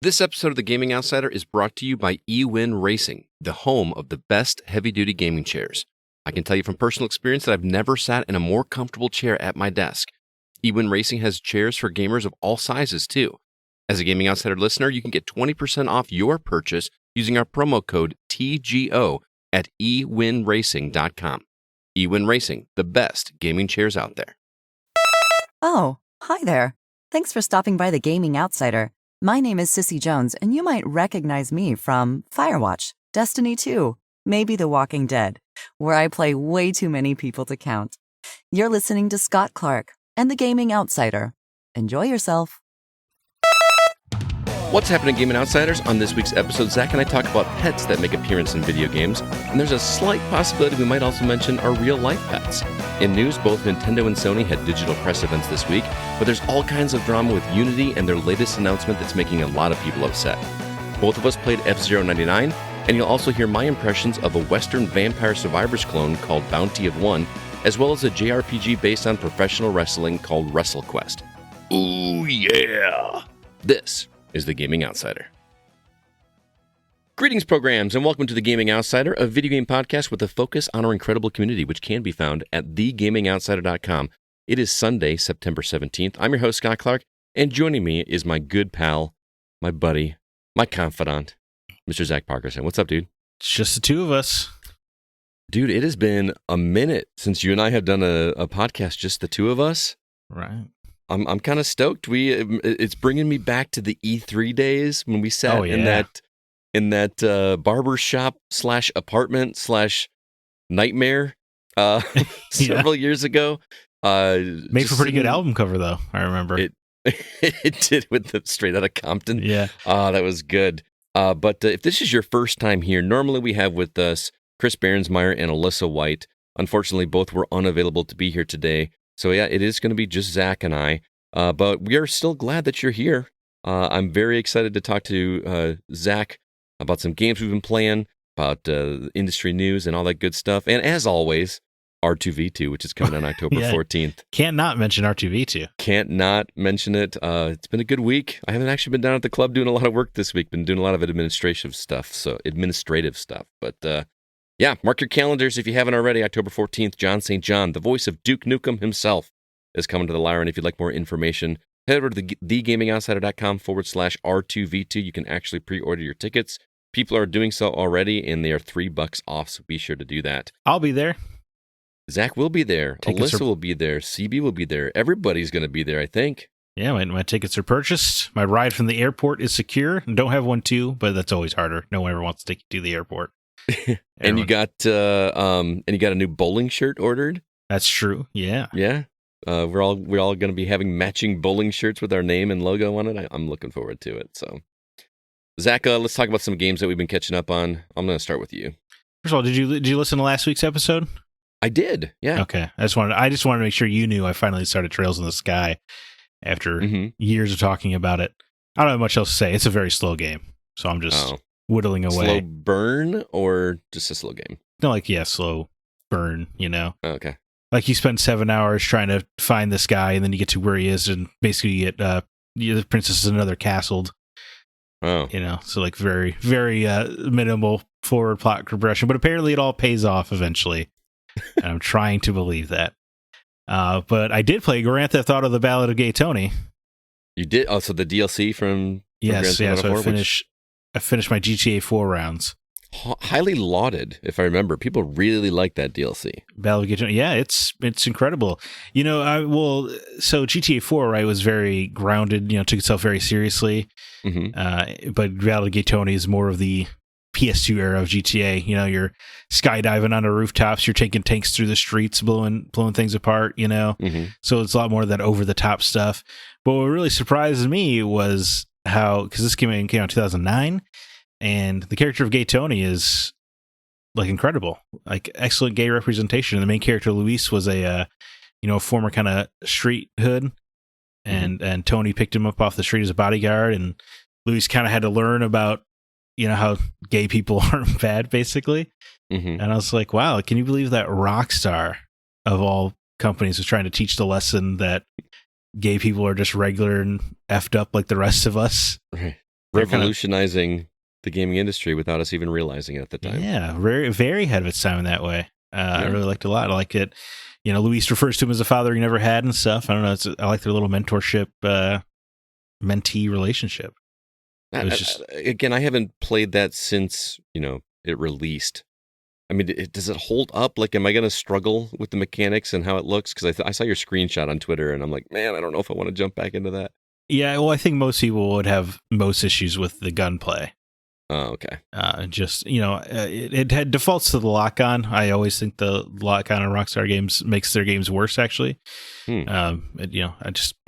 This episode of The Gaming Outsider is brought to you by eWin Racing, the home of the best heavy-duty gaming chairs. I can tell you from personal experience that I've never sat in a more comfortable chair at my desk. eWin Racing has chairs for gamers of all sizes, too. As a Gaming Outsider listener, you can get 20% off your purchase using our promo code TGO at ewinracing.com. eWin Racing, the best gaming chairs out there. Oh, hi there. Thanks for stopping by The Gaming Outsider. My name is Sissy Jones, and you might recognize me from Firewatch, Destiny 2, maybe The Walking Dead, where I play way too many people to count. You're listening to Scott Clark and The Gaming Outsider. Enjoy yourself. What's happening, Gaming Outsiders? On this week's episode, Zach and I talk about pets that make appearances in video games, and there's a slight possibility we might also mention our real-life pets. In news, both Nintendo and Sony had digital press events this week, but there's all kinds of drama with Unity and their latest announcement that's making a lot of people upset. Both of us played F-Zero 99, and you'll also hear my impressions of a Western Vampire Survivors clone called Bounty of One, as well as a JRPG based on professional wrestling called WrestleQuest. Ooh, yeah! This is The Gaming Outsider. Greetings, programs, and welcome to The Gaming Outsider, a video game podcast with a focus on our incredible community, which can be found at thegamingoutsider.com. It is Sunday, September 17th. I'm your host, Scott Clark, and joining me is my good pal, my buddy, my confidant, Mr. Zach Parkerson. What's up, dude? It's just the two of us. Dude, it has been a minute since you and I have done a podcast, just the two of us. Right. I'm kind of stoked. It's bringing me back to the E3 days when we sat in that barber shop / apartment / nightmare several years ago. Made for a pretty good album cover, though. I remember it did with the Straight Outta Compton. Yeah. That was good. But if this is your first time here, normally we have with us Chris Behrensmeyer and Alyssa White. Unfortunately, both were unavailable to be here today. So yeah, it is going to be just Zach and I, but we are still glad that you're here. I'm very excited to talk to Zach about some games we've been playing, about industry news and all that good stuff. And as always, R2V2, which is coming on October 14th. Can't not mention R2V2. Can't not mention it. It's been a good week. I haven't actually been down at the club doing a lot of work this week, been doing a lot of administrative stuff. But yeah, mark your calendars if you haven't already. October 14th, John St. John, the voice of Duke Nukem himself, is coming to the Lyre. And if you'd like more information, head over to thegamingoutsider.com /R2V2. You can actually pre-order your tickets. People are doing so already, and they are $3 off, so be sure to do that. I'll be there. Zach will be there. Alyssa will be there. CB will be there. Everybody's going to be there, I think. Yeah, my tickets are purchased. My ride from the airport is secure. Don't have one too, but that's always harder. No one ever wants to take you to the airport. And you got a new bowling shirt ordered. That's true. Yeah. Yeah. We're all going to be having matching bowling shirts with our name and logo on it. I'm looking forward to it. So, Zach, let's talk about some games that we've been catching up on. I'm going to start with you. First of all, did you listen to last week's episode? I did. Yeah. Okay. I just wanted to make sure you knew I finally started Trails in the Sky after years of talking about it. I don't have much else to say. It's a very slow game, so I'm just whittling away. Slow burn or just a slow game? No, slow burn, Oh, okay. Like you spend 7 hours trying to find this guy, and then you get to where he is, and basically you get the princess is another castled. Oh. So like very, very minimal forward plot progression, but apparently it all pays off eventually. And I'm trying to believe that. But I did play Grand Theft Auto: The Ballad of Gay Tony. You did? Oh, so the DLC from Yes, Grand Theft Auto 4, I finished my GTA 4 rounds. Highly lauded, if I remember. People really like that DLC. Ballad of Gay Tony. Yeah, it's incredible. So GTA 4, right, was very grounded, took itself very seriously. Mm-hmm. But Ballad of Gay Tony is more of the PS2 era of GTA. You're skydiving onto rooftops, you're taking tanks through the streets, blowing things apart, Mm-hmm. So it's a lot more of that over the top stuff. But what really surprised me was how, because this came out in 2009, and the character of Gay Tony is like incredible, like excellent gay representation. And the main character Luis was a former kind of street hood, and Tony picked him up off the street as a bodyguard, and Luis kind of had to learn about how gay people aren't bad, basically. Mm-hmm. And I was like, wow, can you believe that Rockstar of all companies was trying to teach the lesson that gay people are just regular and effed up like the rest of us? Right. they're kind of, revolutionizing the gaming industry without us even realizing it at the time. yeah, very, very ahead of its time in that way. I really liked it a lot. I like it. You know, Luis refers to him as a father he never had and stuff. I don't know. I like their little mentorship, mentee relationship. Again, I haven't played that since, it released. I mean, does it hold up? Like, am I going to struggle with the mechanics and how it looks? Because I saw your screenshot on Twitter, and I'm like, man, I don't know if I want to jump back into that. Yeah, well, I think most people would have most issues with the gunplay. Oh, okay. It had defaults to the lock-on. I always think the lock-on in Rockstar games makes their games worse, actually. I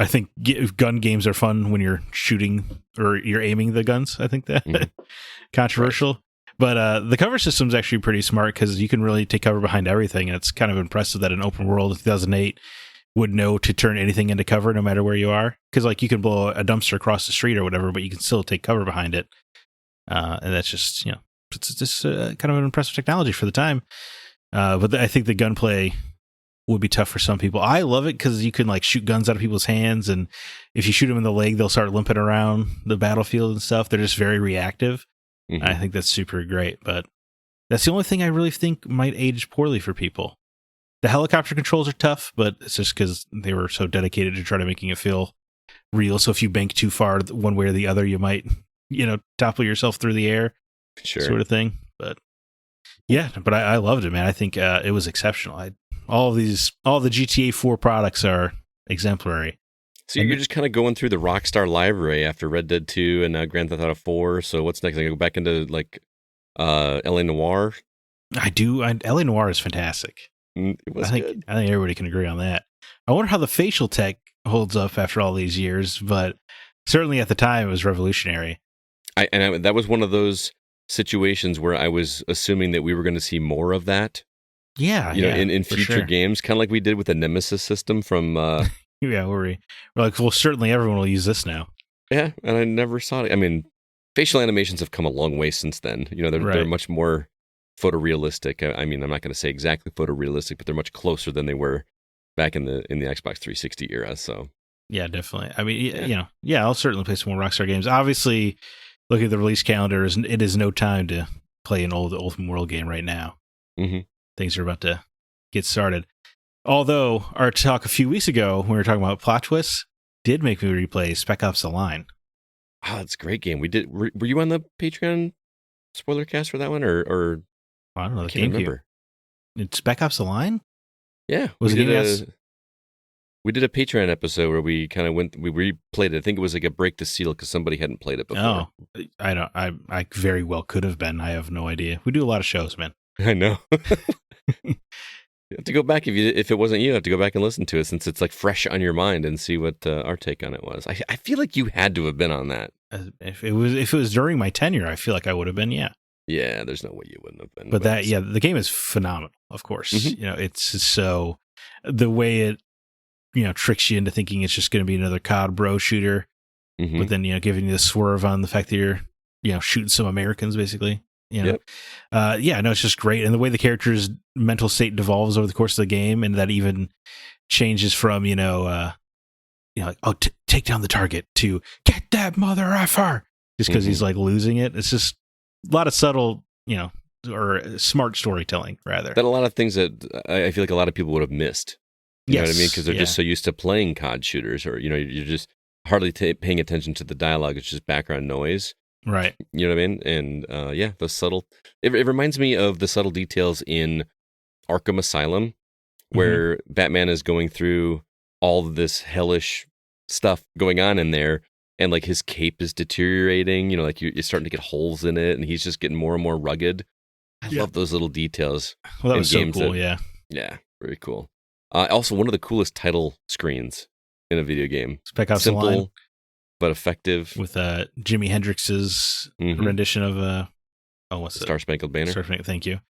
think gun games are fun when you're shooting or you're aiming the guns. I think that controversial. Right. But the cover system is actually pretty smart because you can really take cover behind everything. And it's kind of impressive that an open world in 2008 would know to turn anything into cover no matter where you are. Because like you can blow a dumpster across the street or whatever, but you can still take cover behind it. And that's just, it's just kind of an impressive technology for the time. But I think the gunplay would be tough for some people. I love it because you can like shoot guns out of people's hands. And if you shoot them in the leg, they'll start limping around the battlefield and stuff. They're just very reactive. Mm-hmm. I think that's super great. But that's the only thing I really think might age poorly for people. The helicopter controls are tough, but it's just because they were so dedicated to try to making it feel real. So if you bank too far one way or the other, you might topple yourself through the air, sort of thing. But yeah, but I loved it, man. I think it was exceptional. All the GTA 4 products are exemplary. So you're just kind of going through the Rockstar library after Red Dead 2 and now Grand Theft Auto 4. So what's next? I go back into like L.A. Noire. I do. L.A. Noire is fantastic. It was good. I think everybody can agree on that. I wonder how the facial tech holds up after all these years, but certainly at the time it was revolutionary. That was one of those situations where I was assuming that we were going to see more of that. Yeah, in future games, kind of like we did with the Nemesis system from. Yeah, we're like, well, certainly everyone will use this now. Yeah, and I never saw it. I mean, facial animations have come a long way since then. They're much more photorealistic. I mean, I'm not going to say exactly photorealistic, but they're much closer than they were back in the Xbox 360 era. So. Yeah, definitely. I mean, I'll certainly play some more Rockstar games. Obviously, looking at the release calendar, it is no time to play an old open world game right now. Mm-hmm. Things are about to get started. Although our talk a few weeks ago, when we were talking about plot twists, did make me replay Spec Ops: The Line. Oh, that's a great game. We did. Were you on the Patreon spoiler cast for that one, or I don't know. The GameCube. It's Spec Ops: The Line. Yeah, we did a Patreon episode where we kind of we replayed it. I think it was like a break the seal because somebody hadn't played it before. Oh, I don't. I very well could have been. I have no idea. We do a lot of shows, man. I know. You have to go back if it wasn't you. Have to go back and listen to it since it's like fresh on your mind and see what our take on it was. I feel like you had to have been on that. If it was during my tenure, I feel like I would have been. Yeah. Yeah, there's no way you wouldn't have been. But the game is phenomenal. Of course, mm-hmm. It's so the way it tricks you into thinking it's just going to be another COD bro shooter, mm-hmm. but then giving you the swerve on the fact that you're shooting some Americans basically. Yep. It's just great. And the way the character's mental state devolves over the course of the game, and that even changes from, take down the target to get that mother effer, just because he's like losing it. It's just a lot of subtle, or smart storytelling rather. That a lot of things that I feel like a lot of people would have missed. You know what I mean? Because they're just so used to playing COD shooters, or, you're just hardly paying attention to the dialogue. It's just background noise. Right. You know what I mean? And the subtle, it reminds me of the subtle details in Arkham Asylum, where mm-hmm. Batman is going through all of this hellish stuff going on in there, and like his cape is deteriorating, like you're starting to get holes in it, and he's just getting more and more rugged. I love those little details. Well, that was so cool, yeah. Yeah, very cool. Also, one of the coolest title screens in a video game. Spec Ops: The Line. Simple, but effective. With Jimi Hendrix's mm-hmm. rendition of what's it? Star Spangled Banner. Thank you.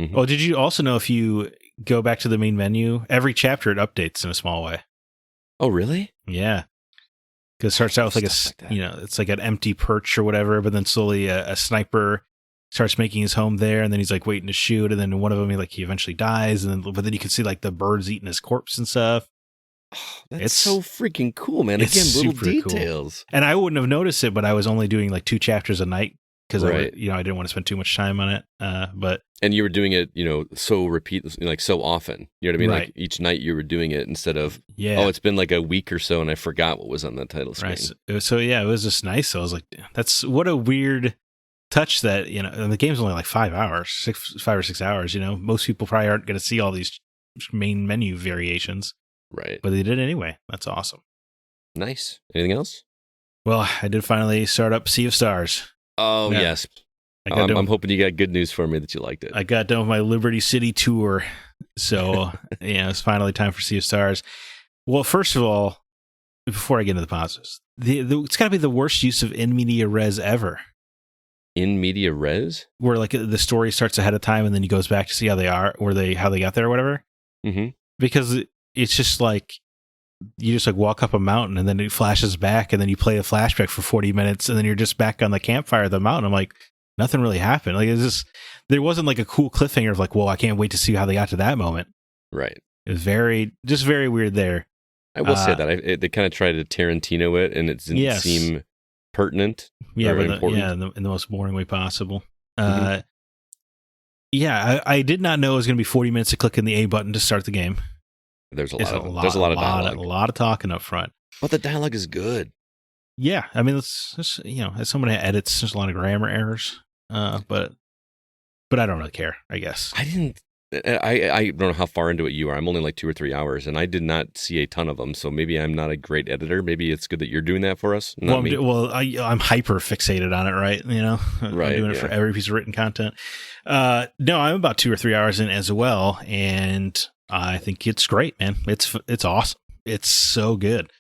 Mm-hmm. Oh, did you also know if you go back to the main menu, every chapter it updates in a small way? Oh, really? Yeah. Because it starts out with it's like an empty perch or whatever, but then slowly a sniper starts making his home there, and then he's like waiting to shoot, and then one of them he eventually dies, but then you can see like the birds eating his corpse and stuff. Oh, that's It's so freaking cool, man. it's Again, little super cool. details. And I wouldn't have noticed it, but I was only doing like 2 chapters a night because Right. I didn't want to spend too much time on it. But And you were doing it, like so often. You know what I mean? Right. Like each night you were doing it instead of, yeah, oh, it's been like a week or so and I forgot what was on that title screen. right. So yeah, it was just nice. So I was like, that's what a weird touch that, and the game's only like 5 hours, 5 or 6 hours. Most people probably aren't going to see all these main menu variations, Right. but they did anyway. That's awesome. Nice. Anything else? Well, I did finally start up Sea of Stars. Oh, Yeah. yes. I got, done, I'm hoping you got good news for me that you liked it. I got done with my Liberty City tour. So, it's finally time for Sea of Stars. Well, first of all, before I get into the positives, it's got to be the worst use of in media res ever. In media res? Where like the story starts ahead of time and then he goes back to see how they got there or whatever. Mm-hmm. Because it's just like you just like walk up a mountain and then it flashes back and then you play a flashback for 40 minutes and then you're just back on the campfire of the mountain. I'm like, nothing really happened. Like there wasn't like a cool cliffhanger of like, whoa, I can't wait to see how they got to that moment. Right. It was very weird there. I will say that they kind of tried to Tarantino it and it didn't seem pertinent. Yeah, or important. in the most boring way possible. Mhm. Yeah, I did not know it was going to be 40 minutes to click in the A button to start the game. There's a There's lot of dialogue. a lot of talking up front. But the dialogue is good. Yeah, I mean, it's as someone that edits, there's a lot of grammar errors. But I don't really care, I guess. I don't know how far into it you are. I'm only like 2 or 3 hours, and I did not see a ton of them. So maybe I'm not a great editor. Maybe it's good that you're doing that for us. Not me. I'm hyper fixated on it, right? Right, I'm doing it for every piece of written content. No, I'm about 2 or 3 hours in as well, and I think it's great, man. It's awesome. It's so good.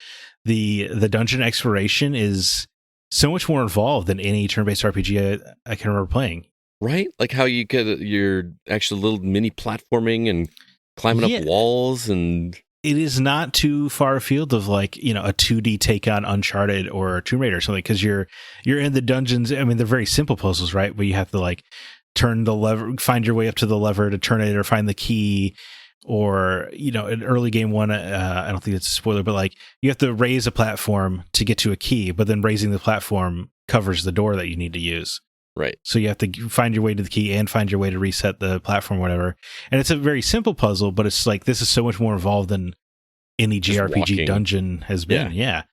The dungeon exploration is so much more involved than any turn-based RPG I can remember playing. Right? Like how you get your actual little mini platforming and climbing up walls, and it is not too far afield of like, a 2D take on Uncharted or Tomb Raider or something, because you're in the dungeons. I mean, they're very simple puzzles, right? But you have to like turn the lever, find your way up to the lever to turn it, or find the key, or an early game one. I don't think it's a spoiler, but like you have to raise a platform to get to a key, but then raising the platform covers the door that you need to use. Right. So you have to find your way to the key and find your way to reset the platform, whatever. And it's a very simple puzzle, but it's like this is so much more involved than any JRPG dungeon has been. Yeah.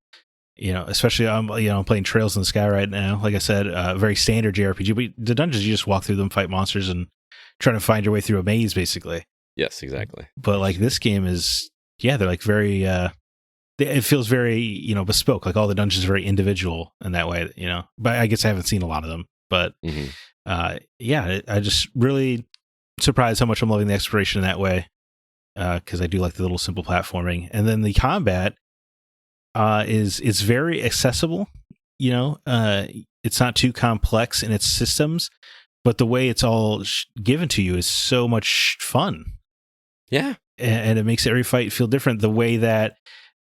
Especially I'm playing Trails in the Sky right now. Like I said, very standard JRPG, but the dungeons, you just walk through them, fight monsters, and trying to find your way through a maze, basically. Yes, exactly. But like this game is, they're like very, it feels very, bespoke. Like all the dungeons are very individual in that way, But I guess I haven't seen a lot of them. But I just really surprised how much I'm loving the exploration in that way, because I do like the little simple platforming. And then the combat is very accessible. It's not too complex in its systems, but the way it's all given to you is so much fun. Yeah, and it makes every fight feel different. The way that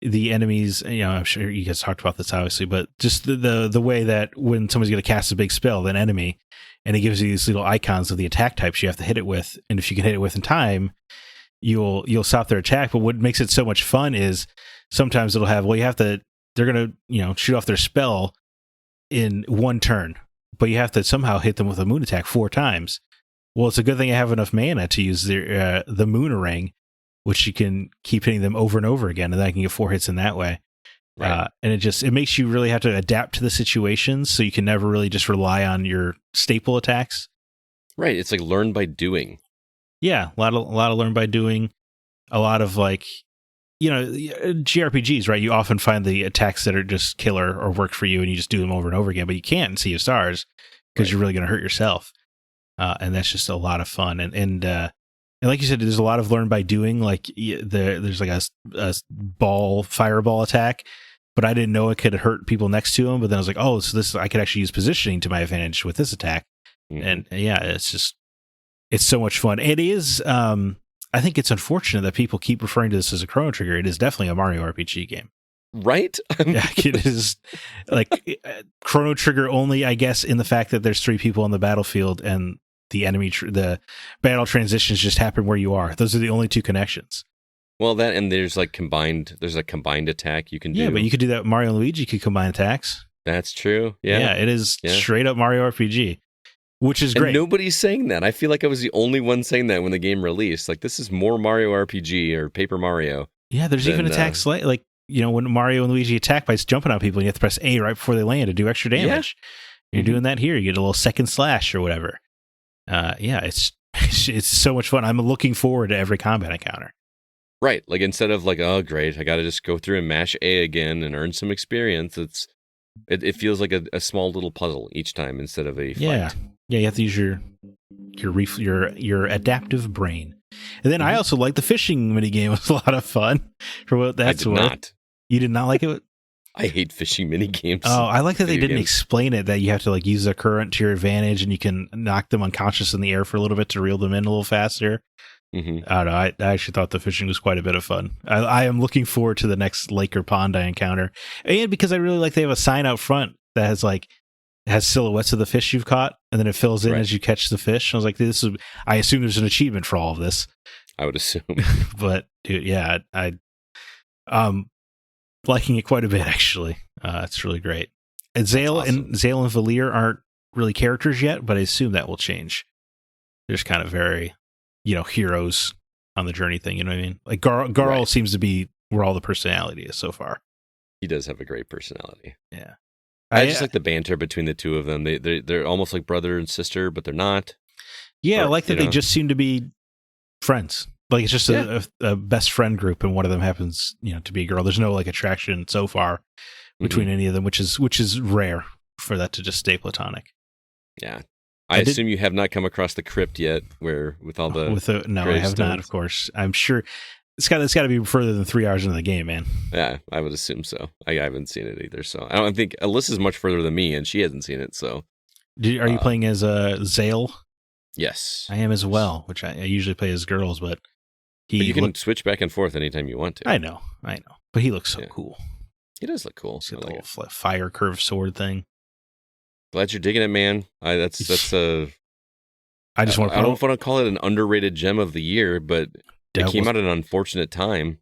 the enemies, I'm sure you guys talked about this obviously, but just the way that when somebody's going to cast a big spell, an enemy, and it gives you these little icons of the attack types you have to hit it with, and if you can hit it with in time, you'll stop their attack. But what makes it so much fun is sometimes it'll have, they're going to shoot off their spell in one turn, but you have to somehow hit them with a moon attack 4 times. Well, it's a good thing I have enough mana to use the Moonerang, which you can keep hitting them over and over again, and then I can get 4 hits in that way. Right. And it makes you really have to adapt to the situations, so you can never really just rely on your staple attacks. Right. It's like learn by doing. Yeah, a lot of learn by doing. A lot of like, JRPGs, right? You often find the attacks that are just killer or work for you, and you just do them over and over again. But you can't in Sea of Stars because you're really going to hurt yourself, and that's just a lot of fun. And like you said, there's a lot of learn by doing. Like there's like a fireball attack, but I didn't know it could hurt people next to him. But then I was like, oh, so I could actually use positioning to my advantage with this attack. Mm-hmm. And it's so much fun. It is. I think it's unfortunate that people keep referring to this as a Chrono Trigger. It is definitely a Mario RPG game. Right? It is like Chrono Trigger only, I guess, in the fact that there's 3 people on the battlefield and the enemy, the battle transitions just happen where you are. Those are the only 2 connections. Well, that and there's a combined attack you can do. Yeah, but you could do that with Mario and Luigi could combine attacks. That's true. Yeah. It is straight up Mario RPG, which is great. And nobody's saying that. I feel like I was the only one saying that when the game released. Like, this is more Mario RPG or Paper Mario. Yeah, there's even attacks like, when Mario and Luigi attack by jumping on people, and you have to press A right before they land to do extra damage. Yeah. You're doing that here. You get a little second slash or whatever. It's so much fun. I'm looking forward to every combat encounter. Right. Like, instead of oh, great, I got to just go through and mash A again and earn some experience, it feels like a small little puzzle each time instead of a fight. Yeah, you have to use your adaptive brain. And then I also like the fishing minigame. It was a lot of fun for what that's worth. Not. You did not like it? I hate fishing minigames. Oh, I like that they didn't explain it, that you have to use the current to your advantage and you can knock them unconscious in the air for a little bit to reel them in a little faster. Mm-hmm. I don't know. I actually thought the fishing was quite a bit of fun. I am looking forward to the next lake or pond I encounter. And because I really like they have a sign out front that has silhouettes of the fish you've caught, and then it fills in as you catch the fish. I was like, I assume there's an achievement for all of this. I would assume. But dude, yeah, I'm liking it quite a bit actually. It's really great. And Zale and Valir aren't really characters yet, but I assume that will change. They're just kind of very, heroes on the journey thing. You know what I mean? Like Garl seems to be where all the personality is so far. He does have a great personality. Yeah. I just like the banter between the two of them. They're almost like brother and sister, but they're not. Yeah, I like that they just seem to be friends. Like it's just a best friend group, and one of them happens, to be a girl. There's no attraction so far between any of them, which is rare for that to just stay platonic. Yeah, I assume you have not come across the crypt yet, where with all the no, I have not. Of course, I'm sure it's got to be further than 3 hours into the game, man. Yeah, I would assume so. I haven't seen it either, so I don't think Alyssa's much further than me, and she hasn't seen it. So, are you playing as Zale? Yes, I am as well. Which I usually play as girls, but you can switch back and forth anytime you want to. I know, but he looks so cool. He does look cool. He's got the little fire curved sword thing. Glad you're digging it, man. I just want to. I don't want to call it an underrated gem of the year, but it came out at an unfortunate time.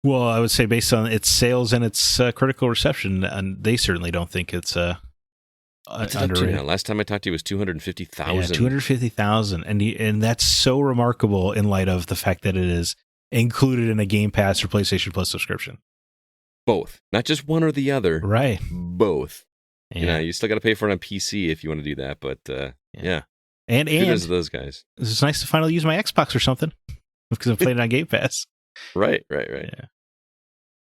Well, I would say based on its sales and its critical reception, and they certainly don't think it's underrated. Last time I talked to you was 250,000. Yeah, 250,000, and that's so remarkable in light of the fact that it is included in a Game Pass or PlayStation Plus subscription. Both, not just one or the other. Right. Both. Yeah. You still got to pay for it on PC if you want to do that, but yeah. And kudos to those guys. It's nice to finally use my Xbox or something because I'm playing it on Game Pass. Right. Yeah.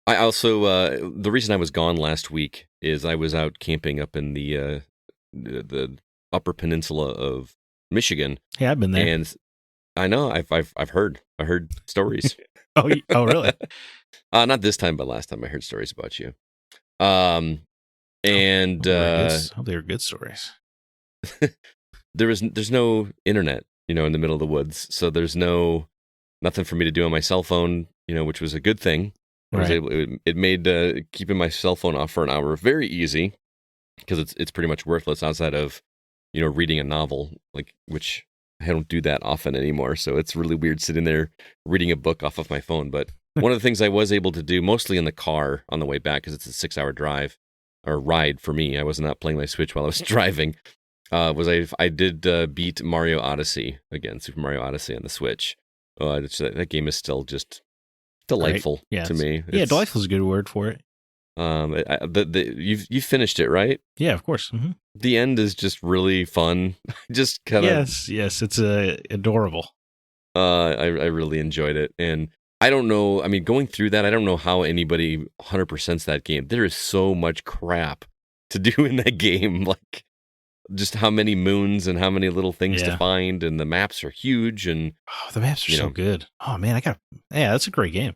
I also the reason I was gone last week is I was out camping up in the Upper Peninsula of Michigan. Yeah, I've been there, and I know I've heard stories. Oh, really? Not this time, but last time I heard stories about you. And they were good stories. There's no internet, in the middle of the woods, so there's nothing for me to do on my cell phone, which was a good thing. Right. It made keeping my cell phone off for an hour very easy because it's pretty much worthless outside of reading a novel, which I don't do that often anymore. So it's really weird sitting there reading a book off of my phone. But one of the things I was able to do, mostly in the car on the way back, because it's a 6-hour drive or ride for me. I was not playing my Switch while I was driving. I did beat Mario Odyssey again, Super Mario Odyssey on the Switch. That game is still just delightful to me. Delightful is a good word for it. You've finished it, right? Yeah, of course. Mm-hmm. The end is just really fun. Just kind of yes, it's adorable. I really enjoyed it, and I don't know. I mean, going through that, I don't know how anybody 100%s that game. There is so much crap to do in that game, like just how many moons and how many little things to find, and the maps are huge, and the maps are so good. Oh man, that's a great game.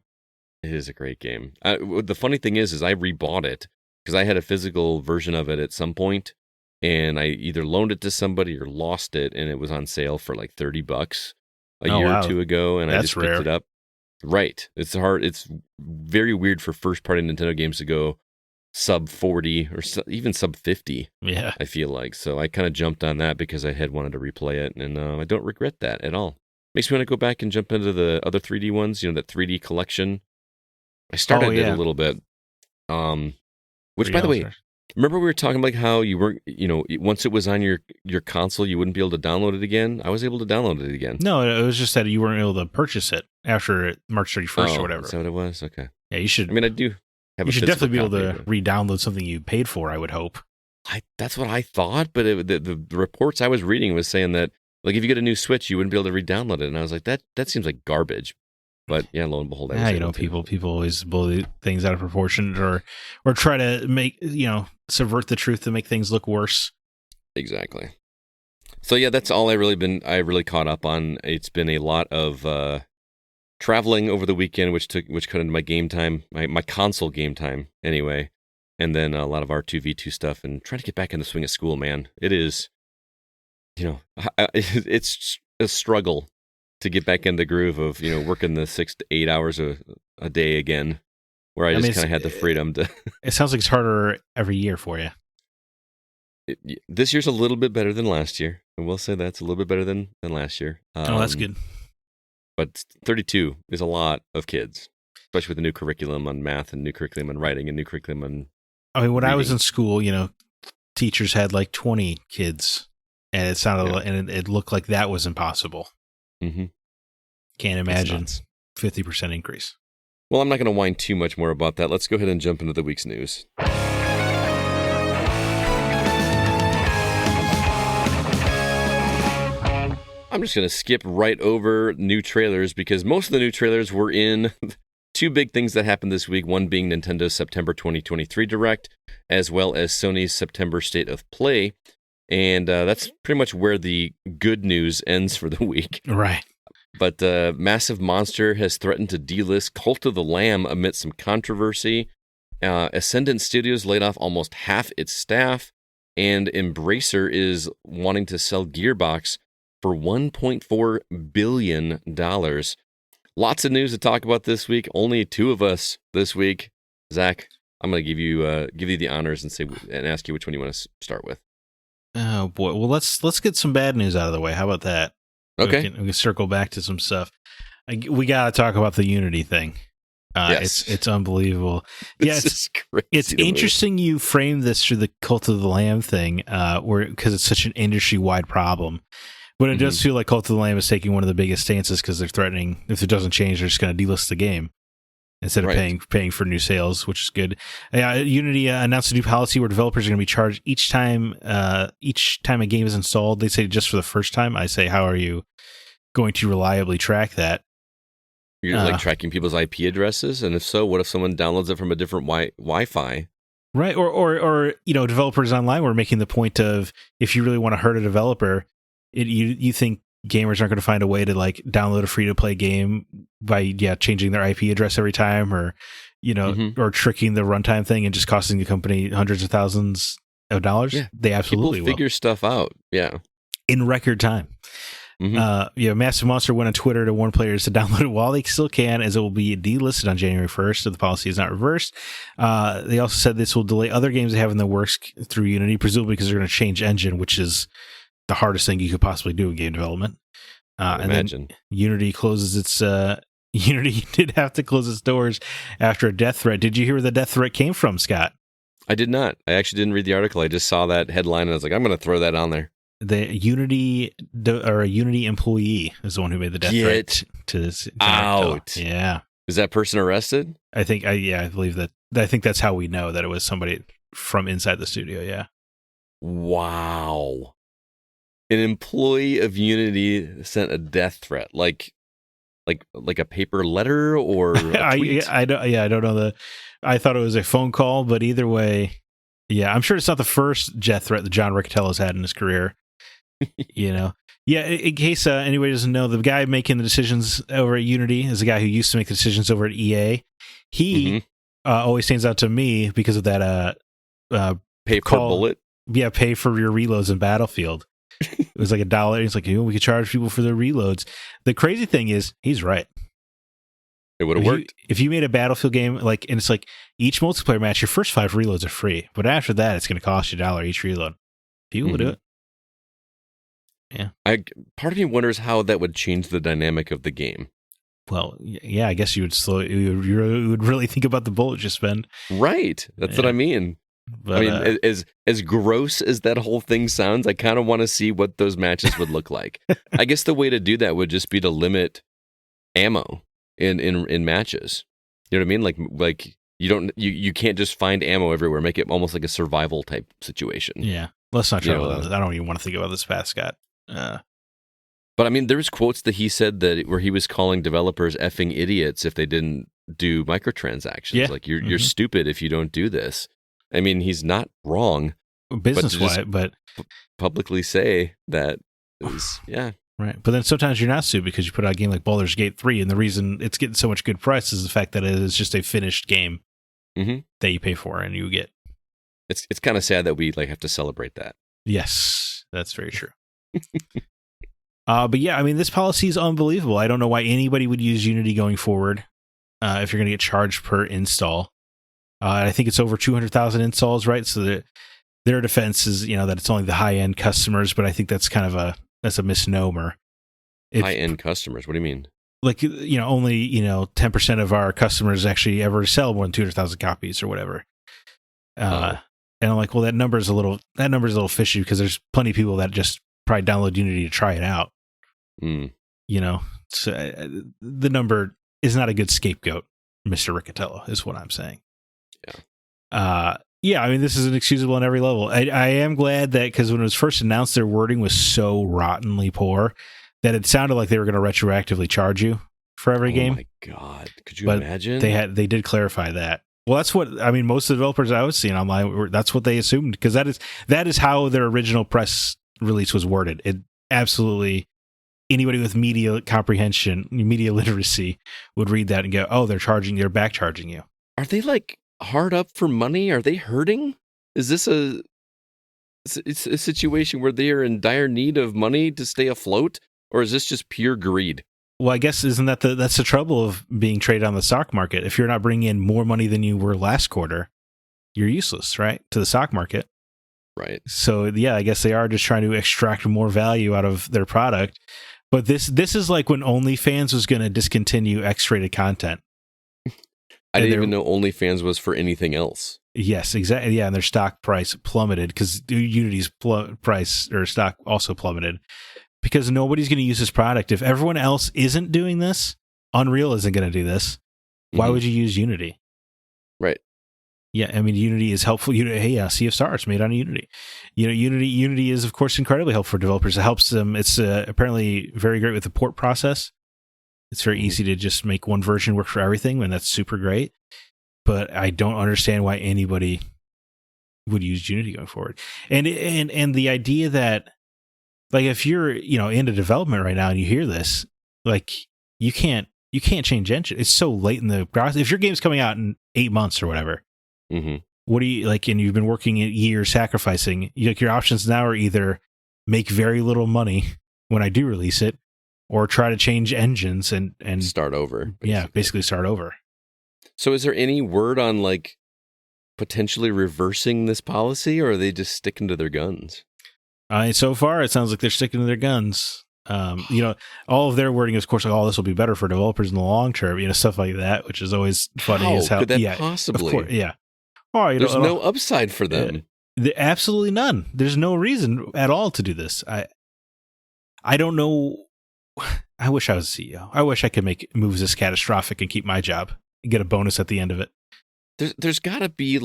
It is a great game. The funny thing is I rebought it because I had a physical version of it at some point, and I either loaned it to somebody or lost it, and it was on sale for like $30 a year or two ago, and I just picked it up. Right. It's hard. It's very weird for first-party Nintendo games to go sub 40 or even sub 50. Yeah. I feel like. So I kind of jumped on that because I had wanted to replay it, and I don't regret that at all. Makes me want to go back and jump into the other 3D ones, that 3D collection. I started it a little bit. Which, by the way, remember we were talking about how you weren't, once it was on your console, you wouldn't be able to download it again? I was able to download it again. No, it was just that you weren't able to purchase it after March 31st or whatever. Is that what it was? Okay. Yeah, you should. I mean, I do have you should definitely be able to re-download something you paid for, I would hope. That's what I thought, but the reports I was reading was saying that, like, if you get a new Switch, you wouldn't be able to re-download it. And I was like, that seems like garbage. But yeah, lo and behold, I was people always blow things out of proportion or try to make, subvert the truth to make things look worse. Exactly. So yeah, that's all I really caught up on. It's been a lot of traveling over the weekend, which cut into my game time, my console game time anyway, and then a lot of R2V2 stuff, and trying to get back in the swing of school. Man, it is, it's a struggle to get back in the groove of working the 6 to 8 hours a day again, where I just kind of had the freedom to. It sounds like it's harder every year for you. This year's a little bit better than last year. I will say that's a little bit better than last year. That's good. But 32 is a lot of kids, especially with the new curriculum on math and new curriculum on writing and new curriculum on. I mean, when reading. I was in school, teachers had like 20 kids, and it sounded and it looked like that was impossible. Mm-hmm. Can't imagine 50% increase. Well, I'm not going to whine too much more about that. Let's go ahead and jump into the week's news. I'm just going to skip right over new trailers because most of the new trailers were in two big things that happened this week, one being Nintendo's September 2023 Direct, as well as Sony's September State of Play. And that's pretty much where the good news ends for the week. Right. But Massive Monster has threatened to delist Cult of the Lamb amidst some controversy. Ascendant Studios laid off almost half its staff. And Embracer is wanting to sell Gearbox for $1.4 billion. Lots of news to talk about this week. Only two of us this week. Zach, I'm going to give you the honors and ask you which one you want to start with. Oh boy! Well, let's get some bad news out of the way. How about that? Okay, we can circle back to some stuff. We got to talk about the Unity thing. Yes. It's unbelievable. It's crazy. It's interesting you frame this through the Cult of the Lamb thing, because it's such an industry-wide problem. But it does feel like Cult of the Lamb is taking one of the biggest stances because they're threatening if it doesn't change, they're just going to delist the game instead of paying for new sales, which is good. Unity announced a new policy where developers are going to be charged each time a game is installed. They say just for the first time. I say, how are you going to reliably track that? You're like tracking people's IP addresses, and if so, what if someone downloads it from a different Wi-Fi? Right, or developers online were making the point of if you really want to hurt a developer, you think gamers aren't going to find a way to like download a free-to-play game by changing their IP address every time, or or tricking the runtime thing and just costing the company hundreds of thousands of dollars. Yeah. They absolutely will figure stuff out. Yeah, in record time. Massive Monster went on Twitter to warn players to download it while they still can, as it will be delisted on January 1st if the policy is not reversed. They also said this will delay other games they have in the works through Unity, presumably because they're going to change engine, which is the hardest thing you could possibly do in game development. And then Unity closes its Unity did have to close its doors after a death threat. Did you hear where the death threat came from, Scott? I did not. I actually didn't read the article. I just saw that headline and I was like, I'm going to throw that on there. The Unity or a Unity employee is the one who made the death threat to this. Out. Yeah. Is that person arrested? I think. I believe that. I think that's how we know that it was somebody from inside the studio. Yeah. Wow. An employee of Unity sent a death threat, like a paper letter or a tweet? I don't know I thought it was a phone call, but either way, I'm sure it's not the first death threat that John Riccatello's had in his career. In case anybody doesn't know, the guy making the decisions over at Unity is a guy who used to make the decisions over at EA. He always stands out to me because of that pay per bullet. Yeah, pay for your reloads in Battlefield. It was like $1. He's like, we could charge people for their reloads. The crazy thing is, he's right. It would have worked. If you made a Battlefield game, and it's like each multiplayer match, your first 5 reloads are free, but after that, it's going to cost you $1 each reload. People would do it. Yeah. Part of me wonders how that would change the dynamic of the game. Well, yeah, I guess you would really think about the bullets you spend. Right. That's what I mean. But, I mean, as gross as that whole thing sounds, I kind of want to see what those matches would look like. I guess the way to do that would just be to limit ammo in matches. You know what I mean? Like you can't just find ammo everywhere. Make it almost like a survival type situation. Yeah. Let's not try about this. I don't even want to think about this past, Scott. But I mean, there was quotes that he said where he was calling developers effing idiots if they didn't do microtransactions. Yeah. Like you're stupid if you don't do this. I mean, he's not wrong. Business-wise, but publicly say that is, yeah. Right. But then sometimes you're not sued because you put out a game like Baldur's Gate 3, and the reason it's getting so much good press is the fact that it is just a finished game that you pay for and you get. It's kind of sad that we have to celebrate that. Yes, that's very true. But yeah, I mean, this policy is unbelievable. I don't know why anybody would use Unity going forward if you're going to get charged per install. I think it's over 200,000 installs, right? So their defense is, that it's only the high-end customers, but I think that's kind of that's a misnomer. High-end customers? What do you mean? Like, only, 10% of our customers actually ever sell more than 200,000 copies or whatever. And I'm like, well, that number's a little fishy because there's plenty of people that just probably download Unity to try it out. So the number is not a good scapegoat, Mr. Riccatello, is what I'm saying. Yeah. I mean, this is inexcusable on every level. I am glad that because when it was first announced, their wording was so rottenly poor that it sounded like they were going to retroactively charge you for every game. Oh my God. Could you imagine? They did clarify that. Well, that's what, I mean, most of the developers I was seeing online, that's what they assumed, because that is how their original press release was worded. It absolutely, anybody with media comprehension, media literacy would read that and go, oh, they're back charging you. Are they hard up for money? Are they hurting? Is this it's a situation where they are in dire need of money to stay afloat? Or is this just pure greed? Well, I guess isn't that's the trouble of being traded on the stock market. If you're not bringing in more money than you were last quarter, you're useless, right? To the stock market. Right. So yeah, I guess they are just trying to extract more value out of their product. But this is like when OnlyFans was going to discontinue X-rated content. I didn't even know OnlyFans was for anything else. Yes, exactly. Yeah, and their stock price plummeted because Unity's price or stock also plummeted because nobody's going to use this product. If everyone else isn't doing this, Unreal isn't going to do this. Why would you use Unity? Right. Yeah, I mean, Unity is helpful. Hey, Sea of Stars made on Unity. Unity is, of course, incredibly helpful for developers. It helps them. It's apparently very great with the port process. It's very easy to just make one version work for everything, and that's super great. But I don't understand why anybody would use Unity going forward. And the idea that, if you're into development right now and you hear this, you can't change engine. It's so late in the process. If your game's coming out in 8 months or whatever, what do you and you've been working a year sacrificing? Your options now are either make very little money when I do release it, or try to change engines and start over. Basically. Yeah, basically start over. So is there any word on potentially reversing this policy, or are they just sticking to their guns? So far, it sounds like they're sticking to their guns. All of their wording is, of course, this will be better for developers in the long term, stuff like that, which is always funny. How could that possibly? Of course, yeah. Oh, there's no upside for them. Absolutely none. There's no reason at all to do this. I don't know. I wish I was CEO. I wish I could make moves this catastrophic and keep my job and get a bonus at the end of it. There's got to be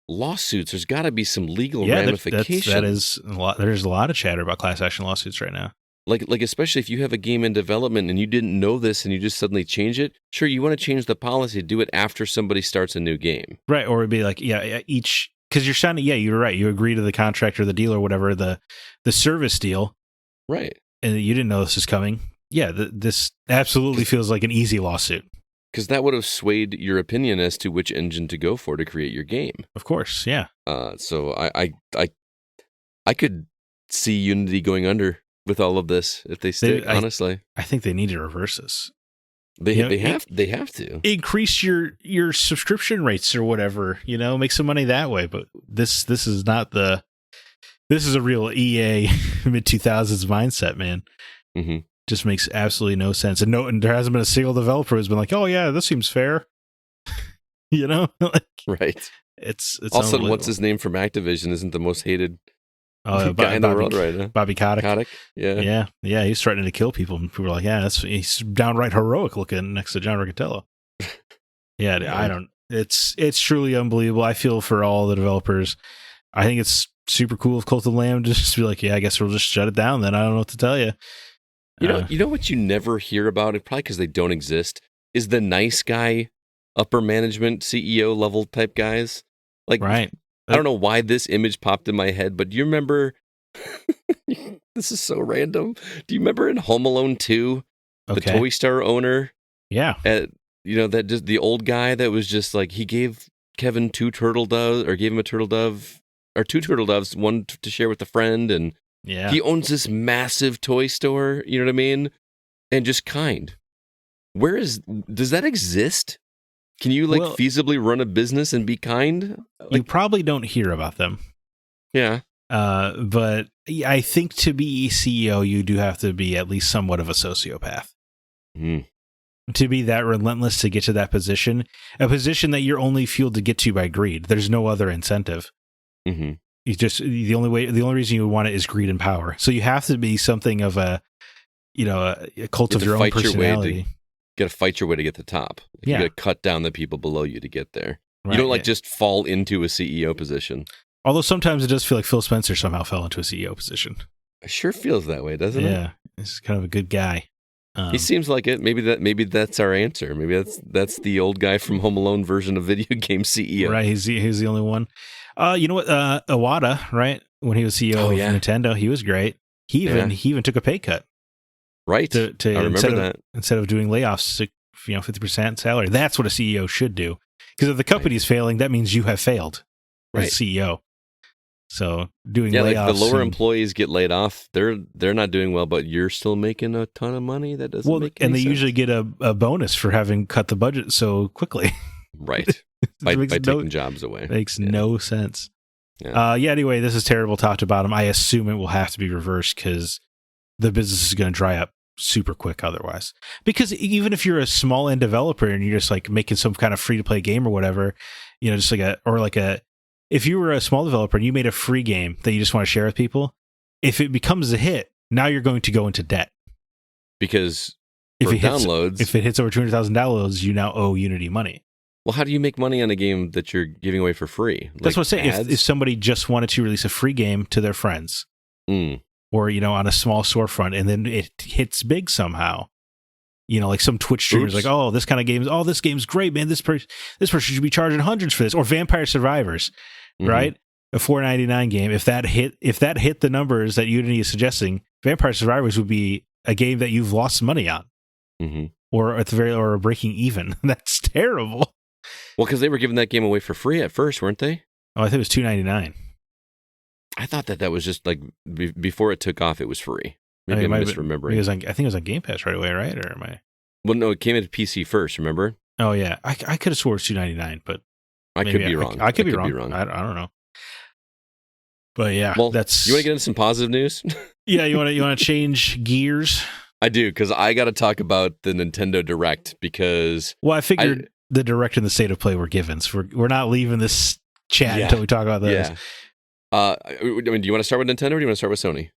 lawsuits. There's got to be some legal ramifications. That is a lot. There's a lot of chatter about class action lawsuits right now. Especially if you have a game in development and you didn't know this and you just suddenly change it. Sure, you want to change the policy, do it after somebody starts a new game. Right. Or it'd be because you're signing, you're right. You agree to the contract or the deal or whatever, the service deal. Right. And you didn't know this was coming. Yeah, this absolutely feels like an easy lawsuit. Because that would have swayed your opinion as to which engine to go for to create your game. Of course, yeah. So I could see Unity going under with all of this if they stick. Honestly, I think they need to reverse this. They have to increase your subscription rates or whatever. Make some money that way. But this is not the This is a real EA mid 2000s mindset, man. Mm-hmm. Just makes absolutely no sense. And there hasn't been a single developer who's been like, "Oh yeah, this seems fair." You know, like, Right. it's Also, what's his name from Activision isn't the most hated guy guy in the world right now. Bobby Kotick. Kotick? Yeah. Yeah, he's threatening to kill people, and people are like, "Yeah, he's downright heroic looking next to John Riccatello." Yeah, I don't. It's truly unbelievable. I feel for all the developers. I think it's super cool of Cult of the Lamb to just be like, "Yeah, I guess we'll just shut it down." Then I don't know what to tell you. You know what you never hear about it, probably because they don't exist, is the nice guy, upper management, CEO level type guys. Like, right. I don't know why this image popped in my head, but do you remember? This is so random. Do you remember in Home Alone 2, the Toy Star owner? Yeah. That just the old guy that was just like, he gave Kevin two turtle doves, or gave him a turtle dove, or two turtle doves, one to share with a friend, and he owns this massive toy store. You know what I mean? And just kind. Does that exist? Can you feasibly run a business and be kind? You probably don't hear about them. Yeah. But I think to be CEO, you do have to be at least somewhat of a sociopath. Mm. To be that relentless to get to that position, a position that you're only fueled to get to by greed. There's no other incentive. Mm-hmm. The only reason you want it is greed and power. So you have to be something of a cult of your own personality. You got to fight your way to get to the top. You got to cut down the people below you to get there. Right, you don't just fall into a CEO position. Although sometimes it does feel like Phil Spencer somehow fell into a CEO position. It sure feels that way, doesn't it? Yeah, he's kind of a good guy. He seems like it. Maybe that's our answer. Maybe that's the old guy from Home Alone version of video game CEO. Right, he's the only one. You know what? Iwata, right? When he was CEO of Nintendo, he was great. He even took a pay cut. Right. To I remember that. Instead of doing layoffs, 50% salary. That's what a CEO should do. Because if the company is failing, that means you have failed as CEO. So doing layoffs, like the lower employees get laid off. They're not doing well, but you're still making a ton of money. That doesn't make any sense. And they usually get a bonus for having cut the budget so quickly. Right. by taking jobs away. Makes no sense. Yeah. Anyway, this is terrible top to bottom. I assume it will have to be reversed because the business is going to dry up super quick otherwise. Because even if you're a small end developer and you're just like making some kind of free to play game or whatever, just if you were a small developer and you made a free game that you just want to share with people, if it becomes a hit, now you're going to go into debt. Because if it hits over 200,000 downloads, you now owe Unity money. Well, how do you make money on a game that you're giving away for free? That's what I'm saying. If somebody just wanted to release a free game to their friends, or on a small storefront, and then it hits big somehow, like some Twitch streamers, like, oh, this kind of game, this game's great, man. This person should be charging hundreds for this, or Vampire Survivors, right? A $4.99 game. If that hit the numbers that Unity is suggesting, Vampire Survivors would be a game that you've lost money on, or at the or breaking even. That's terrible. Well, because they were giving that game away for free at first, weren't they? Oh, I think it was $2.99. I thought that was just like before it took off, it was free. Maybe I'm misremembering. I think it was on Game Pass right away, right? Or am I? Well, no, it came into PC first. Remember? Oh yeah, I could have swore it was $2.99, but I could be wrong. I could be wrong. I don't know. But yeah, well, that's. You want to get into some positive news? Yeah, you want to change gears? I do, because I got to talk about the Nintendo Direct because. Well, I figured the Direct and the State of Play were givens. We're not leaving this chat until we talk about those. Yeah. Do you want to start with Nintendo or do you want to start with Sony?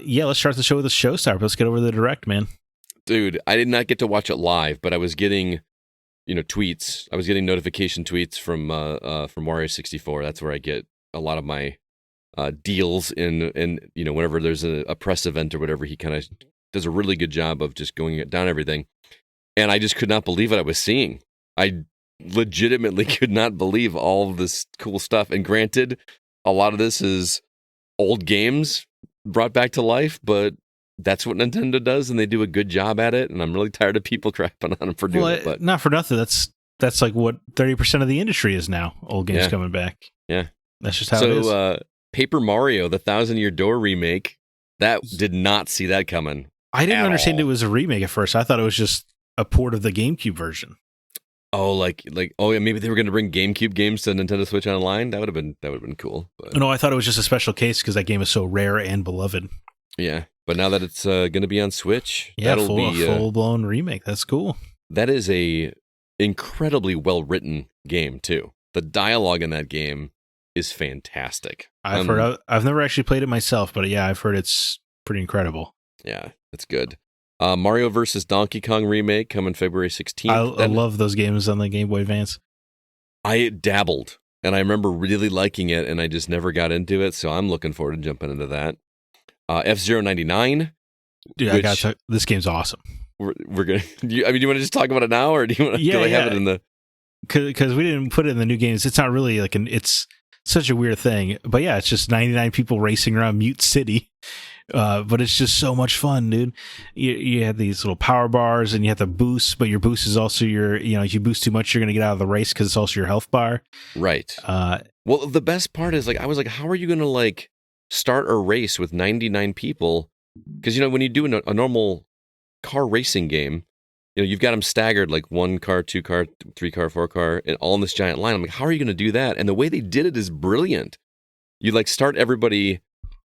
Yeah, let's start the show with a showstopper. Let's get over the Direct, man. Dude, I did not get to watch it live, but I was getting, tweets. I was getting notification tweets from Wario 64. That's where I get a lot of my deals in whenever there's a press event or whatever. He kind of does a really good job of just going down everything. And I just could not believe what I was seeing. I legitimately could not believe all of this cool stuff. And granted, a lot of this is old games brought back to life, but that's what Nintendo does, and they do a good job at it. And I'm really tired of people crapping on them for doing it. But not for nothing. That's like what 30% of the industry is now. Old games coming back. Yeah, that's just how it is. So, Paper Mario, the Thousand Year Door remake, that did not see that coming. I didn't understand it was a remake at first. I thought it was just a port of the GameCube version. Oh, oh yeah, maybe they were going to bring GameCube games to Nintendo Switch Online. That would have been cool. But, No, I thought it was just a special case because that game is so rare and beloved. yeah, but now that it's going to be on Switch, Yeah, that'll be full blown remake. That's cool. that is a incredibly well written game too. The dialogue in that game is fantastic. I've never actually played it myself, but yeah, I've heard it's pretty incredible. Yeah, it's good. Mario vs. Donkey Kong remake coming February 16th. I love those games on the Game Boy Advance. I dabbled, and I remember really liking it, and I just never got into it, so I'm looking forward to jumping into that. F-Zero 99. Dude, this game's awesome. We're gonna. Do you want to just talk about it now, or do you want to have it in the? Because we didn't put it in the new games. It's not really it's such a weird thing. But yeah, it's just 99 people racing around Mute City. But it's just so much fun, dude. You have these little power bars, and you have to boost, but your boost is also if you boost too much, you're going to get out of the race because it's also your health bar. Right. Well, the best part is I was like, how are you going to start a race with 99 people? Because when you do a normal car racing game, you've got them staggered 1 car, 2 car, 3 car, 4 car, and all in this giant line. I'm like, how are you going to do that? And the way they did it is brilliant. You start everybody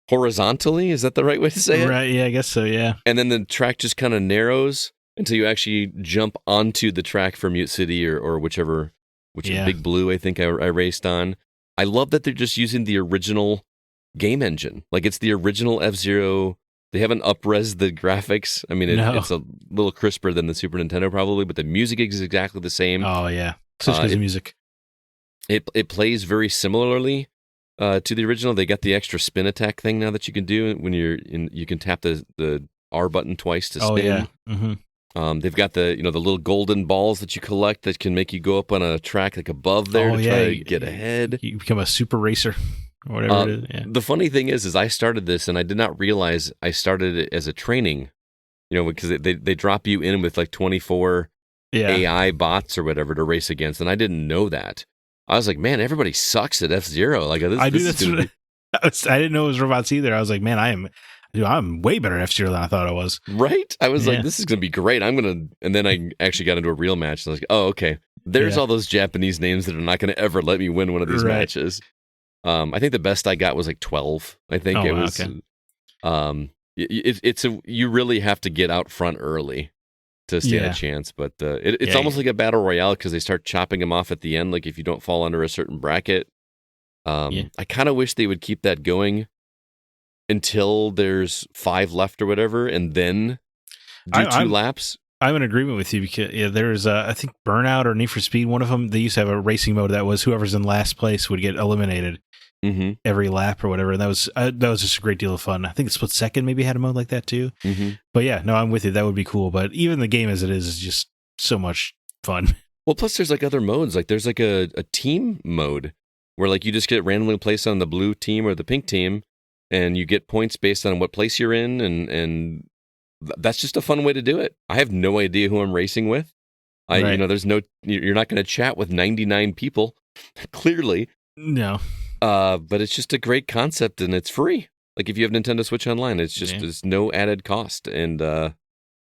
horizontally. Is that the right way to say it? Right. Yeah, I guess so. Yeah. And then the track just kind of narrows until you actually jump onto the track for Mute City or whichever Big Blue I think I raced on. I love that they're just using the original game engine. It's the original F-Zero. They haven't up-res the graphics. I mean, it's a little crisper than the Super Nintendo probably, but the music is exactly the same. Oh yeah, such good music. It plays very similarly to the original. They got the extra spin attack thing now that you can do when you're in. You can tap the R button twice to spin. Oh yeah. Mm-hmm. They've got the the little golden balls that you collect that can make you go up on a track above there to try to get ahead. You become a super racer or whatever it is. Yeah. The funny thing is I started this and I did not realize I started it as a training. Because they drop you in with 24 AI bots or whatever to race against, and I didn't know that. I was like, man, everybody sucks at F-Zero. I didn't know it was robots either. I was like, man, I'm way better at F-Zero than I thought I was. Right? I was like, this is going to be great. And then I actually got into a real match. And I was like, oh, okay. There's all those Japanese names that are not going to ever let me win one of these matches. I think the best I got was 12. I think it was. Okay. You really have to get out front early to stand a chance, but it's almost like a battle royale because they start chopping them off at the end. If you don't fall under a certain bracket, I kind of wish they would keep that going until there's 5 left or whatever, and then do 2 laps. I'm in agreement with you because there's I think Burnout or Need for Speed. One of them they used to have a racing mode that was whoever's in last place would get eliminated every lap or whatever. And that was just a great deal of fun. I think Split Second maybe had a mode like that too. But yeah, no, I'm with you. That would be cool. But even the game as it is just so much fun. Well, plus there's other modes. There's a team mode where you just get randomly placed on the blue team or the pink team, and you get points based on what place you're in, and that's just a fun way to do it. I have no idea who I'm racing with. There's you're not going to chat with 99 people, clearly. No. But it's just a great concept, and it's free. If you have Nintendo Switch Online, it's just there's no added cost, and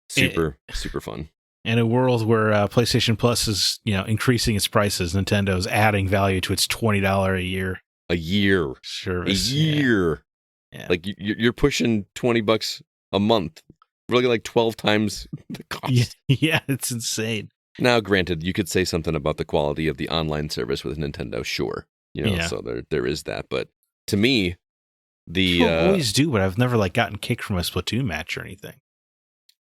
super fun. In a world where PlayStation Plus is increasing its prices, Nintendo's adding value to its $20 a year service. A year. Yeah. You're pushing $20 a month. Really 12 times the cost. Yeah, it's insane. Now, granted, you could say something about the quality of the online service with Nintendo, sure. So there is that. But to me, people always do, but I've never gotten kicked from a Splatoon match or anything.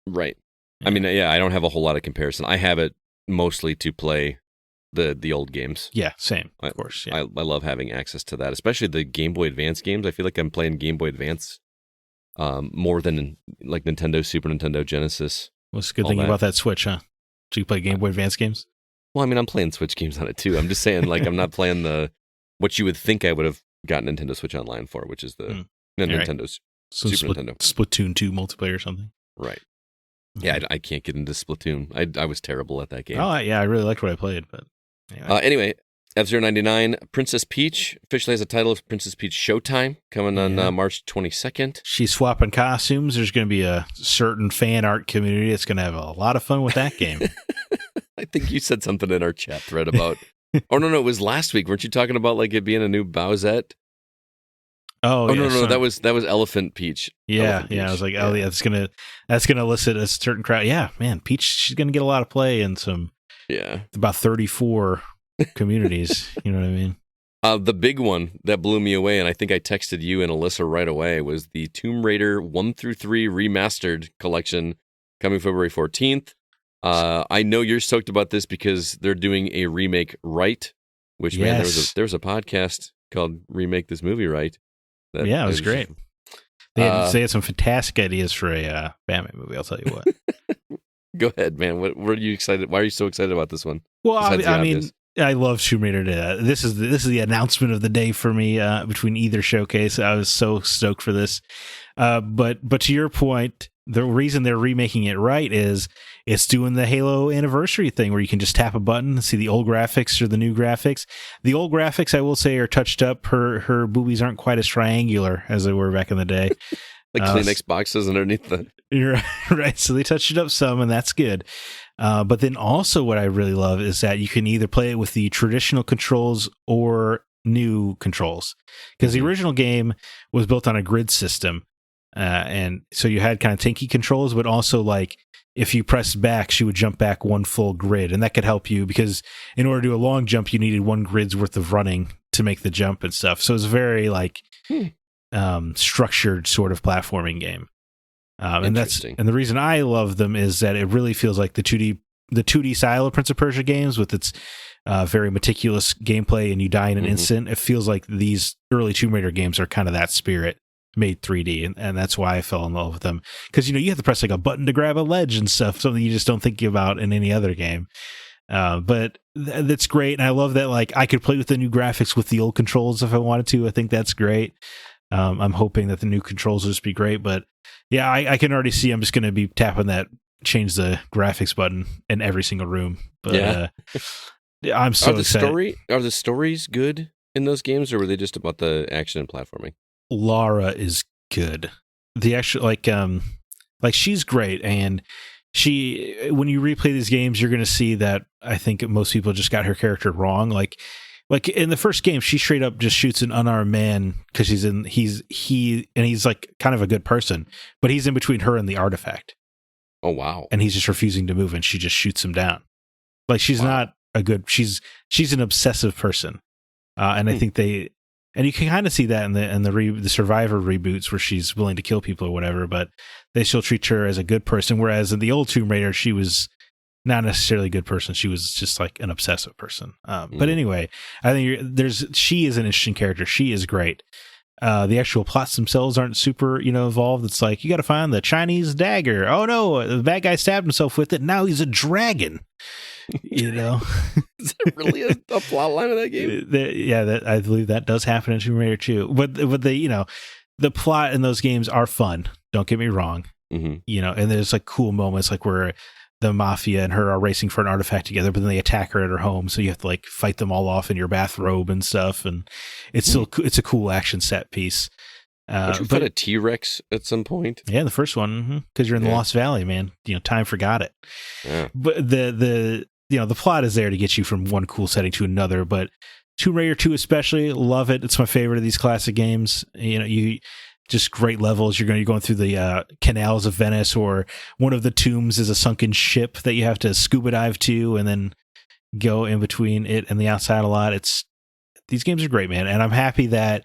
Right. Yeah. I mean, I don't have a whole lot of comparison. I have it mostly to play the old games. Yeah, same. Of course. Yeah. I love having access to that, especially the Game Boy Advance games. I feel like I'm playing Game Boy Advance more than Nintendo, Super Nintendo, Genesis. What's the good thing about that Switch, huh? Do you play Game Boy Advance games? Well, I mean, I'm playing Switch games on it too. I'm just saying, I'm not playing what you would think I would have gotten Nintendo Switch Online for, which is the Nintendo's Super Nintendo. Splatoon 2 multiplayer or something. Right. Yeah, I can't get into Splatoon. I was terrible at that game. Oh, yeah, I really liked what I played. But anyway, F-Zero 99, Princess Peach officially has a title of Princess Peach Showtime coming on March 22nd. She's swapping costumes. There's going to be a certain fan art community that's going to have a lot of fun with that game. I think you said something in our chat thread about. Oh no, it was last week. Weren't you talking about like it being a new Bowsette? Oh, yeah, no, that was Elephant Peach. Yeah, Elephant yeah. Peach. I was like, oh yeah, that's gonna elicit a certain crowd. Yeah, man, Peach, she's gonna get a lot of play in about 34 communities. You know what I mean? The big one that blew me away, and I think I texted you and Alyssa right away, was the Tomb Raider 1 through 3 remastered collection coming February 14th. I know you're stoked about this because they're doing a remake right, which man, there was a podcast called Remake This Movie Right. It was great. They had some fantastic ideas for a Batman movie. I'll tell you what. Go ahead, man. What are you excited? Why are you so excited about this one? Well, I mean, I love Tomb Raider. This is the announcement of the day for me. Between either showcase, I was so stoked for this. But to your point, the reason they're remaking it right is it's doing the Halo anniversary thing where you can just tap a button and see the old graphics or the new graphics. The old graphics, I will say, are touched up. Her boobies aren't quite as triangular as they were back in the day. Like Kleenex boxes underneath the... Right. So they touched it up some, and that's good. But then also what I really love is that you can either play it with the traditional controls or new controls. Because the original game was built on a grid system. And so you had kind of tanky controls, but also like if you pressed back, she would jump back one full grid. And that could help you because in order to do a long jump, you needed one grid's worth of running to make the jump and stuff. So it's a very like structured sort of platforming game. And the reason I love them is that it really feels like the 2D style of Prince of Persia games with its very meticulous gameplay and you die in an instant. It feels like these early Tomb Raider games are kind of that spirit made 3D, and that's why I fell in love with them. Because you have to press like a button to grab a ledge and stuff, something you just don't think about in any other game. But that's great, and I love that like I could play with the new graphics with the old controls if I wanted to. I think that's great. I'm hoping that the new controls will just be great, but yeah, I can already see I'm just going to be tapping that change the graphics button in every single room. But I'm so excited. Are the stories good in those games, or were they just about the action and platforming? Lara is good. The actual like she's great, and when you replay these games, you're going to see that I think most people just got her character wrong. Like in the first game, she straight up just shoots an unarmed man because he's like kind of a good person, but he's in between her and the artifact. Oh wow! And he's just refusing to move, and she just shoots him down. Like she's not a good. She's an obsessive person, and I think and you can kind of see that in the Survivor reboots where she's willing to kill people or whatever, but they still treat her as a good person. Whereas in the old Tomb Raider, she was not necessarily a good person. She was just like an obsessive person. But anyway, I think she is an interesting character. She is great. The actual plots themselves aren't super, involved. It's like, you got to find the Chinese dagger. Oh no, the bad guy stabbed himself with it. Now he's a dragon. Is there really a plot line of that game? I believe that does happen in Tomb Raider 2. But the plot in those games are fun. Don't get me wrong. And there's like cool moments like where the mafia and her are racing for an artifact together, but then they attack her at her home, so you have to like fight them all off in your bathrobe and stuff. And it's still it's a cool action set piece. Did you fight a T-Rex at some point? Yeah, the first one, because you're in the Lost Valley, man. Time forgot it. Yeah. But the plot is there to get you from one cool setting to another. But Tomb Raider 2 especially, love it. It's my favorite of these classic games. You just great levels. You're going through the canals of Venice, or one of the tombs is a sunken ship that you have to scuba dive to, and then go in between it and the outside a lot. These games are great, man, and I'm happy that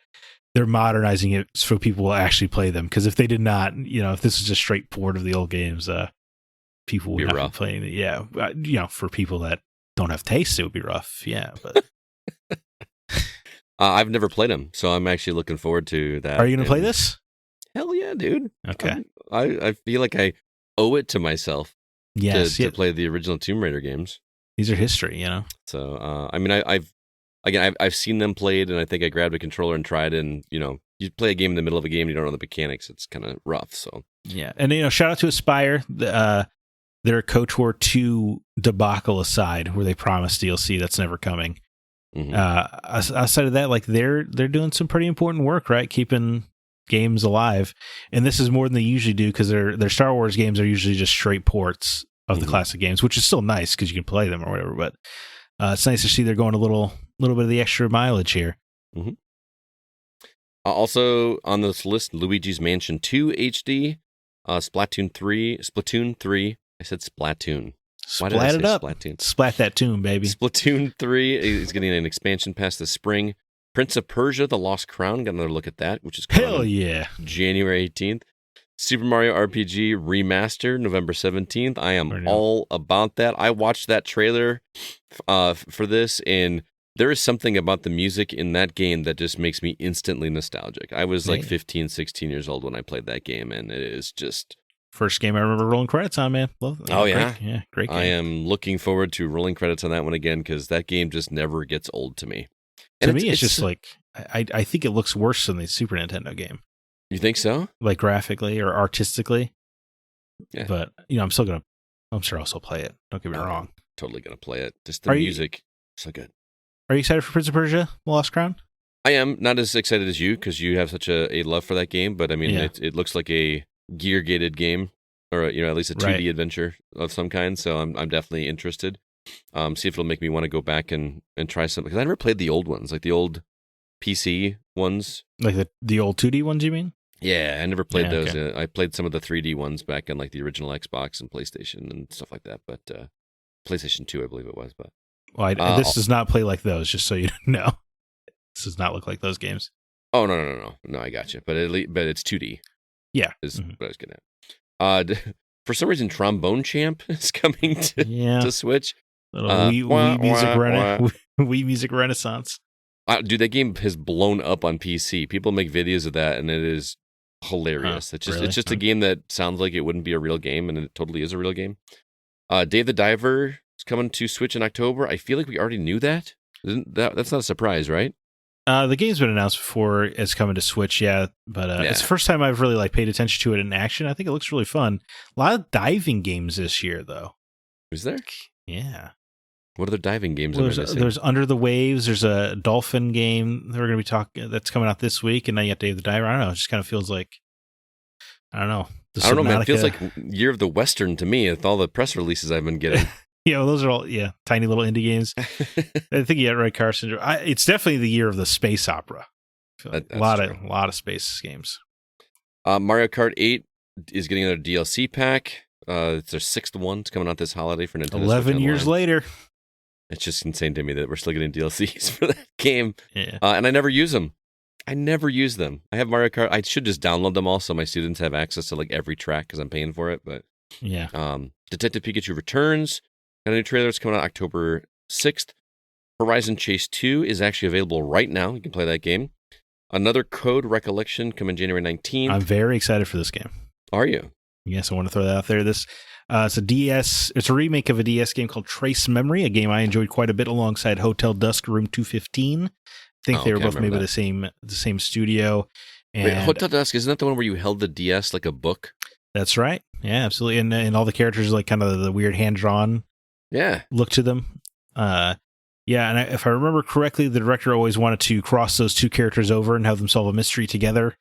they're modernizing it so people will actually play them. Because if they did not, if this was just straight port of the old games, people would not be playing it. Yeah, for people that don't have taste, it would be rough. Yeah, but I've never played them, so I'm actually looking forward to that. Are you going to play this? Hell yeah, dude. Okay. I feel like I owe it to myself to play the original Tomb Raider games. These are history, So, I mean, I've seen them played, and I think I grabbed a controller and tried, and you play a game in the middle of a game, you don't know the mechanics, it's kind of rough. So yeah, and shout out to Aspyr, their KOTOR 2 debacle aside, where they promised DLC that's never coming. Outside of that, like they're doing some pretty important work, right? Keeping games alive, and this is more than they usually do because their Star Wars games are usually just straight ports of the classic games, which is still nice because you can play them or whatever. But it's nice to see they're going a little bit of the extra mileage here. Mm-hmm. Also on this list, Luigi's Mansion 2 HD, Splatoon 3. I said Splatoon. Why did I Splat say it up. Splatoon? Splat that tune, baby. Splatoon 3 is getting an expansion pass this spring. Prince of Persia: The Lost Crown, got another look at that, which is Hell yeah. January 18th. Super Mario RPG Remaster, November 17th. I am all about that. I watched that trailer for this, and there is something about the music in that game that just makes me instantly nostalgic. I was like 15, 16 years old when I played that game, and it is just... First game I remember rolling credits on, man. Oh, yeah? Great game. I am looking forward to rolling credits on that one again, because that game just never gets old to me. And to me, it's just like... I think it looks worse than the Super Nintendo game. You think so? Like graphically or artistically. Yeah. But, I'm sure I'll still play it. Don't get me wrong. Totally going to play it. Just the music, so good. Are you excited for Prince of Persia: The Lost Crown? I am. Not as excited as you, because you have such a love for that game. But, I mean, it looks like a gear-gated game, or, at least a 2D adventure of some kind. So I'm definitely interested. See if it'll make me want to go back and try something. Because I never played the old ones, like the old PC ones. Like the old 2D ones, you mean? Yeah, I never played those. Okay. I played some of the 3D ones back on like the original Xbox and PlayStation and stuff like that. But PlayStation 2, I believe it was. But this does not play like those. Just so you know, this does not look like those games. Oh no! I got you. But it's 2D. Yeah, is what I was getting at. For some reason, Trombone Champ is coming to Switch. Wii Music Renaissance. Dude, that game has blown up on PC. People make videos of that, and it is hilarious. It's just a game that sounds like it wouldn't be a real game, and it totally is a real game. Dave the Diver is coming to Switch in October. I feel like we already knew that. That's not a surprise, right? The game's been announced before it's coming to Switch, but it's the first time I've really paid attention to it in action. I think it looks really fun. A lot of diving games this year, though. Is there? Yeah. What other diving games are there? There's Under the Waves. There's a dolphin game that we're going to be talking. That's coming out this week, and now you have Dave the Diver. I don't know. It just kind of feels like, I don't know. I don't know, man. It feels like Year of the Western to me with all the press releases I've been getting. Those are all tiny little indie games. I think you had right, Carson. It's definitely the year of the space opera. Like a lot of space games. Mario Kart 8 is getting another DLC pack. It's their 6th one. It's coming out this holiday for Nintendo. 11 years later. It's just insane to me that we're still getting DLCs for that game. Yeah. And I never use them. I have Mario Kart. I should just download them all so my students have access to like every track because I'm paying for it. But Detective Pikachu Returns. Got a new trailer. It's coming out October 6th. Horizon Chase 2 is actually available right now. You can play that game. Another Code Recollection coming January 19th. I'm very excited for this game. Are you? Yes, I want to throw that out there. It's a DS. It's a remake of a DS game called Trace Memory, a game I enjoyed quite a bit alongside Hotel Dusk Room 215. I think they were both made by the same studio. And wait, Hotel Dusk, isn't that the one where you held the DS like a book? That's right. Yeah, absolutely. And all the characters like kind of the weird hand drawn. Look to them. And if I remember correctly, the director always wanted to cross those two characters over and have them solve a mystery together.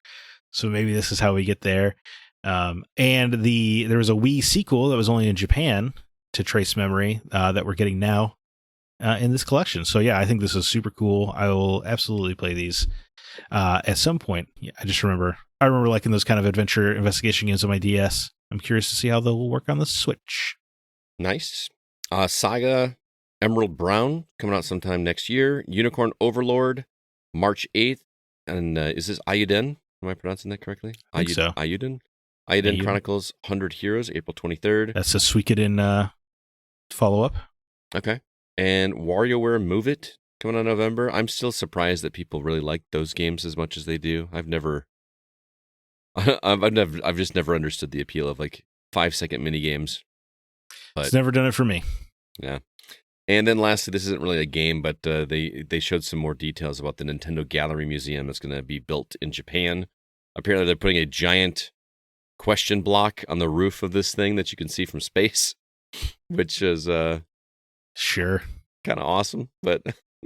So maybe this is how we get there. And there was a Wii sequel that was only in Japan to Trace Memory that we're getting now in this collection. So I think this is super cool. I will absolutely play these at some point. I remember liking those kind of adventure investigation games on my DS. I'm curious to see how they'll work on the Switch. Nice. Saga Emerald Brown coming out sometime next year. Unicorn Overlord March 8th. And is this Ayuden? Am I pronouncing that correctly? I think so. Ayuden Chronicles 100 Heroes, April 23rd. That's a Suikoden follow-up. Okay. And WarioWare Move It coming out in November. I'm still surprised that people really like those games as much as they do. I've just never understood the appeal of like 5-second mini games. But, it's never done it for me. Yeah. And then lastly, this isn't really a game, but they showed some more details about the Nintendo Gallery Museum that's going to be built in Japan. Apparently, they're putting a giant question block on the roof of this thing that you can see from space, which is sure kind of awesome, but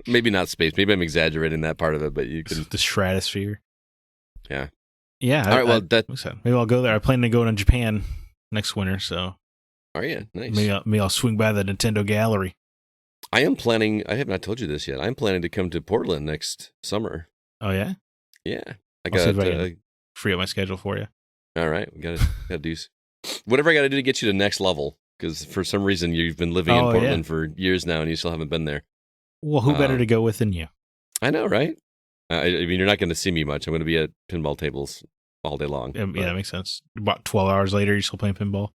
maybe not space. Maybe I'm exaggerating that part of it, but you can the stratosphere. Yeah. All right. Well, maybe I'll go there. I plan to go to Japan next winter, so Are you? Nice. Maybe I'll swing by the Nintendo Gallery. I am planning. I have not told you this yet. I'm planning to come to Portland next summer. Oh yeah. Yeah, I I'll see got. if I can free up my schedule for you. All right, we got to do whatever I got to do to get you to next level. Because for some reason you've been living in Portland for years now, and you still haven't been there. Well, who better to go with than you? I know, right? I mean, you're not going to see me much. I'm going to be at pinball tables all day long. Yeah, that makes sense. About 12 hours later, you're still playing pinball?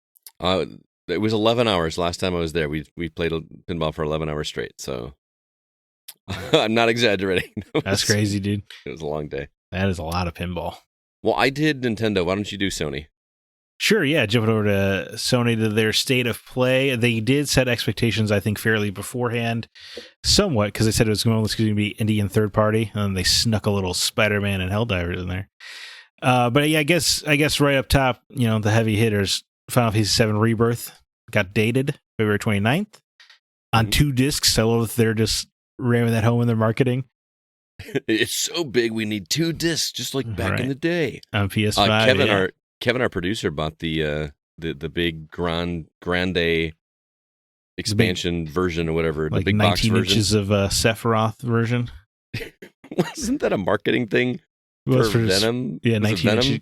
It was 11 hours last time I was there. We played pinball for 11 hours straight, so I'm not exaggerating. That's crazy, dude. It was a long day. That is a lot of pinball. Well, I did Nintendo. Why don't you do Sony? Sure, yeah. Jumping over to Sony, to their state of play. They did set expectations, I think, fairly beforehand, somewhat, because they said it was going to be indie and third party, and they snuck a little Spider-Man and Helldivers in there. But yeah, I guess right up top, the heavy hitters, Final Fantasy VII Rebirth got dated February 29th on 2 discs. I love that they're just ramming that home in their marketing. It's so big, we need 2 discs, just like back in the day. On PS5, Kevin, our producer, bought the big grande expansion version or whatever, like the big 19 box version. inches of Sephiroth version. Wasn't that a marketing thing for Venom? Yeah, 19 inches.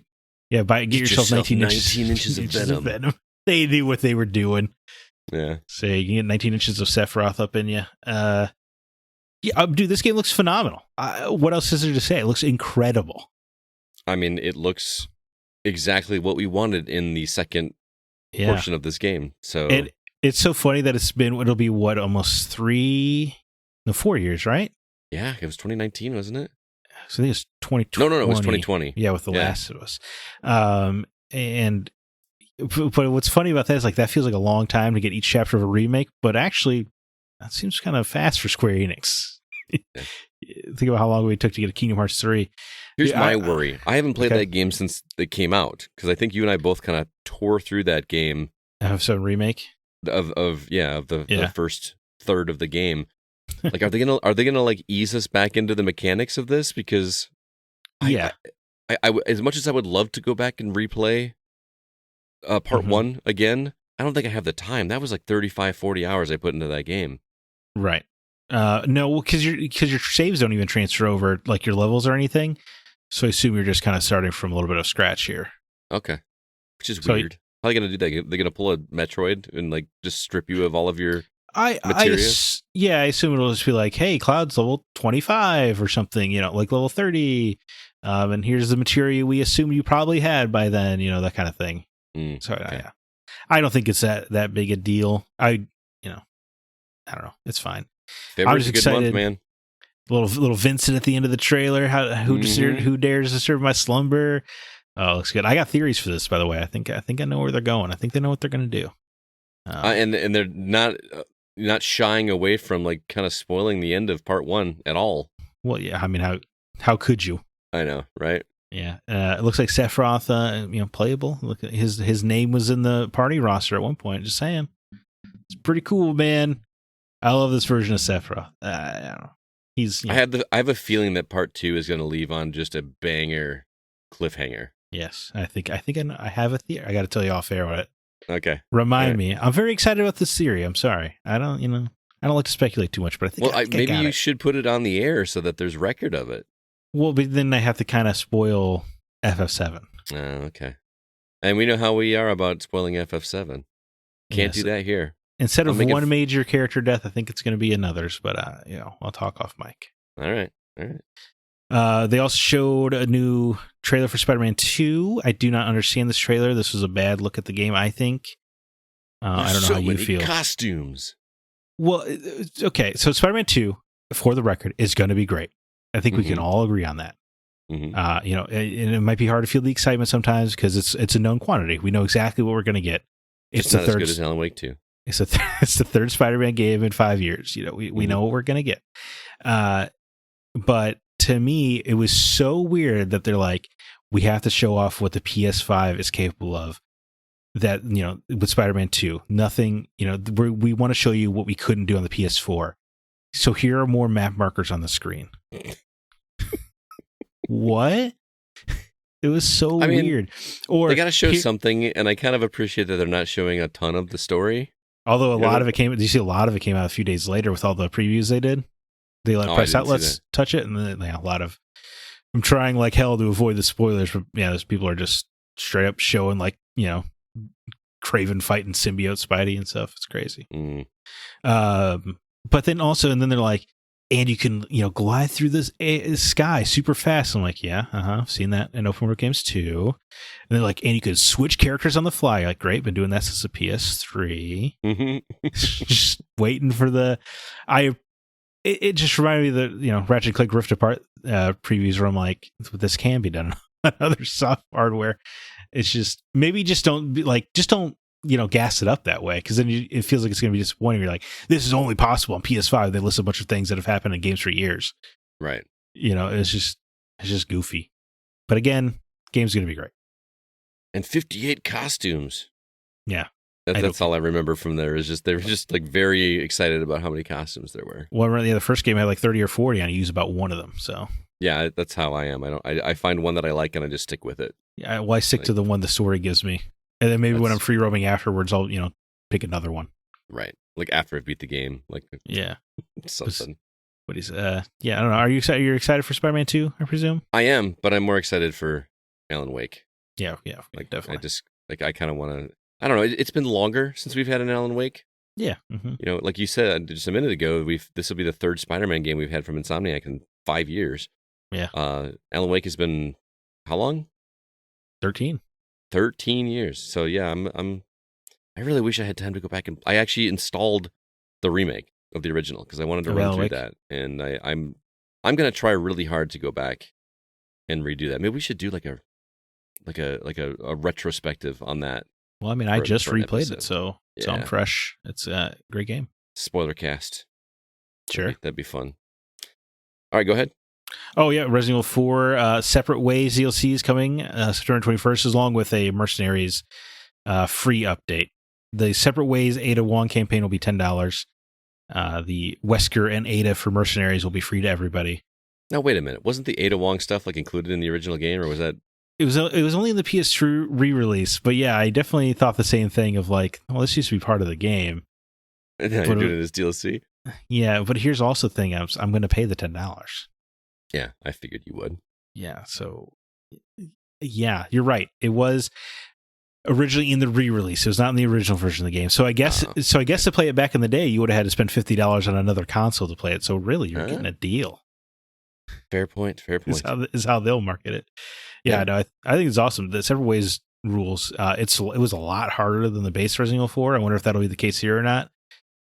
Yeah, get yourself 19 inches of Venom. They knew what they were doing. Yeah. So you can get 19 inches of Sephiroth up in you. Dude, this game looks phenomenal. What else is there to say? It looks incredible. I mean, it looks exactly what we wanted in the second portion of this game. So it's so funny that it'll be almost 4 years, right? Yeah, it was 2019, wasn't it? So I think it's 2020. No, it was 2020. Yeah, with The Last of Us. But what's funny about that is that feels like a long time to get each chapter of a remake, but actually that seems kind of fast for Square Enix. Think about how long it took to get a Kingdom Hearts 3. Here's my worry. I haven't played that game since it came out, because I think you and I both kind of tore through that game. FF7 Remake? Of the first third of the game. Like, are they gonna ease us back into the mechanics of this? Because I as much as I would love to go back and replay part 1 again, I don't think I have the time. That was like 35, 40 hours I put into that game. Right. No, because your saves don't even transfer over like your levels or anything. So I assume you're just kind of starting from a little bit of scratch here. Okay, which is weird. How are they gonna do that? They're gonna pull a Metroid and just strip you of all of your materia? I assume it'll just be like, hey, Cloud's level 25 or something, like level 30. And here's the materia we assume you probably had by then, that kind of thing. Okay. I don't think it's that big a deal. I don't know. It's fine. February's a good month, man. Little Vincent at the end of the trailer. Who dares disturb my slumber? Oh, looks good. I got theories for this, by the way. I think I know where they're going. I think they know what they're going to do. And they're not shying away from kind of spoiling the end of part 1 at all. Well, yeah. I mean, how could you? I know, right? Yeah. It looks like Sephiroth, playable. Look, his name was in the party roster at one point. Just saying, it's pretty cool, man. I love this version of Sephiroth. I don't know. I have a feeling that part 2 is going to leave on just a banger cliffhanger. Yes, I think I have a theory. I got to tell you off air what it. Okay. Remind me. I'm very excited about this theory. I'm sorry. I don't like to speculate too much, but I think. Well, maybe you should put it on the air so that there's record of it. Well, but then I have to kind of spoil FF7. Oh, okay. And we know how we are about spoiling FF7. Can't do that here. Instead of one major character death, I think it's going to be another's, but I'll talk off mic. All right. They also showed a new trailer for Spider-Man 2. I do not understand this trailer. This was a bad look at the game, I think. I don't know how you feel. Costumes. Well, okay. So Spider-Man 2, for the record, is going to be great. I think we can all agree on that. Mm-hmm. And it might be hard to feel the excitement sometimes because it's a known quantity. We know exactly what we're going to get. It's not as good as Alan Wake 2. It's the third Spider-Man game in 5 years. We know what we're going to get. But to me, it was so weird that they're like, we have to show off what the PS5 is capable of. That, with Spider-Man 2, nothing, we want to show you what we couldn't do on the PS4. So here are more map markers on the screen. What? It was so I mean, weird. Or they got to show something, and I kind of appreciate that they're not showing a ton of the story. Although a lot of it came, did you see a lot of it came out a few days later with all the previews they did? They let press outlets touch it, and then a lot of. I'm trying like hell to avoid the spoilers, but yeah, those people are just straight up showing like Kraven fighting symbiote Spidey and stuff. It's crazy. But then also, and then they're like, and you can glide through this sky super fast. I'm like, yeah, I've seen that in open world games too. And they're like, and you could switch characters on the fly. Like, great, been doing that since the PS3. Just waiting for the. It just reminded me of the Ratchet and Clank Rift Apart previews where I'm like, this can be done on other soft hardware. It's just don't gas it up that way, because then it feels like it's going to be disappointing. You're like, this is only possible on PS5. They list a bunch of things that have happened in games for years. Right. It's just goofy. But again, game's going to be great. And 58 costumes. Yeah. That's all I remember from there. Is just they were just like very excited about how many costumes there were. Well, the first game had like 30 or 40, and I used about one of them. So yeah, that's how I am. I find one that I like and I just stick with it. Yeah, well, I stick to the one the story gives me, and then maybe when I'm free roaming afterwards, I'll pick another one. Right, like after I beat the game, like something. What is I don't know. Are you excited? You're excited for Spider-Man 2, I presume? I am, but I'm more excited for Alan Wake. Yeah, like definitely. I kind of want to. I don't know. It's been longer since we've had an Alan Wake. Yeah. Mm-hmm. Like you said just a minute ago, this will be the third Spider-Man game we've had from Insomniac in 5 years. Yeah. Alan Wake has been how long? 13 years. So yeah, I really wish I had time to go back, and I actually installed the remake of the original because I wanted to run through that, and I'm gonna try really hard to go back and redo that. Maybe we should do like a retrospective on that. Well, I mean, I just replayed it, so I'm fresh. It's a great game. Spoiler cast. Sure. That'd be fun. All right, go ahead. Oh, yeah. Resident Evil 4 Separate Ways DLC is coming September 21st, along with a Mercenaries free update. The Separate Ways Ada Wong campaign will be $10. The Wesker and Ada for Mercenaries will be free to everybody. Now, wait a minute. Wasn't the Ada Wong stuff like included in the original game, or was that... It was only in the PS2 re-release, but yeah, I definitely thought the same thing of like, well, this used to be part of the game. And now you're doing it as DLC? Yeah, but here's also the thing, I'm going to pay the $10. Yeah, I figured you would. Yeah, so, yeah, you're right. It was originally in the re-release. It was not in the original version of the game. So I guess to play it back in the day, you would have had to spend $50 on another console to play it. So really, you're getting a deal. Fair point. Is how they'll market it. Yeah, no, I think it's awesome. The Separate Ways rules. It was a lot harder than the base Resident Evil 4. I wonder if that'll be the case here or not.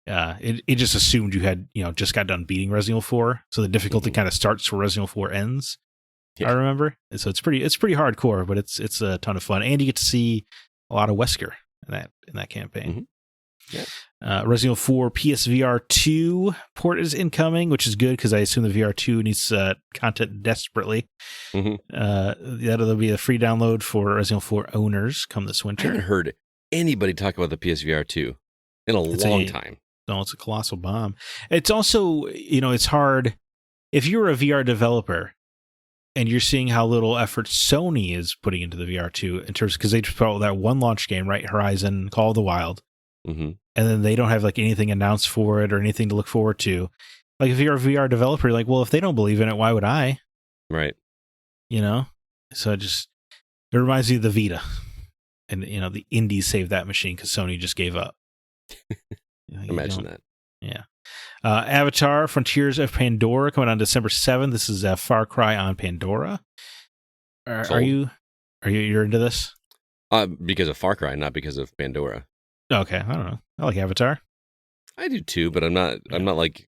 It just assumed you had just got done beating Resident Evil 4, so the difficulty kind of starts where Resident Evil 4 ends. Yeah. I remember, and so it's pretty hardcore, but it's a ton of fun, and you get to see a lot of Wesker in that campaign. Mm-hmm. Yeah. Resident Evil 4 PSVR 2 port is incoming, which is good because I assume the VR 2 needs content desperately. Mm-hmm. That'll be a free download for Resident Evil 4 owners come this winter. I haven't heard anybody talk about the PSVR 2 in a long time. No, it's a colossal bomb. It's also, it's hard if you're a VR developer and you're seeing how little effort Sony is putting into the VR 2 in terms, because they just put out that one launch game, right? Horizon, Call of the Wild. Mm-hmm. And then they don't have like anything announced for it or anything to look forward to. Like if you're a VR developer, you're like, well, if they don't believe in it, why would I? Right. So it reminds me of the Vita, and the indies saved that machine because Sony just gave up. Imagine that. Yeah. Avatar: Frontiers of Pandora coming on December 7th. This is a Far Cry on Pandora. Are you into this? Because of Far Cry, not because of Pandora. Okay, I don't know. I like Avatar. I do too, but I'm not like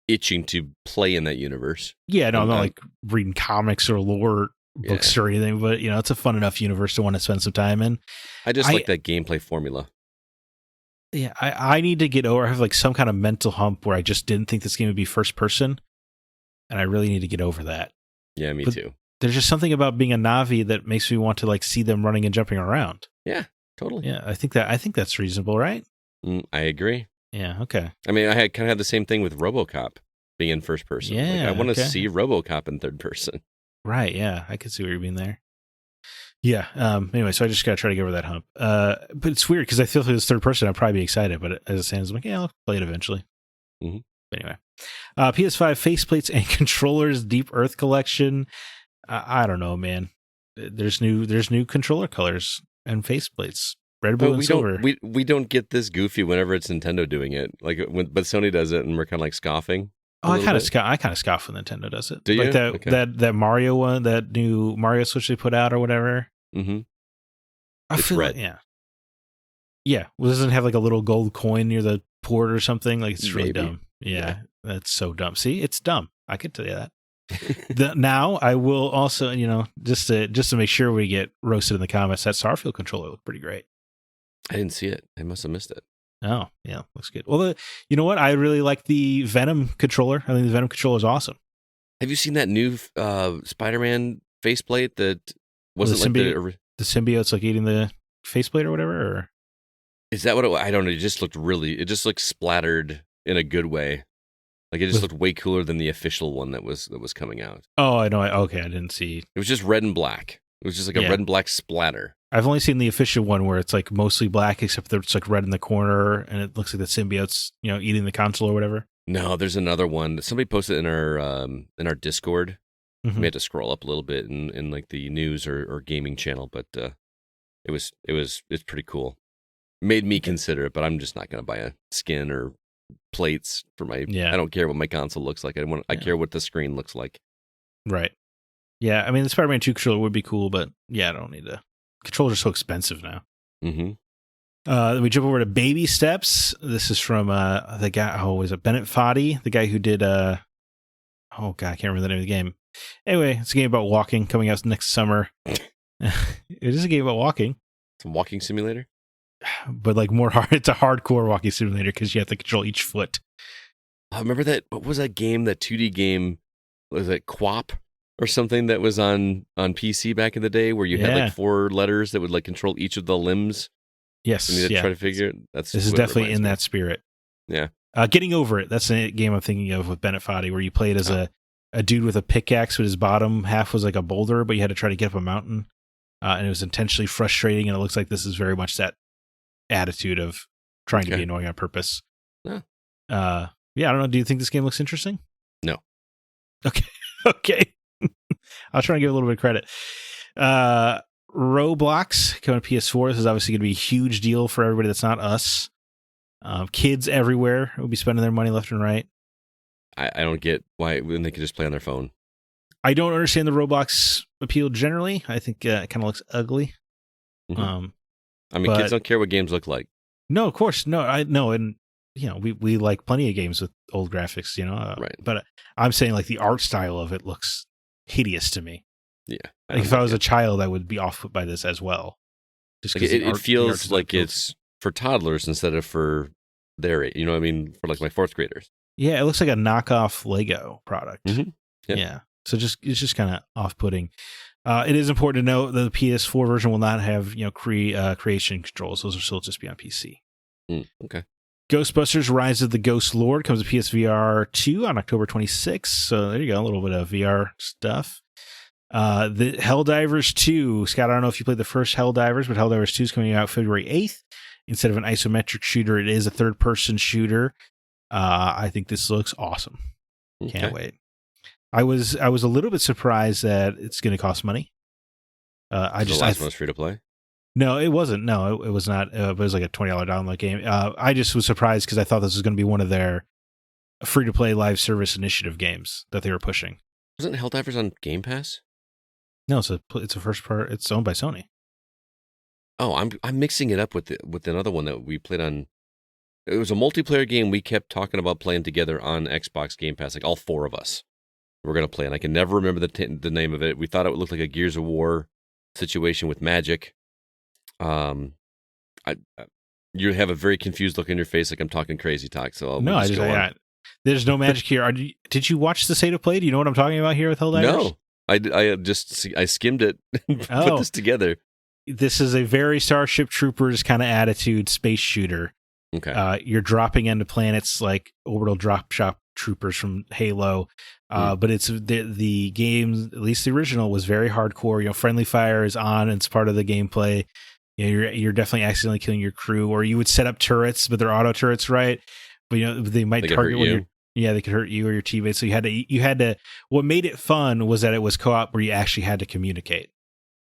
itching to play in that universe. Yeah, no, I'm not like reading comics or lore books or anything, but it's a fun enough universe to want to spend some time in. I just like that gameplay formula. Yeah, I need to get over. I have like some kind of mental hump where I just didn't think this game would be first person, and I really need to get over that. Yeah, me too. There's just something about being a Na'vi that makes me want to like see them running and jumping around. Yeah, totally. Yeah, I think that's reasonable, right? I agree. Yeah. Okay. I mean, I kind of had the same thing with RoboCop being in first person. Yeah, I want to see RoboCop in third person. Right. Yeah, I could see what you mean there. Yeah. Anyway, so I just gotta try to get over that hump. But it's weird because I feel if it was third person, I'd probably be excited. But as it stands, I'm like, yeah, I'll play it eventually. Mm-hmm. Anyway, PS5 faceplates and controllers, Deep Earth collection. I don't know, man. There's new controller colors and faceplates. Red, blue, and silver. We don't get this goofy whenever it's Nintendo doing it. Like but Sony does it, and we're kind of like scoffing. Oh, I kind of scoff when Nintendo does it. Do you? Like that Okay. that Mario one, that new Mario Switch they put out or whatever. Mm-hmm. I It's feel red. Yeah. Well, doesn't it have like a little gold coin near the port or something? Like it's really Maybe. dumb. Yeah, that's so dumb. See, it's dumb. I could tell you that. Now I will also, just to make sure we get roasted in the comments, that Starfield controller looked pretty great. I didn't see it. I must have missed it. Oh, yeah, looks good. Well, you know what? I really like the Venom controller. I think the Venom controller is awesome. Have you seen that new Spider-Man faceplate that wasn't like The symbiote's like eating the faceplate or whatever? Or? Is that what I don't know. It just looked splattered in a good way. Like it just looked way cooler than the official one that was coming out. Oh, I know. Okay, I didn't see. It was just red and black. It was just like a red and black splatter. I've only seen the official one where it's like mostly black, except that it's like red in the corner, and it looks like the symbiote's eating the console or whatever. No, there's another one. Somebody posted in our Discord. Mm-hmm. We had to scroll up a little bit in like the news or gaming channel, but it's pretty cool. Made me consider it, but I'm just not going to buy a skin or plates for my. Yeah. I don't care what my console looks like. I care what the screen looks like. Right. Yeah, I mean the Spider-Man 2 controller would be cool, but yeah, I don't need to. Controllers are so expensive now. Mm-hmm. Then we jump over to Baby Steps. This is from the guy. Oh, was it Bennett Foddy, the guy who did? Oh God, I can't remember the name of the game. Anyway, it's a game about walking, coming out next summer. It is a game about walking. It's a walking simulator, but like more hard. It's a hardcore walking simulator because you have to control each foot. I remember that. What was that game? That 2D game, was it QWOP or something that was on PC back in the day, where you had like 4 letters that would like control each of the limbs. Yes, and you had to try to figure it. This is definitely in that spirit. Yeah. Getting Over It. That's a game I'm thinking of with Bennett Foddy, where you played as a dude with a pickaxe, but his bottom half was like a boulder, but you had to try to get up a mountain. And it was intentionally frustrating, and it looks like this is very much that attitude of trying to be annoying on purpose. No. Yeah, I don't know. Do you think this game looks interesting? No. Okay. Okay. I'll try and give it a little bit of credit. Roblox coming to PS4. This is obviously going to be a huge deal for everybody that's not us. Kids everywhere will be spending their money left and right. I don't get why when they could just play on their phone. I don't understand the Roblox appeal generally. I think it kind of looks ugly. Mm-hmm. I mean, kids don't care what games look like. No, of course. No, I know. And, we like plenty of games with old graphics, right. But I'm saying like the art style of it looks hideous to me. Yeah. Like if I was a child, I would be off put by this as well. Just like it feels like it's for toddlers instead of for their age. You know what I mean? For like my 4th graders. Yeah, it looks like a knockoff Lego product. Mm-hmm. Yeah. So it's just kind of off-putting. It is important to note that the PS4 version will not have creation controls. Those will still just be on PC. Okay. Ghostbusters: Rise of the Ghost Lord comes to PSVR 2 on October 26th. So there you go, a little bit of VR stuff. The Helldivers 2. Scott, I don't know if you played the first Helldivers, but Helldivers 2 is coming out February 8th. Instead of an isometric shooter, it is a third-person shooter. I think this looks awesome. Okay. Can't wait. I was a little bit surprised that it's going to cost money. The last one was free to play. No, it wasn't. No, it was not. It was like a $20 download game. I just was surprised because I thought this was going to be one of their free to play live service initiative games that they were pushing. Wasn't Helldivers on Game Pass? No, it's a first part. It's owned by Sony. Oh, I'm mixing it up with another one that we played on. It was a multiplayer game we kept talking about playing together on Xbox Game Pass. Like all 4 of us were going to play, and I can never remember the name of it. We thought it would look like a Gears of War situation with magic. You have a very confused look on your face, like I'm talking crazy talk. So there's no magic here. Did you watch the State of Play? Do you know what I'm talking about here with Helldivers? No, I skimmed it and put this together. This is a very Starship Troopers kind of attitude space shooter. Okay. You're dropping into planets like orbital drop shot troopers from Halo. But it's the game, at least the original, was very hardcore. Friendly fire is on, and it's part of the gameplay. You're definitely accidentally killing your crew, or you would set up turrets, but they're auto turrets, right? But they might target when they could hurt you or your teammates. So you had to. What made it fun was that it was co-op where you actually had to communicate.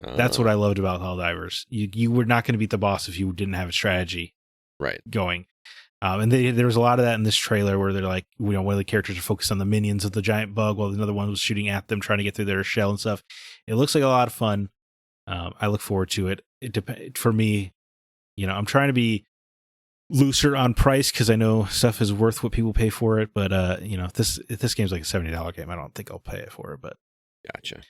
That's what I loved about Helldivers. You were not going to beat the boss if you didn't have a strategy going. And there was a lot of that in this trailer where they're like, one of the characters are focused on the minions of the giant bug while another one was shooting at them, trying to get through their shell and stuff. It looks like a lot of fun. I look forward to it. For me, I'm trying to be looser on price because I know stuff is worth what people pay for it. But, if this game's like a $70 game, I don't think I'll pay it for it. But gotcha.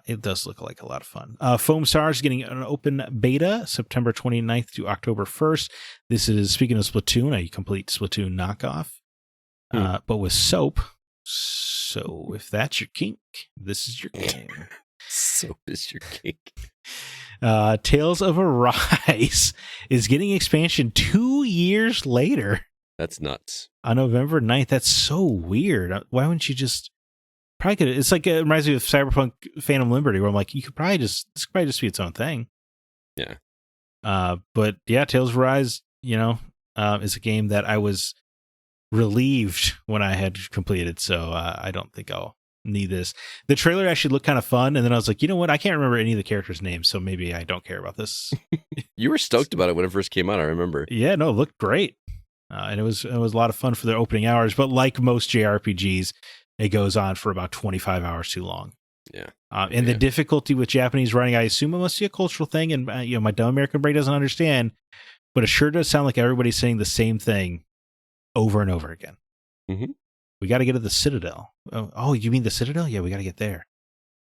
It does look like a lot of fun. Foam Stars is getting an open beta September 29th to October 1st. This is, speaking of Splatoon, a complete Splatoon knockoff, but with soap. So if that's your kink, this is your game. Soap is your kink. Tales of Arise is getting expansion 2 years later. That's nuts. On November 9th. That's so weird. Why wouldn't you just... Probably could. It's like it reminds me of Cyberpunk Phantom Liberty, where I'm like, this could probably just be its own thing. Yeah. But yeah, Tales of Arise, is a game that I was relieved when I had completed. So I don't think I'll need this. The trailer actually looked kind of fun, and then I was like, you know what? I can't remember any of the characters' names, so maybe I don't care about this. You were stoked about it when it first came out. I remember. Yeah, no, it looked great, and it was a lot of fun for their opening hours. But like most JRPGs. It goes on for about 25 hours too long. Yeah. And the difficulty with Japanese writing, I assume it must be a cultural thing. And, my dumb American brain doesn't understand. But it sure does sound like everybody's saying the same thing over and over again. Mm-hmm. We got to get to the Citadel. Oh, you mean the Citadel? Yeah, we got to get there.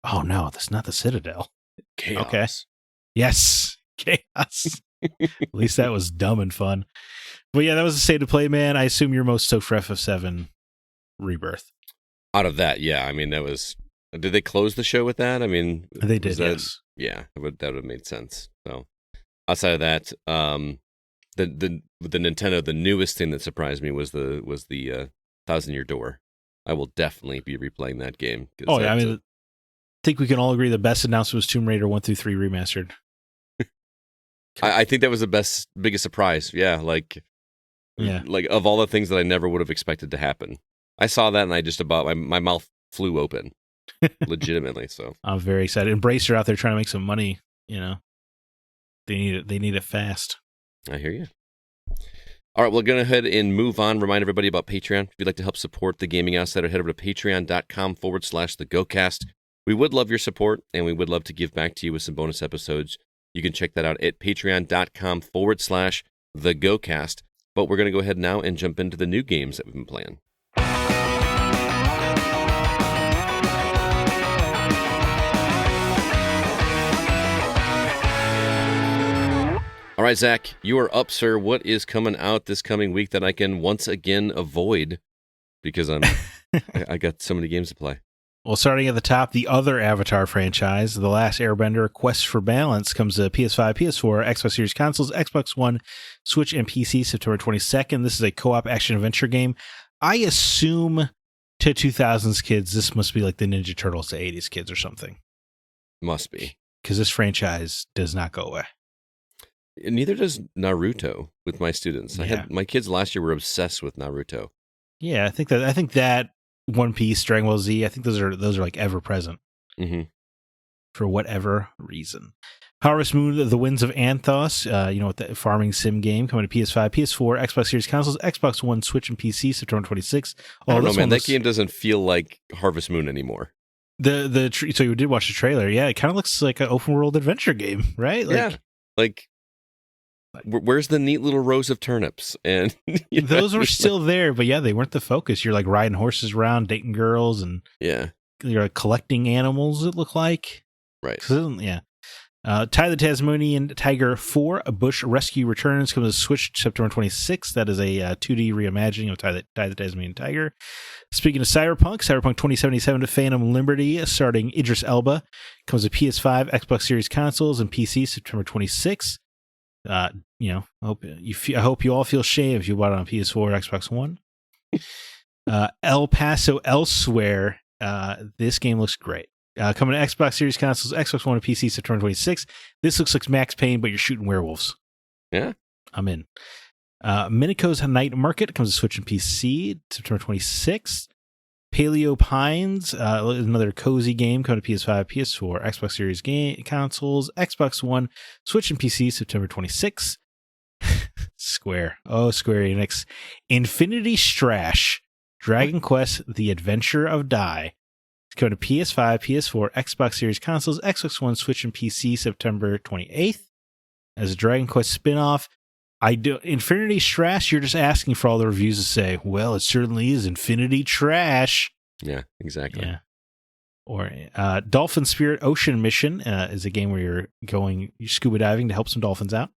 Oh, no, that's not the Citadel. Chaos. Okay. Yes. Chaos. At least that was dumb and fun. But yeah, that was the state of play, man. I assume you're most stoked for FF7 Rebirth. Out of that, yeah. I mean, that was... Did they close the show with that? I mean... They did, yes. Yeah, that would have made sense. So, outside of that, the Nintendo, the newest thing that surprised me was the Thousand Year Door. I will definitely be replaying that game. Oh, yeah, I think we can all agree the best announcement was Tomb Raider 1 through 3 remastered. I think that was the biggest surprise. Yeah, like of all the things that I never would have expected to happen. I saw that and I just about my mouth flew open, legitimately. So I'm very excited. Embracer out there trying to make some money. They need it. They need it fast. I hear you. All right, we'll go ahead and move on. Remind everybody about Patreon. If you'd like to help support the Gaming Outsider, head over to patreon.com/thegocast. We would love your support, and we would love to give back to you with some bonus episodes. You can check that out at patreon.com/thegocast. But we're going to go ahead now and jump into the new games that we've been playing. All right, Zach, you are up, sir. What is coming out this coming week that I can once again avoid because I got so many games to play? Well, starting at the top, the other Avatar franchise, The Last Airbender: Quest for Balance, comes to PS5, PS4, Xbox Series consoles, Xbox One, Switch, and PC September 22nd. This is a co-op action-adventure game. I assume to 2000s kids, this must be like the Ninja Turtles to 80s kids or something. Must be. Because this franchise does not go away. Neither does Naruto with my students. Yeah. My kids last year were obsessed with Naruto. Yeah, I think that One Piece, Dragon Ball Z, I think those are like ever present. Mm-hmm. For whatever reason. Harvest Moon: The Winds of Anthos, with the farming sim game coming to PS5, PS4, Xbox Series consoles, Xbox One, Switch, and PC September 26th. I don't know, man. That game doesn't feel like Harvest Moon anymore. So you did watch the trailer. Yeah, it kind of looks like an open world adventure game, right? Where's the neat little rows of turnips? And those were still there, but yeah, they weren't the focus. You're like riding horses around, dating girls, and you're like collecting animals. It looked like, right? Yeah. Ty the Tasmanian Tiger 4: A Bush Rescue Returns comes to Switch September 26th. That is a 2D reimagining of Ty the Tasmanian Tiger. Speaking of Cyberpunk 2077 to Phantom Liberty, starring Idris Elba, comes to PS5, Xbox Series consoles, and PC September 26th. I hope you all feel shame if you bought it on PS4 or Xbox One. El Paso Elsewhere. This game looks great. Coming to Xbox Series consoles, Xbox One and PC September 26th. This looks like Max Payne, but you're shooting werewolves. Yeah. I'm in. Minico's Night Market comes to Switch and PC September 26th. Paleo Pines, another cozy game coming to PS5, PS4, Xbox Series consoles, Xbox One, Switch and PC September 26th. Square Enix. Infinity Strash, Dragon Quest, The Adventure of Dai. It's coming to PS5, PS4, Xbox Series consoles, Xbox One, Switch and PC September 28th. As a Dragon Quest spin-off. Infinity Trash, you're just asking for all the reviews to say, well, it certainly is Infinity Trash. Yeah, exactly. Yeah. Or Dolphin Spirit Ocean Mission is a game where you're scuba diving to help some dolphins out.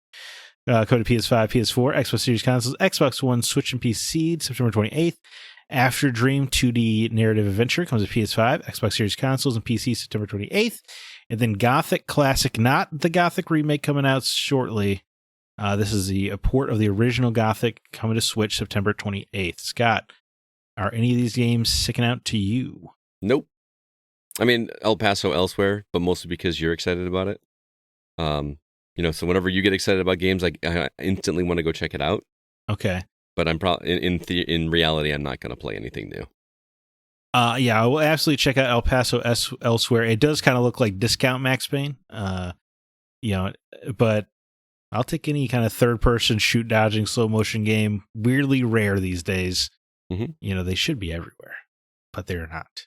Code to PS5, PS4, Xbox Series consoles, Xbox One, Switch and PC, September 28th. After Dream 2D narrative adventure comes to PS5, Xbox Series consoles, and PC September 28th. And then Gothic Classic, not the Gothic remake, coming out shortly. This is a port of the original Gothic coming to Switch September 28th. Scott, are any of these games sticking out to you? Nope. I mean, El Paso Elsewhere, but mostly because you're excited about it. So whenever you get excited about games, I instantly want to go check it out. Okay. But I'm probably in reality, I'm not going to play anything new. Yeah, I will absolutely check out El Paso Elsewhere. It does kind of look like Discount Max Payne. But I'll take any kind of third-person shoot dodging slow motion game. Weirdly rare these days. Mm-hmm. They should be everywhere, but they're not.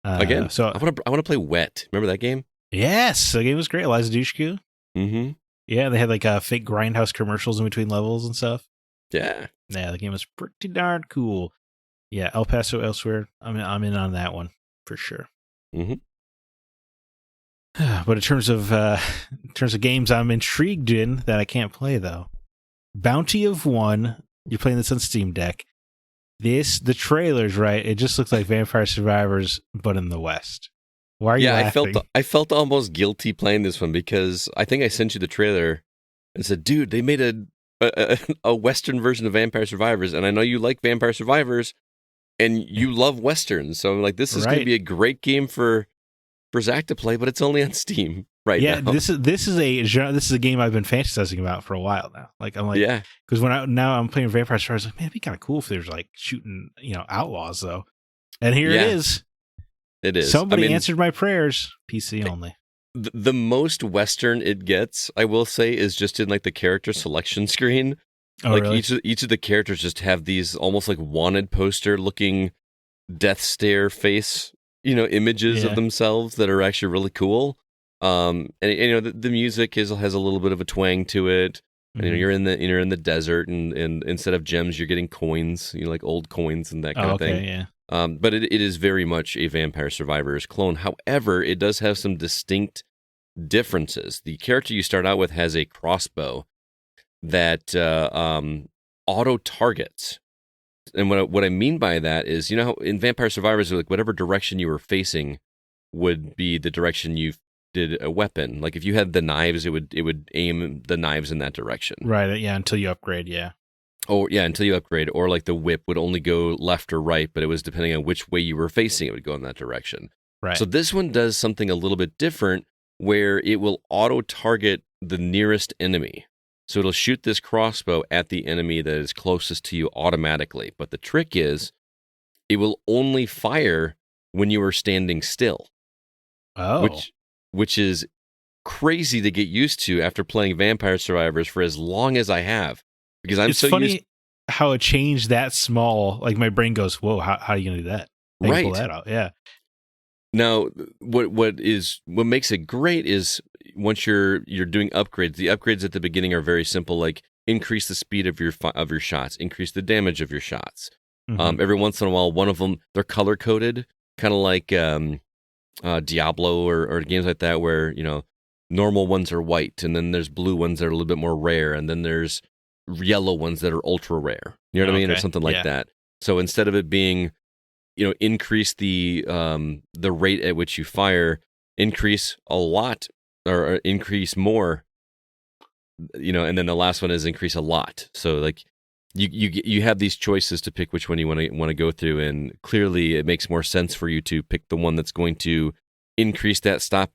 Again, so I want to play Wet. Remember that game? Yes, the game was great. Eliza Dushku. Mm-hmm. Yeah, they had like fake Grindhouse commercials in between levels and stuff. Yeah, the game was pretty darn cool. Yeah, El Paso Elsewhere. I'm in on that one for sure. Mm-hmm. But in terms of games I'm intrigued in that I can't play though, Bounty of One. You're playing this on Steam Deck. The trailer's right. It just looks like Vampire Survivors, but in the West. Why are you laughing? I felt almost guilty playing this one because I think I sent you the trailer and said, "Dude, they made a Western version of Vampire Survivors, and I know you like Vampire Survivors, and you love Westerns, so I'm like, this is going to be a great game for Zach to play, but it's only on Steam now." This is a game I've been fantasizing about for a while now. Like I'm like, yeah, because I'm playing Vampire Survivors, like, man, it'd be kind of cool if there's like shooting, outlaws though. And here it is. It is. Somebody answered my prayers. PC only. The most Western it gets, I will say, is just in like the character selection screen. Oh, like really? each of the characters just have these almost like wanted poster looking death stare face, images of themselves that are actually really cool. And the music has a little bit of a twang to it. Mm-hmm. And you're in the desert, and instead of gems, you're getting coins, like old coins and that kind of thing. Yeah. But it is very much a Vampire Survivors clone. However, it does have some distinct differences. The character you start out with has a crossbow that auto targets. And what I mean by that is, how in Vampire Survivors, like whatever direction you were facing would be the direction you did a weapon. Like if you had the knives, it would aim the knives in that direction. Right. Yeah. Until you upgrade. Yeah. Oh, yeah, until you upgrade. Or like the whip would only go left or right, but it was depending on which way you were facing, it would go in that direction. Right. So this one does something a little bit different where it will auto-target the nearest enemy. So it'll shoot this crossbow at the enemy that is closest to you automatically. But the trick is it will only fire when you are standing still. Oh. Which is crazy to get used to after playing Vampire Survivors for as long as I have. Because I'm so funny used how it changed that small. Like my brain goes, "Whoa, how are you gonna do that?" Right. Pull that out. Yeah. Now, what makes it great is once you're doing upgrades. The upgrades at the beginning are very simple, like increase the speed of your shots, increase the damage of your shots. Mm-hmm. Every once in a while, one of them they're color coded, kind of like Diablo or games like that, where normal ones are white, and then there's blue ones that are a little bit more rare, and then there's yellow ones that are ultra rare. You know what I mean, or something like that. So instead of it being, increase the rate at which you fire, increase a lot or increase more and then the last one is increase a lot. So like you have these choices to pick which one you want to go through, and clearly it makes more sense for you to pick the one that's going to increase that stat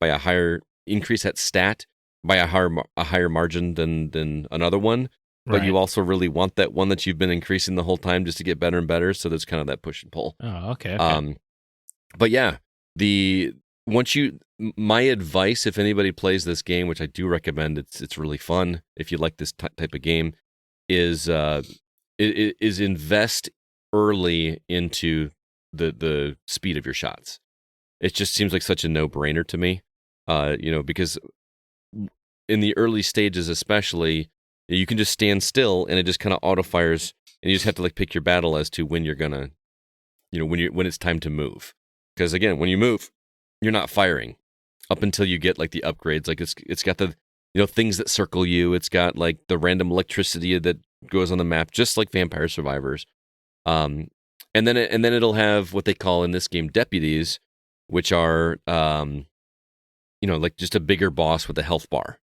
by a higher margin than another one. But you also really want that one that you've been increasing the whole time just to get better and better. So there's kind of that push and pull. Oh, okay. But yeah, my advice, if anybody plays this game, which I do recommend, it's really fun if you like this type of game, is invest early into the speed of your shots. It just seems like such a no-brainer to me, because in the early stages especially, you can just stand still and it just kind of auto-fires, and you just have to like pick your battle as to when you're gonna, when it's time to move. Because again, when you move, you're not firing up until you get like the upgrades. Like it's got the things that circle you. It's got like the random electricity that goes on the map, just like Vampire Survivors. And then it'll have what they call in this game deputies, which are like just a bigger boss with a health bar.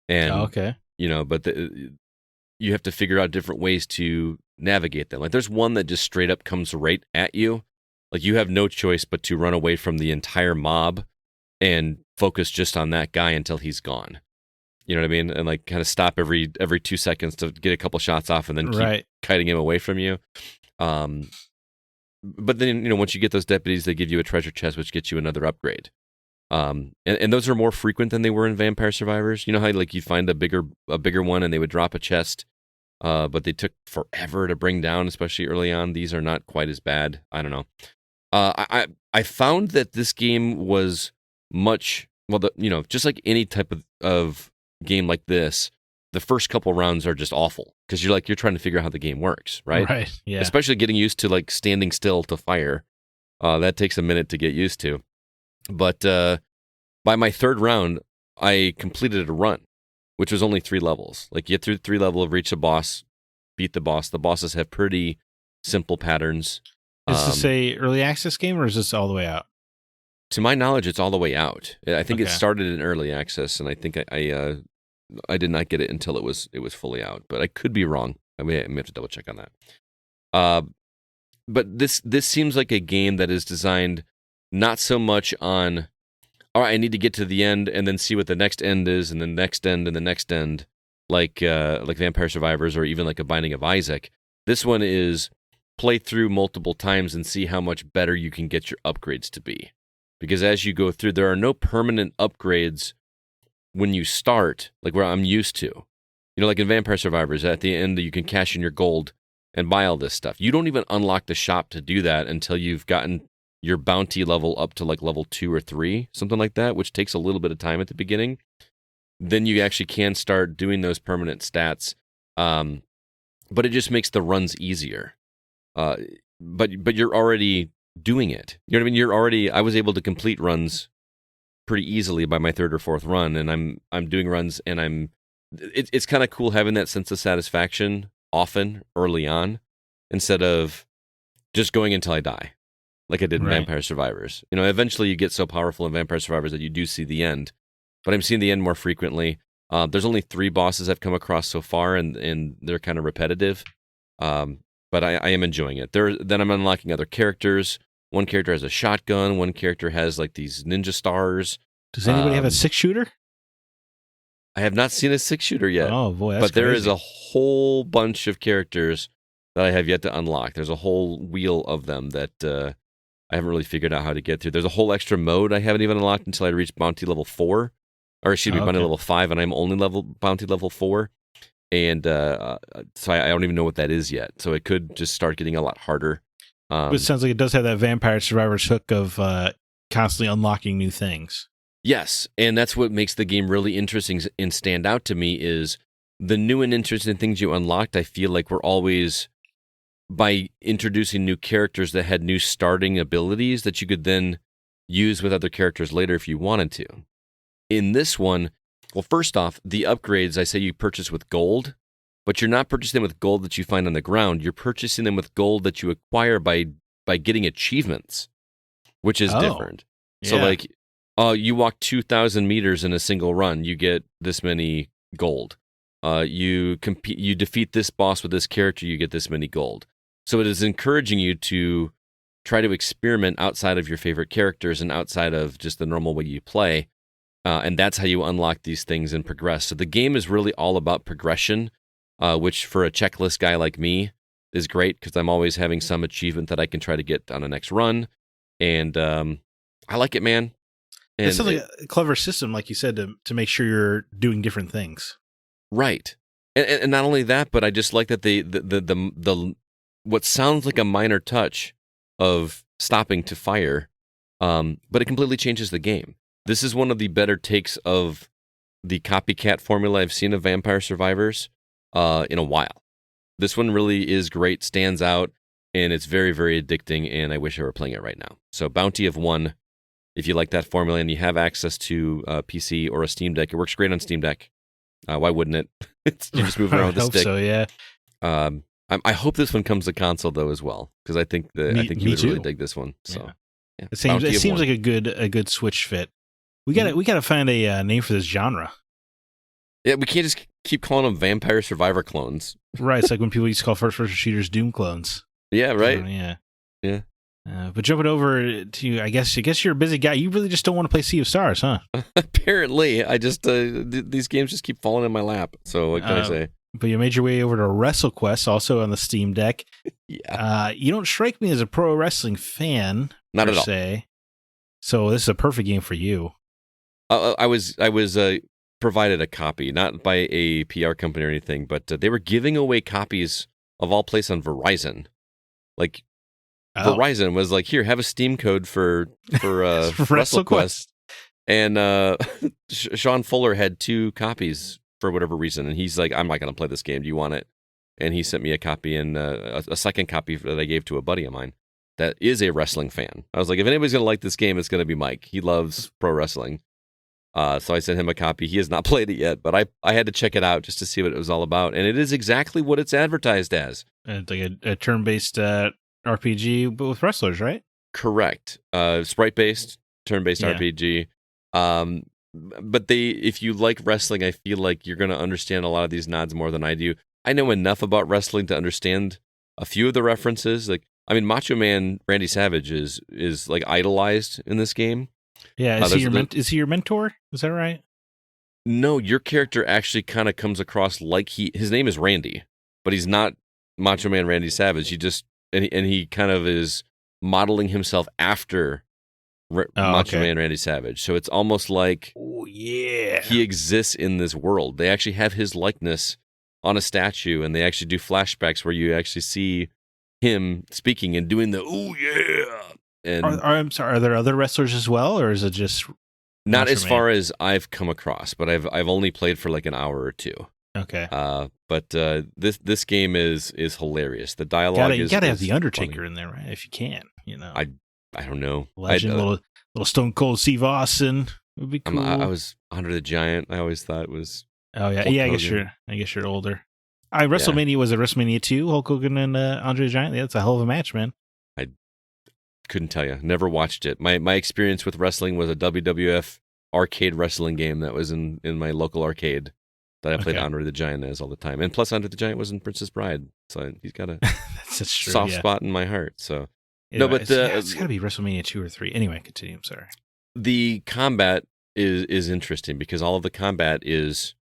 And okay. But you have to figure out different ways to navigate them. Like there's one that just straight up comes right at you. Like you have no choice but to run away from the entire mob and focus just on that guy until he's gone. You know what I mean? And like kind of stop every 2 seconds to get a couple shots off and then keep kiting him away from you. But then, once you get those deputies, they give you a treasure chest, which gets you another upgrade. And those are more frequent than they were in Vampire Survivors. You know how like you find a bigger one and they would drop a chest, but they took forever to bring down, especially early on. These are not quite as bad. I don't know. I found that this game was much just like any type of game like this. The first couple rounds are just awful because you're trying to figure out how the game works, right? Right. Yeah. Especially getting used to like standing still to fire. That takes a minute to get used to. But by my third round, I completed a run, which was only 3 levels. Like you get through 3 levels, reach a boss, beat the boss. The bosses have pretty simple patterns. Is this a early access game or is this all the way out? To my knowledge, it's all the way out. I think it started in early access, and I think I did not get it until it was fully out. But I could be wrong. I may have to double check on that. But this seems like a game that is designed not so much on, all right, I need to get to the end and then see what the next end is, and the next end and the next end, like Vampire Survivors or even like a Binding of Isaac. This one is play through multiple times and see how much better you can get your upgrades to be. Because as you go through, there are no permanent upgrades when you start, like where I'm used to. Like in Vampire Survivors, at the end you can cash in your gold and buy all this stuff. You don't even unlock the shop to do that until you've gotten your bounty level up to like level 2 or 3, something like that, which takes a little bit of time at the beginning. Then you actually can start doing those permanent stats. But it just makes the runs easier. But you're already doing it. You know what I mean? I was able to complete runs pretty easily by my 3rd or 4th run, and I'm doing runs, and it's kind of cool having that sense of satisfaction often early on instead of just going until I die, like I did in Vampire Survivors. Eventually you get so powerful in Vampire Survivors that you do see the end, but I'm seeing the end more frequently. There's only 3 bosses I've come across so far, and they're kind of repetitive. But I am enjoying it. Then I'm unlocking other characters. One character has a shotgun. One character has like these ninja stars. Does anybody have a 6-shooter? I have not seen a 6-shooter yet. Oh boy, that's but there crazy. is a whole bunch of characters that I have yet to unlock. There's a whole wheel of them that I haven't really figured out how to get through. There's a whole extra mode I haven't even unlocked until I reach bounty level 4, or excuse me, bounty level 5, and I'm only bounty level 4. And so I don't even know what that is yet. So it could just start getting a lot harder. But it sounds like it does have that Vampire Survivors hook of constantly unlocking new things. Yes, and that's what makes the game really interesting and stand out to me is the new and interesting things you unlocked. I feel like we're always, by introducing new characters that had new starting abilities that you could then use with other characters later if you wanted to. In this one, well, first off, the upgrades I say you purchase with gold, but you're not purchasing them with gold that you find on the ground. You're purchasing them with gold that you acquire by getting achievements, which is different. Yeah. So like, you walk 2,000 meters in a single run, you get this many gold. you compete, you defeat this boss with this character, you get this many gold. So it is encouraging you to try to experiment outside of your favorite characters and outside of just the normal way you play. And that's how you unlock these things and progress. So the game is really all about progression, which for a checklist guy like me is great because I'm always having some achievement that I can try to get on the next run. And I like it, man. And It's like a clever system, like you said, to make sure you're doing different things. Right. And not only that, but I just like that the what sounds like a minor touch of stopping to fire, but it completely changes the game. This is one of the better takes of the copycat formula I've seen of Vampire Survivors in a while. This one really is great, stands out, and it's very, very addicting, and I wish I were playing it right now. So Bounty of One, if you like that formula and you have access to a PC or a Steam Deck, it works great on Steam Deck. Why wouldn't it? You just move around with the stick. So, yeah. I hope this one comes to console though as well, because I think you would really dig this one. So yeah. It seems like a good Switch fit. We gotta find a name for this genre. Yeah, we can't just keep calling them Vampire Survivor clones. Right, it's like when people used to call first-person shooters Doom clones. Yeah, right. Yeah. But jumping over to, I guess you're a busy guy. You really just don't want to play Sea of Stars, huh? Apparently, I just these games just keep falling in my lap. So what can I say? But you made your way over to WrestleQuest, also on the Steam Deck. Yeah. You don't strike me as a pro wrestling fan, not per at all. se. So this is a perfect game for you. I was provided a copy, not by a PR company or anything, but they were giving away copies of all places on Verizon. Like Verizon was like, here, have a Steam code for WrestleQuest. And Sean Fuller had 2 copies for whatever reason, and he's like, I'm not going to play this game. Do you want it? And he sent me a copy and a second copy that I gave to a buddy of mine that is a wrestling fan. I was like, if anybody's going to like this game, it's going to be Mike. He loves pro wrestling. So I sent him a copy. He has not played it yet, but I had to check it out just to see what it was all about. And it is exactly what it's advertised as. It's like a turn-based RPG, but with wrestlers, right? Correct. Sprite-based, turn-based RPG. But if you like wrestling, I feel like you're going to understand a lot of these nods more than I do. I know enough about wrestling to understand a few of the references. Like, I mean, Macho Man Randy Savage is like idolized in this game. Yeah, is he your mentor? Is that right? No, your character actually kind of comes across like his name is Randy, but he's not Macho Man Randy Savage. He kind of is modeling himself after Macho Man Randy Savage. So it's almost like he exists in this world. They actually have his likeness on a statue, and they actually do flashbacks where you actually see him speaking and doing the "ooh yeah." And I'm sorry, are there other wrestlers as well, or is it just not as far as I've come across? But I've only played for like an hour or 2. Okay. But this game is hilarious. The dialogue you gotta have the Undertaker funny in there, right? If you can, I don't know. Legend, little Stone Cold Steve Austin would be cool. I was Andre the Giant. I always thought it was. Oh yeah, I guess you're older. WrestleMania was a WrestleMania 2, Hulk Hogan and Andre the Giant. Yeah, that's a hell of a match, man. I couldn't tell you. Never watched it. My experience with wrestling was a WWF arcade wrestling game that was in my local arcade that I played Andre the Giant as all the time. And plus, Andre the Giant was in Princess Bride, so he's got a soft spot in my heart. So it's got to be WrestleMania 2 or 3. Anyway, continue. I'm sorry. The combat is interesting because all of the combat is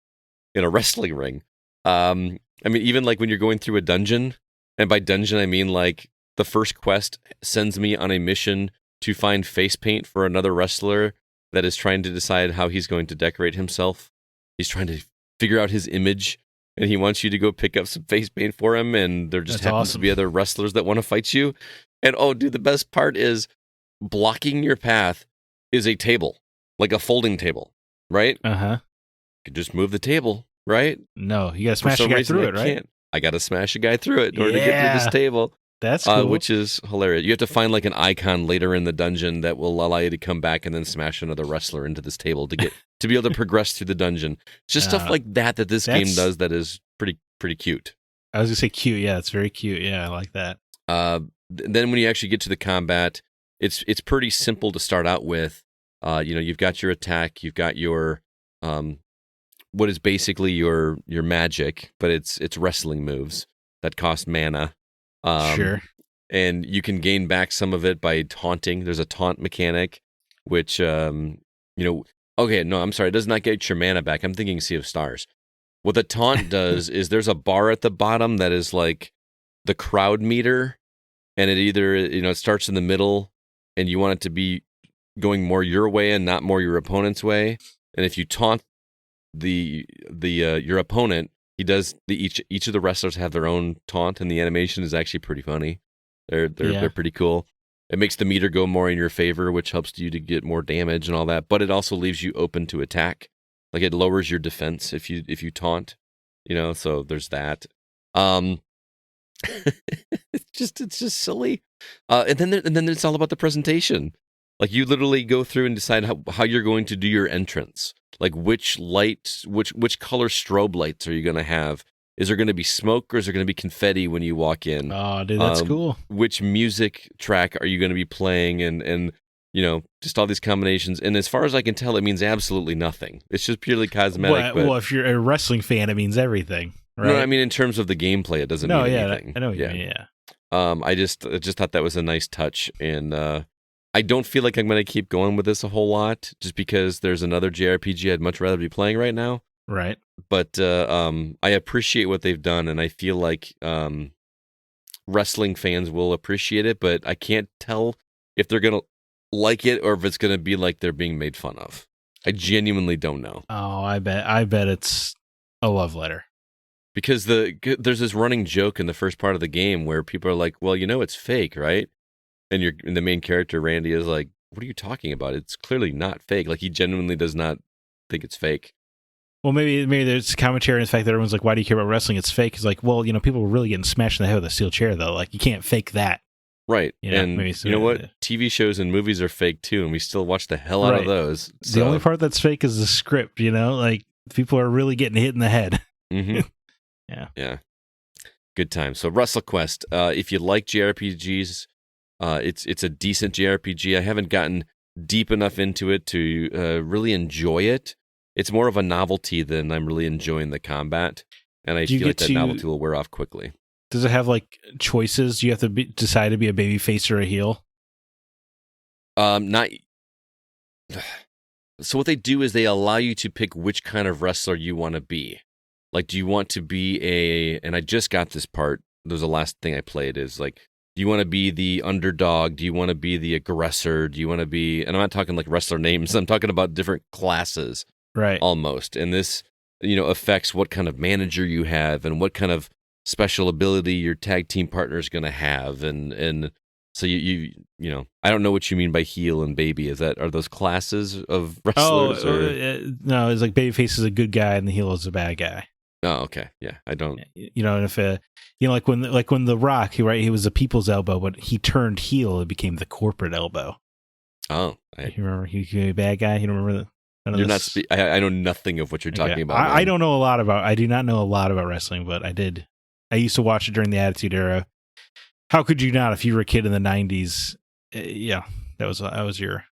in a wrestling ring. I mean, even like when you're going through a dungeon, and by dungeon I mean like the first quest sends me on a mission to find face paint for another wrestler that is trying to decide how he's going to decorate himself. He's trying to figure out his image, and he wants you to go pick up some face paint for him, and there just happens to be other wrestlers that want to fight you. And the best part is blocking your path is a table, like a folding table, right? Uh-huh. You could just move the table, right? No, you gotta smash a guy through it, right? I gotta smash a guy through it in order to get through this table. That's cool. Which is hilarious. You have to find like an icon later in the dungeon that will allow you to come back and then smash another wrestler into this table to be able to progress through the dungeon. It's just stuff like that this game does that is pretty cute. I was gonna say cute. Yeah, it's very cute. Yeah, I like that. Then when you actually get to the combat, it's pretty simple to start out with. You've got your attack, you've got your what is basically your magic, but it's wrestling moves that cost mana. Sure. And you can gain back some of it by taunting. There's a taunt mechanic, which okay, no, I'm sorry, it does not get your mana back. I'm thinking Sea of Stars. What the taunt does is there's a bar at the bottom that is like the crowd meter, and it either it starts in the middle, and you want it to be going more your way and not more your opponent's way. And if you taunt your opponent, he does each of the wrestlers have their own taunt, and the animation is actually pretty funny. They're pretty cool. It makes the meter go more in your favor, which helps you to get more damage and all that. But it also leaves you open to attack. Like it lowers your defense if you taunt. So there's that. It's just silly. And then it's all about the presentation. Like you literally go through and decide how you're going to do your entrance. Like which color strobe lights are you going to have? Is there going to be smoke or is there going to be confetti when you walk in? Oh, dude, that's cool. Which music track are you going to be playing? And just all these combinations. And as far as I can tell, it means absolutely nothing. It's just purely cosmetic. Well, if you're a wrestling fan, it means everything, right? No, I mean in terms of the gameplay, it doesn't mean anything. I know what you mean, yeah. I just thought that was a nice touch, and I don't feel like I'm going to keep going with this a whole lot, just because there's another JRPG I'd much rather be playing right now. Right. But I appreciate what they've done, and I feel like wrestling fans will appreciate it, but I can't tell if they're going to like it or if it's going to be like they're being made fun of. I genuinely don't know. Oh, I bet it's a love letter. Because there's this running joke in the first part of the game where people are like, well, it's fake, right? And the main character, Randy, is like, what are you talking about? It's clearly not fake. Like, he genuinely does not think it's fake. Well, maybe there's commentary on the fact that everyone's like, why do you care about wrestling? It's fake. It's like, well, people were really getting smashed in the head with a steel chair, though. Like, you can't fake that. Right. And you know what? TV shows and movies are fake, too, and we still watch the hell out of those. So. The only part that's fake is the script, like, people are really getting hit in the head. Mm-hmm. Yeah. Good time. So WrestleQuest, if you like JRPGs, it's a decent JRPG. I haven't gotten deep enough into it to really enjoy it. It's more of a novelty than I'm really enjoying the combat, and I feel like that novelty will wear off quickly. Does it have like choices? Do you have to decide to be a baby face or a heel? Not. So what they do is they allow you to pick which kind of wrestler you want to be. Like, do you want to be and I just got this part. There's the last thing I played is like, do you want to be the underdog? Do you want to be the aggressor? Do you want to be, and I'm not talking like wrestler names. I'm talking about different classes. Right. Almost. And this, affects what kind of manager you have and what kind of special ability your tag team partner is going to have. And so you I don't know what you mean by heel and baby. Are those classes of wrestlers? No, it's like babyface is a good guy and the heel is a bad guy. Oh, okay. Yeah, I don't. And if like when The Rock, he was a people's elbow, but he turned heel, it became the corporate elbow. Oh, you remember he became a bad guy? You don't remember that? You're not. I know nothing of what you're talking about. I don't know a lot about. I do not know a lot about wrestling, but I did. I used to watch it during the Attitude Era. How could you not? If you were a kid in the '90s, that was your.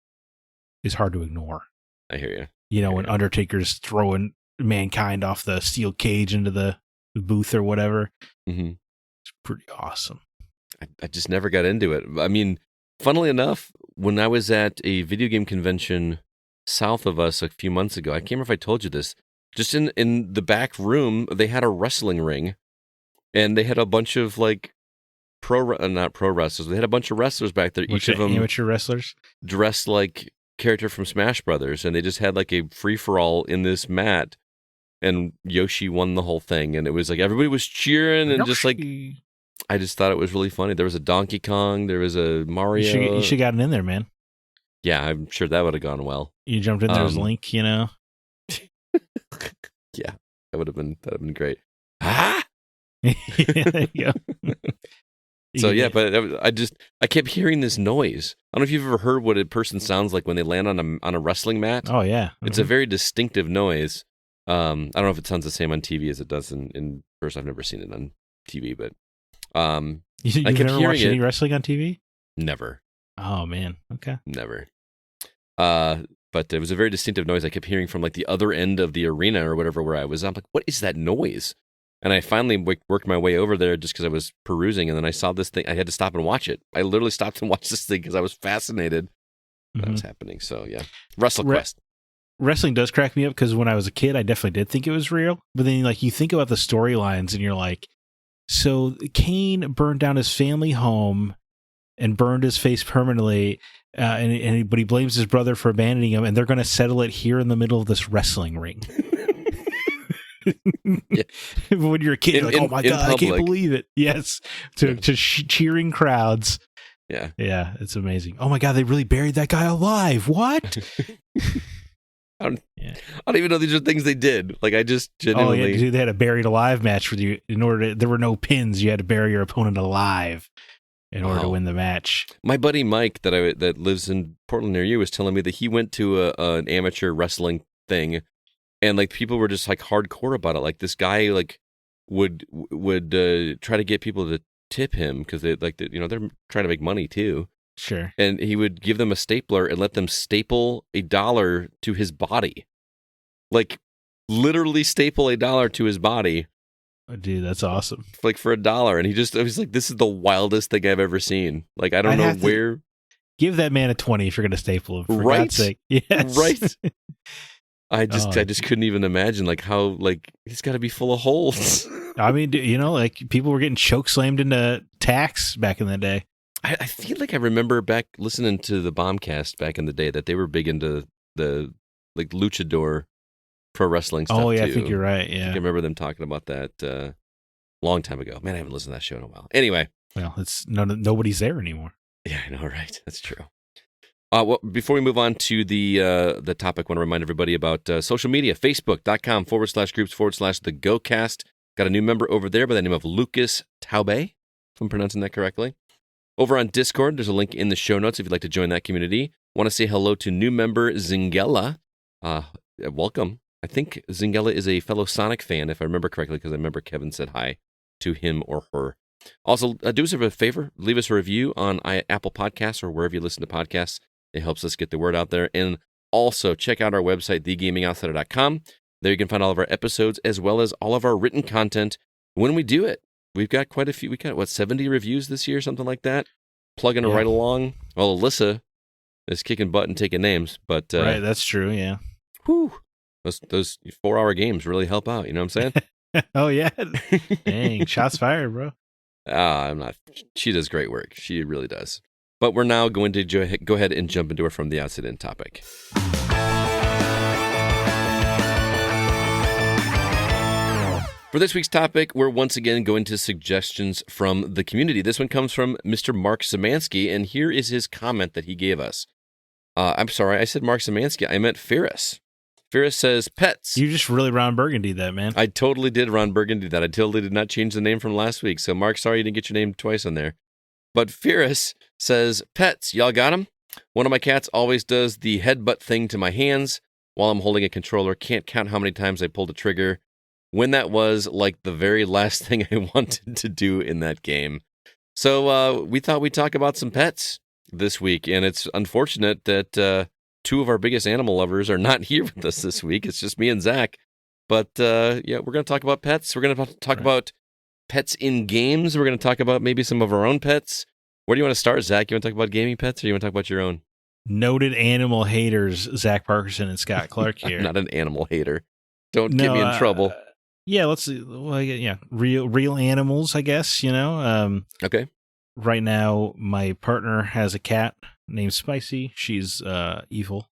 It's hard to ignore. I hear you. When Undertaker's throwing Mankind off the steel cage into the booth or whatever. Mm-hmm. It's pretty awesome. I just never got into it. I mean, funnily enough, when I was at a video game convention south of us a few months ago, I can't remember if I told you this, just in the back room, they had a wrestling ring, and they had a bunch of like not pro wrestlers. They had a bunch of wrestlers back there. Each of them amateur wrestlers dressed like character from Smash Brothers, and they just had like a free-for-all in this mat, and Yoshi won the whole thing, and it was like everybody was cheering, and just like I just thought it was really funny. There was a Donkey Kong, there was a Mario. You should gotten in there, man. Yeah, I'm sure that would have gone well. You jumped in there as Link, Yeah, that would have been great. Ah! Yeah. So yeah, but I kept hearing this noise. I don't know if you've ever heard what a person sounds like when they land on a wrestling mat. Oh yeah, it's a very distinctive noise. I don't know if it sounds the same on TV as it does in person. I've never seen it on TV, but you've never watched any wrestling on TV? Never. Oh man, okay. Never. But it was a very distinctive noise I kept hearing from like the other end of the arena or whatever where I was. I'm like, what is that noise? And I finally worked my way over there just because I was perusing, and then I saw this thing. I had to stop and watch it. I literally stopped and watched this thing because I was fascinated that was happening. So yeah, WrestleQuest. Wrestling does crack me up because when I was a kid, I definitely did think it was real. But then, like, you think about the storylines, and you're like, so Kane burned down his family home and burned his face permanently, but he blames his brother for abandoning him, and they're going to settle it here in the middle of this wrestling ring. Yeah. When you're a kid, you're like, oh my God, I can't believe it. Yes. To cheering crowds. Yeah. Yeah, it's amazing. Oh my God, they really buried that guy alive. What? I don't even know these are things they did. Like, I just genuinely... Oh, yeah, they had a buried alive match for you. There were no pins. You had to bury your opponent alive in order to win the match. My buddy Mike that lives in Portland near you was telling me that he went to an amateur wrestling thing, and like people were just like hardcore about it. Like this guy like would try to get people to tip him because they're trying to make money too. Sure. And he would give them a stapler and let them staple $1 to his body. Like literally staple $1 to his body. Oh, dude, that's awesome. Like for $1. And I was like, this is the wildest thing I've ever seen. Like, I don't know where. Give that man a 20 if you're going to staple him, for right? God's sake. Yes. Right. I just couldn't even imagine like how like he's got to be full of holes. I mean, like people were getting choke slammed into tacks back in the day. I feel like I remember back listening to the Bombcast back in the day that they were big into the like luchador pro wrestling stuff. Oh yeah, too. I think you're right. Yeah, I remember them talking about that long time ago. Man, I haven't listened to that show in a while. Anyway, well, it's nobody's there anymore. Yeah, I know, right? That's true. Well, before we move on to the topic, I want to remind everybody about social media, facebook.com/groups/the GoCast. Got a new member over there by the name of Lucas Taube, if I'm pronouncing that correctly. Over on Discord, there's a link in the show notes if you'd like to join that community. Want to say hello to new member Zingella. Welcome. I think Zingella is a fellow Sonic fan, if I remember correctly, because I remember Kevin said hi to him or her. Also, do us a favor, leave us a review on Apple Podcasts or wherever you listen to podcasts. It helps us get the word out there. And also, check out our website, thegamingoutsider.com. There you can find all of our episodes as well as all of our written content when we do it. We've got quite a few. We got, 70 reviews this year, something like that? Plugging right along. Well, Alyssa is kicking butt and taking names, but... right, that's true, yeah. Whew. Those 4-hour games really help out, you know what I'm saying? Oh, yeah. Dang, shots fired, bro. I'm not... She does great work. She really does. But we're now going to go ahead and jump into our From the Outside In topic. For this week's topic, we're once again going to suggestions from the community. This one comes from Mr. Mark Szymanski, and here is his comment that he gave us. I'm sorry, I said Mark Szymanski. I meant Ferris. Ferris says, pets. You just really Ron Burgundy that, man. I totally did Ron Burgundy that. I totally did not change the name from last week. So, Mark, sorry you didn't get your name twice on there. But Ferris says, pets, y'all got them? One of my cats always does the headbutt thing to my hands while I'm holding a controller. Can't count how many times I pulled a trigger. When that was like the very last thing I wanted to do in that game. So we thought we'd talk about some pets this week. And it's unfortunate that two of our biggest animal lovers are not here with us this week. It's just me and Zach. But yeah, we're going to talk about pets. We're going to talk about pets in games. We're going to talk about maybe some of our own pets. Where do you want to start, Zach? You want to talk about gaming pets or you want to talk about your own? Noted animal haters, Zach Parkerson and Scott Clark here. I'm not an animal hater. Don't get me in trouble. Yeah, let's see. Well, yeah, real animals, I guess, Okay. Right now, my partner has a cat named Spicy. She's evil.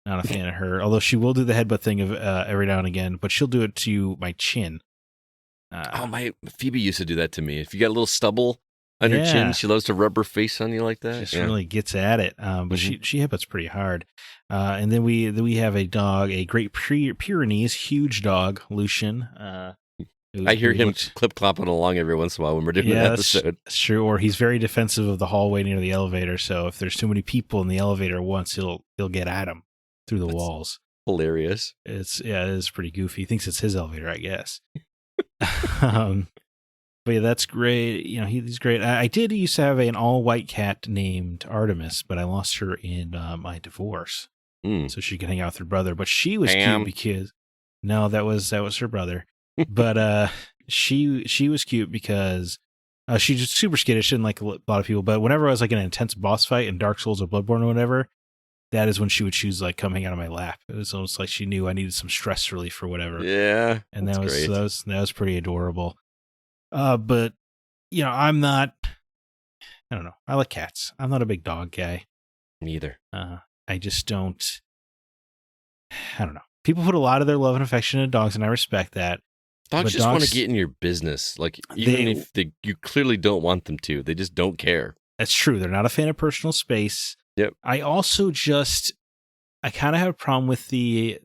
Not a fan of her. Although she will do the headbutt thing of every now and again, but she'll do it to my chin. My Phoebe used to do that to me. If you got a little stubble on her chin, she loves to rub her face on you like that. Just really gets at it. But she headbutts pretty hard. And then we have a dog, a Great Pyrenees, huge dog, Lucian. I hear him clip-clopping along every once in a while when we're doing an episode. That's true. Or he's very defensive of the hallway near the elevator. So if there's too many people in the elevator at once, he'll get at him through the walls. Hilarious. It is pretty goofy. He thinks it's his elevator, I guess. But yeah, that's great. He's great. I did used to have an all-white cat named Artemis, but I lost her in my divorce. Mm. so she could hang out with her brother. But she was Pam. cute because no, that was her brother. But she was cute because she's just super skittish and like a lot of people. But whenever I was like in an intense boss fight in Dark Souls or Bloodborne or whatever, that is when she would choose like coming out of my lap. It was almost like she knew I needed some stress relief or whatever. Yeah, And that's great. that was pretty adorable. But you know, I'm not. I don't know. I like cats. I'm not a big dog guy. Neither. I just don't. I don't know. People put a lot of their love and affection into dogs, and I respect that. Dogs But just want to dogs- get in your business. Like, even if you clearly don't want them to, they just don't care. That's true. They're not a fan of personal space. Yep. I also I kind of have a problem with the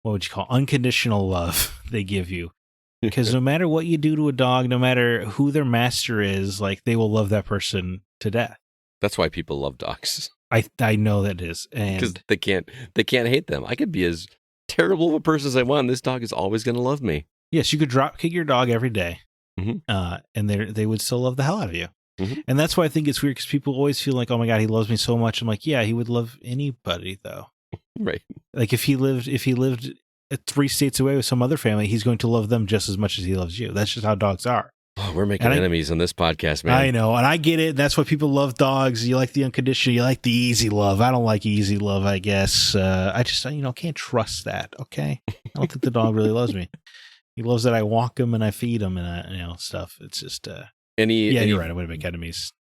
what would you call unconditional love they give you. Because no matter what you do to a dog, no matter who their master is, like they will love that person to death. That's why people love dogs. I know that is, Because and they can't hate them. I could be as terrible of a person as I want. And this dog is always going to love me. yes, you could drop kick your dog every day, Mhm. And they would still love the hell out of you. Mhm. And that's why I think it's weird because people always feel like, oh my god, he loves me so much. I'm like, yeah, he would love anybody though. Right. Like if he lived at 3 states away with some other family, he's going to love them just as much as he loves you. That's just how dogs are. Oh, we're making And enemies on this podcast, man. I know, and I get it. That's why people love dogs. You like the unconditional. You like the easy love. I don't like easy love. I guess I just can't trust that. Okay, I don't think the dog really loves me. He loves that I walk him and I feed him and stuff. It's just Any you're right. I would make enemies.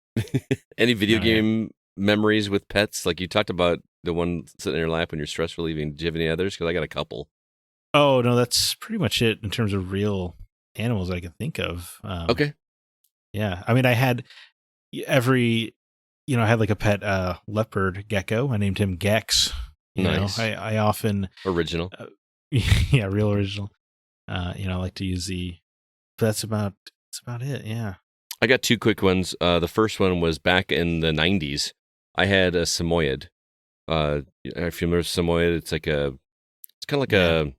Any video Oh, yeah. game memories with pets? Like you talked about the one sitting in your lap when you're stress relieving. Do you have any others? Because I got a couple. Oh no, that's pretty much it in terms of real animals I can think of. Okay. Yeah, I mean, I had I had like a pet leopard gecko. I named him Gex. Nice. I often, Original. yeah, real original. I like to use that's about it. Yeah. I got 2 quick ones. The first one was back in the 90s. I had a Samoyed. If you remember Samoyed, it's kind of like a,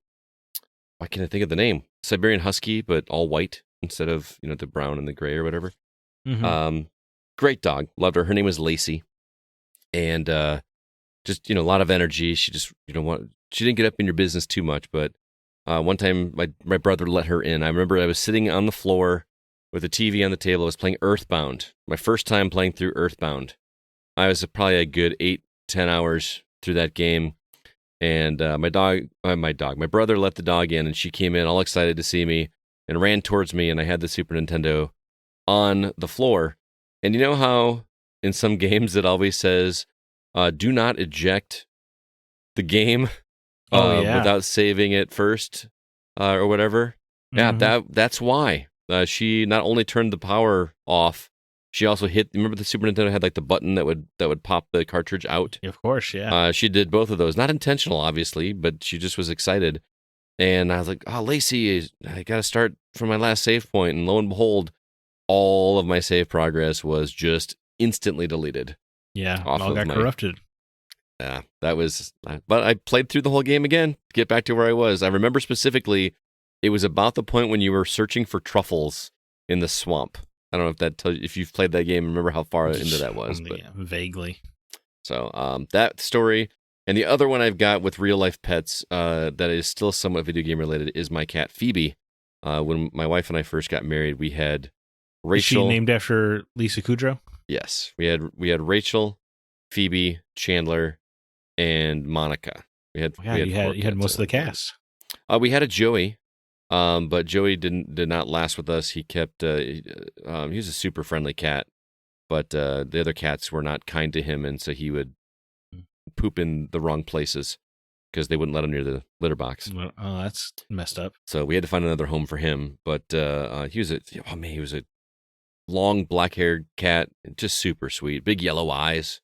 why can't I think of the name? Siberian Husky, but all white instead of, the brown and the gray or whatever. Mhm. Great dog. Loved her. Her name was Lacey. And just, a lot of energy. She just, she didn't get up in your business too much, but one time my brother let her in. I remember I was sitting on the floor with a TV on the table. I was playing Earthbound. My first time playing through Earthbound. I was probably a good 8-10 hours through that game. And my brother let the dog in, and she came in all excited to see me and ran towards me, and I had the Super Nintendo on the floor. And you know how in some games it always says, do not eject the game without saving it first or whatever? Mhm. Yeah, that's why. She not only turned the power off, she also remember the Super Nintendo had like the button that would pop the cartridge out? Of course, yeah. She did both of those. Not intentional, obviously, but she just was excited. And I was like, oh, Lacey, I got to start from my last save point. And lo and behold, all of my save progress was just instantly deleted. Yeah, off all of got my- corrupted. Yeah, that was, but I played through the whole game again to get back to where I was. I remember specifically, it was about the point when you were searching for truffles in the swamp. I don't know if that tells you, if you've played that game, remember how far into that was. But, Yeah, vaguely. so that story. And the other one I've got with real life pets that is still somewhat video game related is my cat Phoebe. When my wife and I first got married, we had Rachel. Is she named after Lisa Kudrow? Yes, we had Rachel, Phoebe, Chandler, and Monica. We had Yeah, we you four had cats most of the at one point. cast. We had a Joey, but Joey did not last with us. He kept he was a super friendly cat, but the other cats were not kind to him, and so he would poop in the wrong places because they wouldn't let him near the litter box. Well, oh, that's messed up. So we had to find another home for him. But he was a long black-haired cat, just super sweet, big yellow eyes.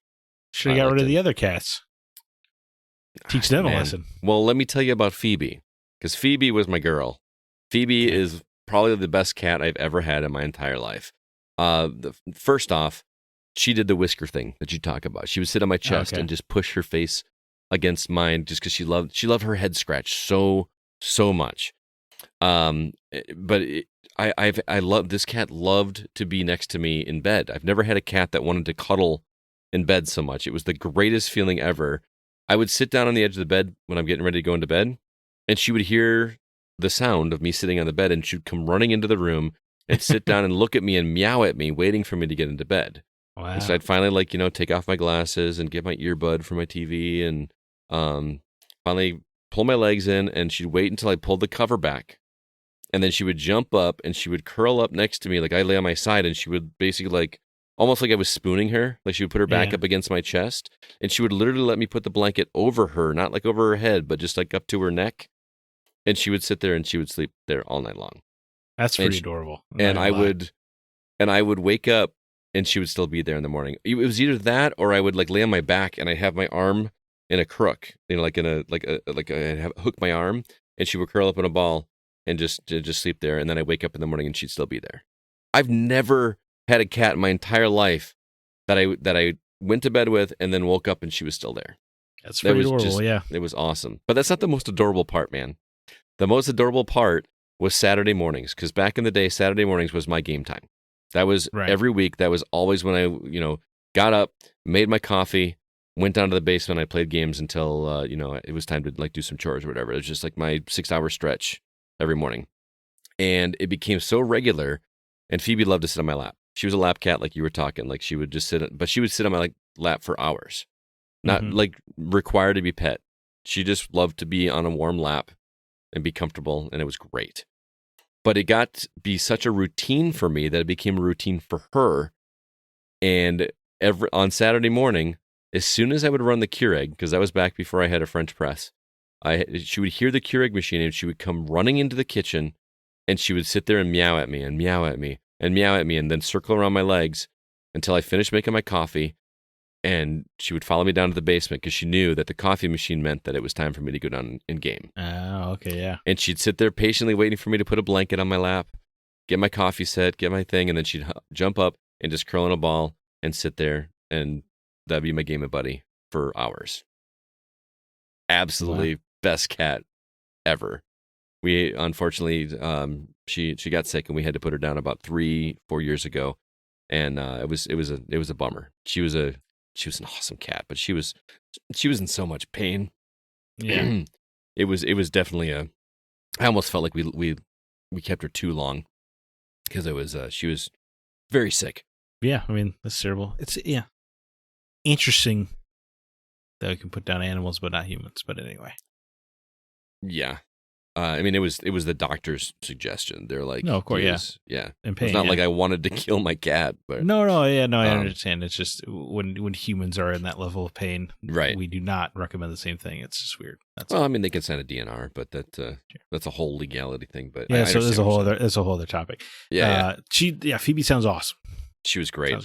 Should have I got rid liked of the it. other cats. Teach them a Man. lesson. Well, let me tell you about Phoebe, because Phoebe was my girl. Phoebe is probably the best cat I've ever had in my entire life. First off, she did the whisker thing that you talk about. She would sit on my chest Okay. and just push her face against mine, just because she loved her head scratched so much. I love this cat. Loved to be next to me in bed. I've never had a cat that wanted to cuddle in bed so much. It was the greatest feeling ever. I would sit down on the edge of the bed when I'm getting ready to go into bed, and she would hear the sound of me sitting on the bed, and she'd come running into the room and sit down and look at me and meow at me, waiting for me to get into bed. Wow. And so I'd finally take off my glasses and get my earbud for my TV and finally pull my legs in, and she'd wait until I pulled the cover back. And then she would jump up and she would curl up next to me, like I lay on my side, and she would basically almost like I was spooning her. Like she would put her back up against my chest, and she would literally let me put the blanket over her, not like over her head, but just like up to her neck. And she would sit there and she would sleep there all night long. That's pretty adorable. And I would wake up and she would still be there in the morning. It was either that or I would like lay on my back and I have my arm in a crook, like I hook my arm, and she would curl up in a ball and just sleep there. And then I wake up in the morning and she'd still be there. I've never had a cat in my entire life that I went to bed with and then woke up and she was still there. That's pretty adorable, yeah. It was awesome. But that's not the most adorable part, man. The most adorable part was Saturday mornings, because back in the day, Saturday mornings was my game time. That was every week. That was always when I, got up, made my coffee, went down to the basement. I played games until, it was time to like do some chores or whatever. It was just like my 6-hour stretch every morning. And it became so regular. And Phoebe loved to sit on my lap. She was a lap cat, like you were talking. Like she would just but she would sit on my lap for hours, not like required to be pet. She just loved to be on a warm lap and be comfortable, and it was great. But it got to be such a routine for me that it became a routine for her. And on Saturday morning, as soon as I would run the Keurig, because that was back before I had a French press, she would hear the Keurig machine and she would come running into the kitchen, and she would sit there and meow at me and meow at me and meow at me, and then circle around my legs until I finished making my coffee. And she would follow me down to the basement because she knew that the coffee machine meant that it was time for me to go down in game. Oh, okay, yeah. And she'd sit there patiently waiting for me to put a blanket on my lap, get my coffee set, get my thing, and then she'd jump up and just curl in a ball and sit there, and that'd be my gaming buddy for hours. Absolutely best cat ever. We unfortunately, she got sick and we had to put her down about 3-4 years ago, and it was a bummer. She was an awesome cat, but she was in so much pain. Yeah. It was definitely I almost felt like we kept her too long because she was very sick. Yeah, I mean, that's terrible. It's interesting that we can put down animals but not humans, but anyway. Yeah. I mean, it was the doctor's suggestion. They're like, no, of course, yeah. In pain, it's not like I wanted to kill my cat, but no, I understand. It's just when humans are in that level of pain, right? We do not recommend the same thing. It's just weird. I mean, they can send a DNR, but that's a whole legality thing. But yeah, so there's a whole other topic. Yeah, Phoebe sounds awesome. She was great.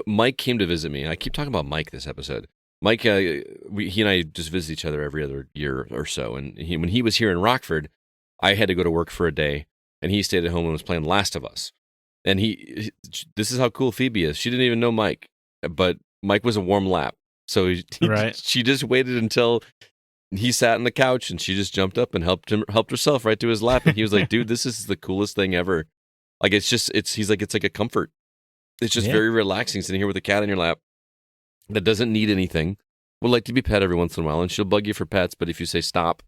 Mike came to visit me. I keep talking about Mike this episode. Mike, he and I just visit each other every other year or so. And when he was here in Rockford, I had to go to work for a day, and he stayed at home and was playing Last of Us. And this is how cool Phoebe is. She didn't even know Mike, but Mike was a warm lap. So she just waited until he sat on the couch, and she just jumped up and helped herself right to his lap. And he was like, "Dude, this is the coolest thing ever." Like he's like, it's like a comfort. It's just very relaxing sitting here with a cat in your lap that doesn't need anything, would like to be pet every once in a while, and she'll bug you for pets, but if you say stop,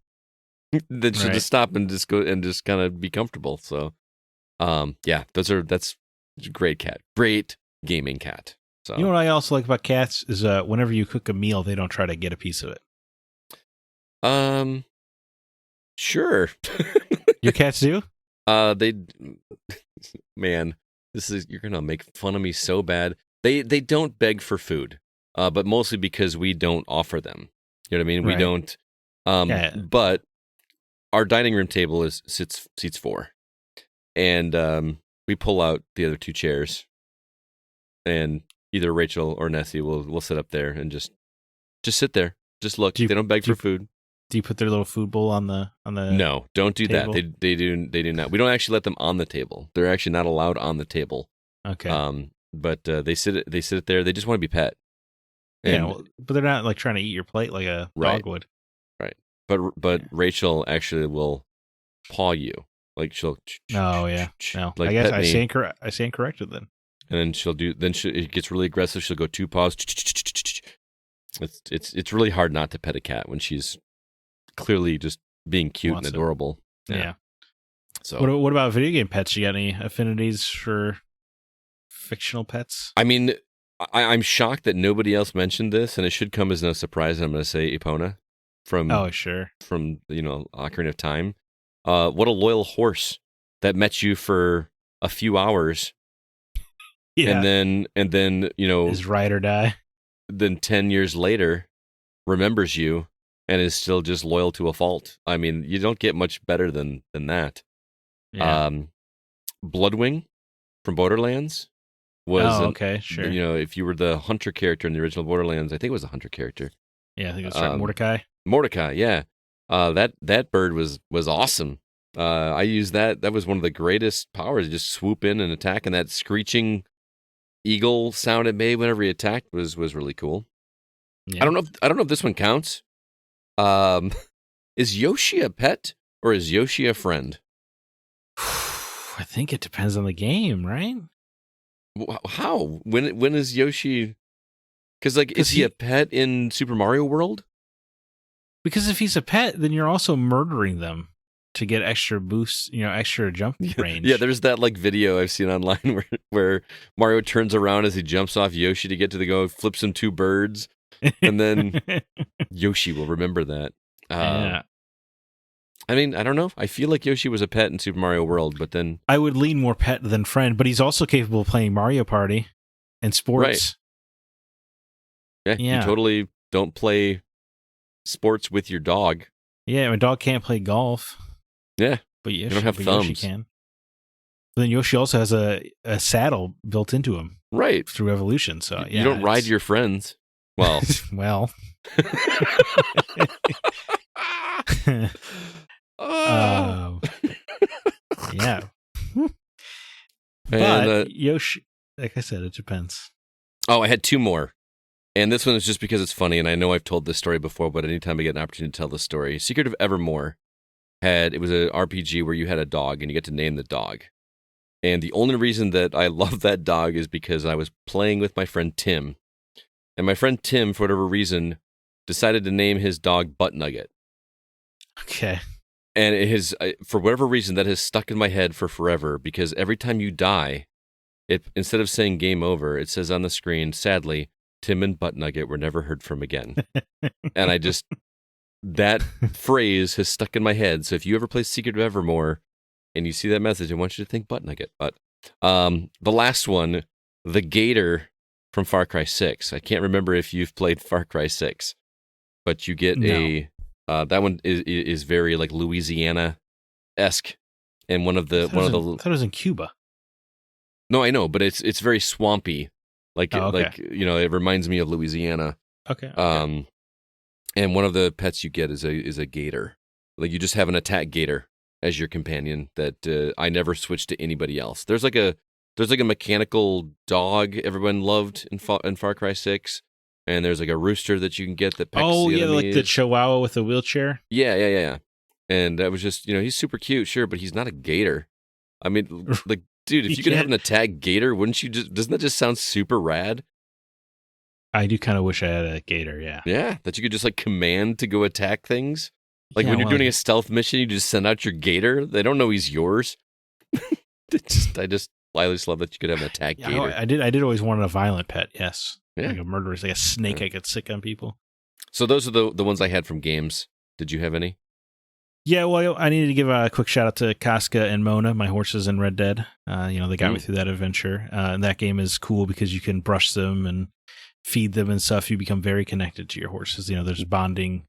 then she'll just stop and just go and just kind of be comfortable. So, that's a great cat. Great gaming cat. So, you know what I also like about cats is whenever you cook a meal, they don't try to get a piece of it. Sure. Your cats do? Man, you're going to make fun of me so bad. They don't beg for food. But mostly because we don't offer them. You know what I mean? Right. We don't. But our dining room table seats 4, and we pull out the other 2 chairs, and either Rachel or Nessie will sit up there and just sit there, just look. They don't beg for food. Do you put their little food bowl on the? No, don't do table? That. They do not. We don't actually let them on the table. They're actually not allowed on the table. Okay. But they sit there. They just want to be pet. But they're not like trying to eat your plate like a dog would. Right. But Rachel actually will paw you. Like she'll. Oh yeah. No. Like I guess I stand corrected then. And then it gets really aggressive. She'll go 2 paws. It's really hard not to pet a cat when she's clearly just being cute Wants and it. adorable. Yeah. So What about video game pets? You got any affinities for fictional pets? I mean, I'm shocked that nobody else mentioned this, and it should come as no surprise. I'm going to say Epona from Oh, sure. Ocarina of Time. What a loyal horse that met you for a few hours, Yeah. and then Is ride or die. then 10 years later remembers you and is still just loyal to a fault. I mean, you don't get much better than that. Yeah. Bloodwing from Borderlands was okay, sure. if you were the hunter character in the original Borderlands, I think it was a hunter character. Yeah, I think it was Mordecai. Mordecai, yeah. That bird was awesome. I used that. That was one of the greatest powers. Just swoop in and attack, and that screeching eagle sound it made whenever he attacked was really cool. Yeah. I don't know if this one counts. Is Yoshi a pet or is Yoshi a friend? I think it depends on the game, right? How? When is Yoshi? Because is he a pet in Super Mario World? Because if he's a pet, then you're also murdering them to get extra boosts, extra jump range. Yeah, there's that video I've seen online where Mario turns around as he jumps off Yoshi to get to the go, flips him 2 birds, and then Yoshi will remember that. Yeah. I mean, I don't know. I feel like Yoshi was a pet in Super Mario World, but then I would lean more pet than friend, but he's also capable of playing Mario Party and sports. Right. Yeah, you totally don't play sports with your dog. Yeah, my dog can't play golf. Yeah, but Yoshi, you don't have thumbs. Yoshi can. But then Yoshi also has a saddle built into him, right, through evolution. So you don't ride your friends. Well, well. Yeah. But Yoshi, like I said, it depends. Oh, I had 2 more. And this one is just because it's funny, and I know I've told this story before, but anytime I get an opportunity to tell this story, Secret of Evermore it was an RPG where you had a dog, and you get to name the dog. And the only reason that I love that dog is because I was playing with my friend Tim. And my friend Tim, for whatever reason, decided to name his dog Butt Nugget. Okay. And for whatever reason, that has stuck in my head for forever, because every time you die, instead of saying game over, it says on the screen, sadly, Tim and Butt Nugget were never heard from again. And that phrase has stuck in my head. So if you ever play Secret of Evermore and you see that message, I want you to think Butt Nugget. But the last one, the gator from Far Cry 6. I can't remember if you've played Far Cry 6, but you get that one is very like Louisiana-esque. And I thought it was in Cuba. No, I know, but it's very swampy. It reminds me of Louisiana. Okay. And one of the pets you get is a gator. Like, you just have an attack gator as your companion that I never switched to anybody else. There's like a mechanical dog everyone loved in Far Cry 6, and there's like a rooster that you can get that pecks the enemies. Like the Chihuahua with the wheelchair. Yeah. And that was just, he's super cute, sure, but he's not a gator. I mean, like, dude, if you could have an attack gator, wouldn't you doesn't that just sound super rad? I do kind of wish I had a gator, yeah. Yeah, that you could just like command to go attack things. Like when you're doing a stealth mission, you just send out your gator. They don't know he's yours. I just love that you could have an attack gator. I did always want a violent pet, yes. Yeah. Like a murderous, like a snake I could sick on people. So those are the ones I had from games. Did you have any? Yeah, well, I needed to give a quick shout out to Casca and Mona, my horses in Red Dead. They got me through that adventure. And that game is cool because you can brush them and feed them and stuff. You become very connected to your horses. There's bonding.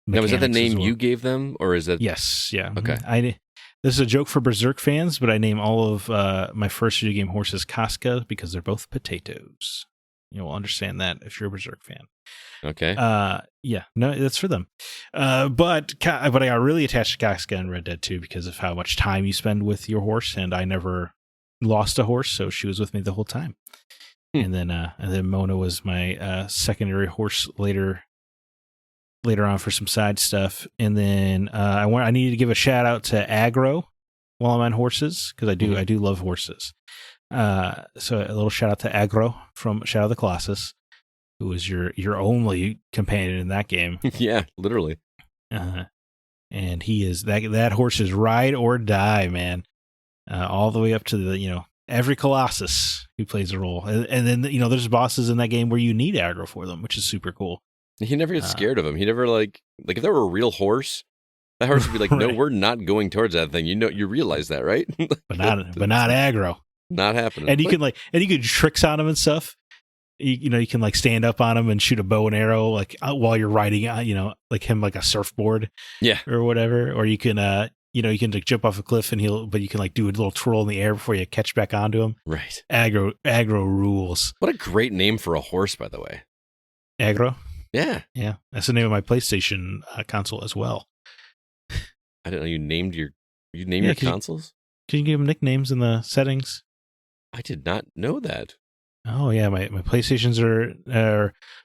Now, is that the name you gave them, or is that? Yes, yeah. Okay. This is a joke for Berserk fans, but I name all of my first video game horses Casca because they're both potatoes. You'll understand that if you're a Berserk fan. Okay. Yeah, no, that's for them. But I got really attached to Casca in Red Dead 2 because of how much time you spend with your horse, and I never lost a horse, so she was with me the whole time. And then Mona was my secondary horse later on for some side stuff. And then I needed to give a shout out to Aggro while I'm on horses, because I do love horses. So a little shout out to Aggro from Shadow of the Colossus. who was your only companion in that game. Yeah, literally. And he is that horse is ride or die, man. All the way up to the every Colossus who plays a role, and then there's bosses in that game where you need aggro for them, which is super cool. He never gets scared of him. He never like if there were a real horse, that horse would be like, Right. no, we're not going towards that thing. You realize that, right? But not aggro. Not happening. And you can do tricks on him and stuff. You can like stand up on him and shoot a bow and arrow like while you're riding, like him like a surfboard, yeah, or whatever. Or you can you can like jump off a cliff and you can like do a little twirl in the air before you catch back onto him. right. Aggro rules. What a great name for a horse, by the way. Aggro. Yeah, Yeah, that's the name of my PlayStation console as well. I didn't know you named your Yeah, 'cause consoles. Can you give them nicknames in the settings? I did not know that. Oh yeah, my PlayStations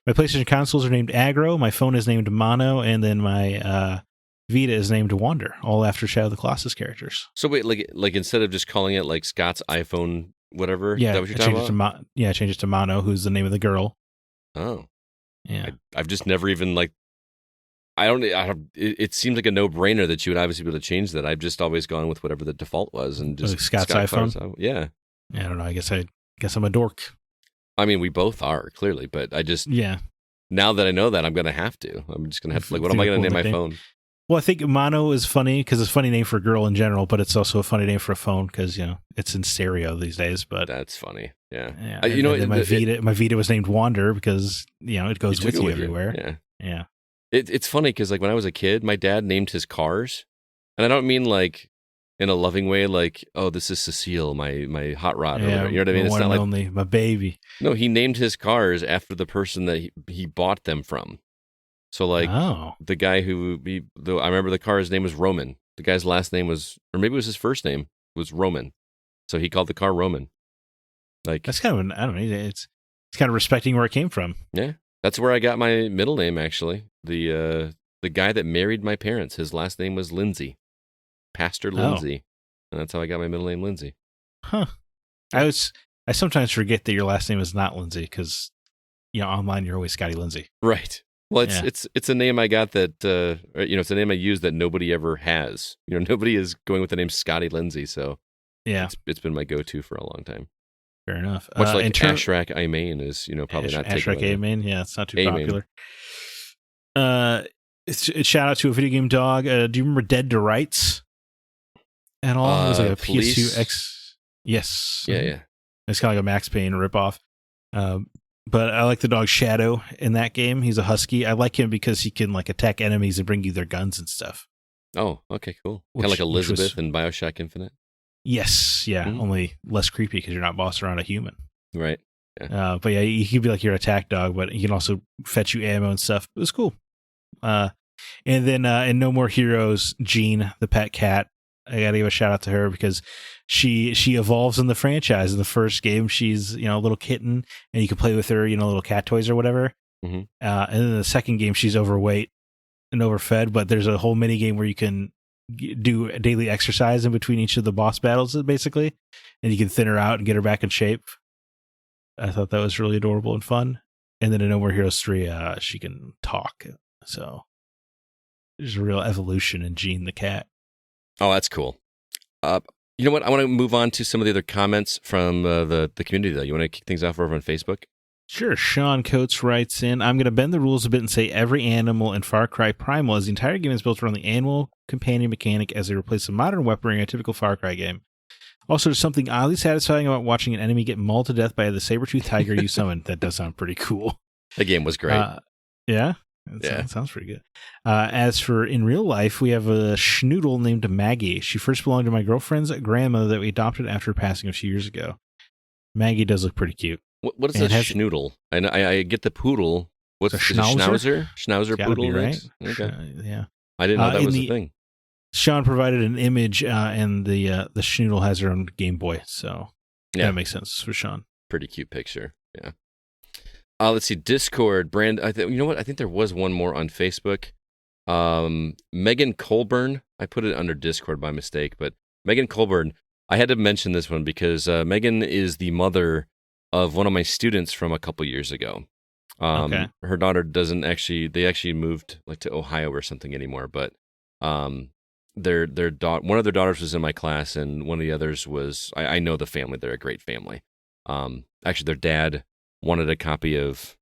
my PlayStation consoles are named Aggro. My phone is named Mono, and then my Vita is named Wander, all after Shadow of the Colossus characters. So wait, like instead of just calling it like Scott's iPhone, whatever. Yeah, is that what you're I talking about? I changed it to Mono, who's the name of the girl. Oh, Yeah, I've just never even like. I don't. It seems like a no-brainer that you would obviously be able to change that. I've just always gone with whatever the default was, and just Like Scott's Scott iPhone? Clark's Yeah, I don't know. I guess I'm a dork. I mean we both are clearly, but I just Yeah. now that I know that I'm gonna have to. I'm just gonna have to like. What am Think I of gonna a name cool my nickname. phone? Well, I think Mono is funny because it's a funny name for a girl in general, but it's also a funny name for a phone because it's in stereo these days. But That's funny. Yeah. yeah, You know, and then my Vita was named Wander because it goes took with it you with everywhere. Yeah. Yeah. It's funny because like when I was a kid, my dad named his cars, and I don't mean like in a loving way, like this is Cecile, my hot rod, or whatever. You know what I mean? The It's one not and like only my baby. no. He named his cars after the person that he bought them from. So like Oh, the guy I remember the car's name was Roman. The guy's last name was, or maybe it was his first name was Roman. So he called the car Roman. Like that's kind of I don't know. It's kind of respecting where it came from. yeah, that's where I got my middle name actually. The guy that married my parents, his last name was Lindsay, Pastor Lindsay, and that's how I got my middle name, Lindsay. Huh. I sometimes forget that your last name is not Lindsay because online you're always Scotty Lindsay. Right. Well, Yeah. it's a name I got that it's a name I use that nobody ever has. Nobody is going with the name Scotty Lindsay, so Yeah, it's been my go-to for a long time. fair enough. Much like in term- Ashrak Aymain is, probably not taken Ashrak away. Amen. Yeah, it's not too Amen. popular. It's shout out to a video game dog. Do you remember Dead to Rights at all? It was like a Police? PS2 X. Yes. Yeah. It's kind of like a Max Payne ripoff. But I like the dog Shadow in that game. He's a husky. I like him because he can like attack enemies and bring you their guns and stuff. Oh, okay, cool. Which- Kind of like which was- Elizabeth in BioShock Infinite. Yes, yeah, Mhm. only less creepy because you're not bossing around a human. Right. But yeah, he could be like your attack dog, but he can also fetch you ammo and stuff. It was cool. And then in No More Heroes, Jean, the pet cat, I gotta give a shout out to her because she evolves in the franchise. In the first game, she's a little kitten, and you can play with her, little cat toys or whatever. Mhm. And then in the second game, she's overweight and overfed, but there's a whole mini game where you can do a daily exercise in between each of the boss battles, basically, and you can thin her out and get her back in shape. I thought that was really adorable and fun. And then in No More Heroes 3, she can talk. So there's a real evolution in Jean the cat. Oh, that's cool. You know what? I want to move on to some of the other comments from the community, though. You want to kick things off over on Facebook? Sure. Sean Coates writes in, I'm going to bend the rules a bit and say every animal in Far Cry Primal, as the entire game is built around the animal companion mechanic as they replace the modern weaponry in a typical Far Cry game. Also, there's something oddly satisfying about watching an enemy get mauled to death by the saber-toothed tiger you summoned. That does sound pretty cool. The game was great. Yeah? Yeah. Sounds pretty good. As for in real life, we have a schnoodle named Maggie. She first belonged to my girlfriend's grandmother that we adopted after passing a few years ago. Maggie does look pretty cute. What is and a has- schnoodle? I get the poodle. What's A is it schnauzer? Schnauzer Gotta poodle, be, mix? right? Okay. Yeah. I didn't know that in was a the- thing. Sean provided an image, and the schnoodle has her own Game Boy, so Yeah. that makes sense for Sean. Pretty cute picture. Yeah. Let's see. Discord. You know what? I think there was one more on Facebook. Megan Colburn. I put it under Discord by mistake, but Megan Colburn. I had to mention this one because Megan is the mother of one of my students from a couple years ago. Okay. Her daughter doesn't actually. They actually moved like to Ohio or something anymore. But their one of their daughters was in my class, and one of the others was. I know the family. They're a great family. Actually, their dad wanted a copy of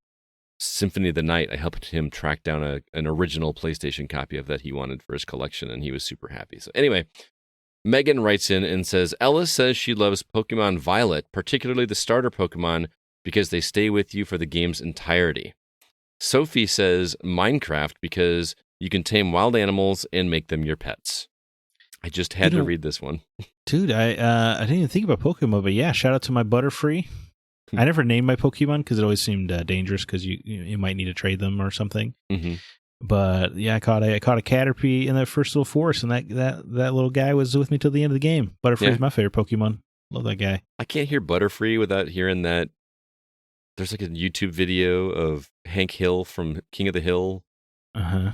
Symphony of the Night. I helped him track down an original PlayStation copy of that he wanted for his collection, and he was super happy. So anyway, Megan writes in and says, Ella says she loves Pokemon Violet, particularly the starter Pokemon, because they stay with you for the game's entirety. Sophie says Minecraft because you can tame wild animals and make them your pets. I just had to read this one. Dude, I didn't even think about Pokemon, but yeah, shout out to my Butterfree. I never named my Pokemon because it always seemed dangerous because you might need to trade them or something. Mm-hmm. But yeah, I caught a Caterpie in that first little forest, and that little guy was with me till the end of the game. Butterfree is my favorite Pokemon. Love that guy. I can't hear Butterfree without hearing that. There's like a YouTube video of Hank Hill from King of the Hill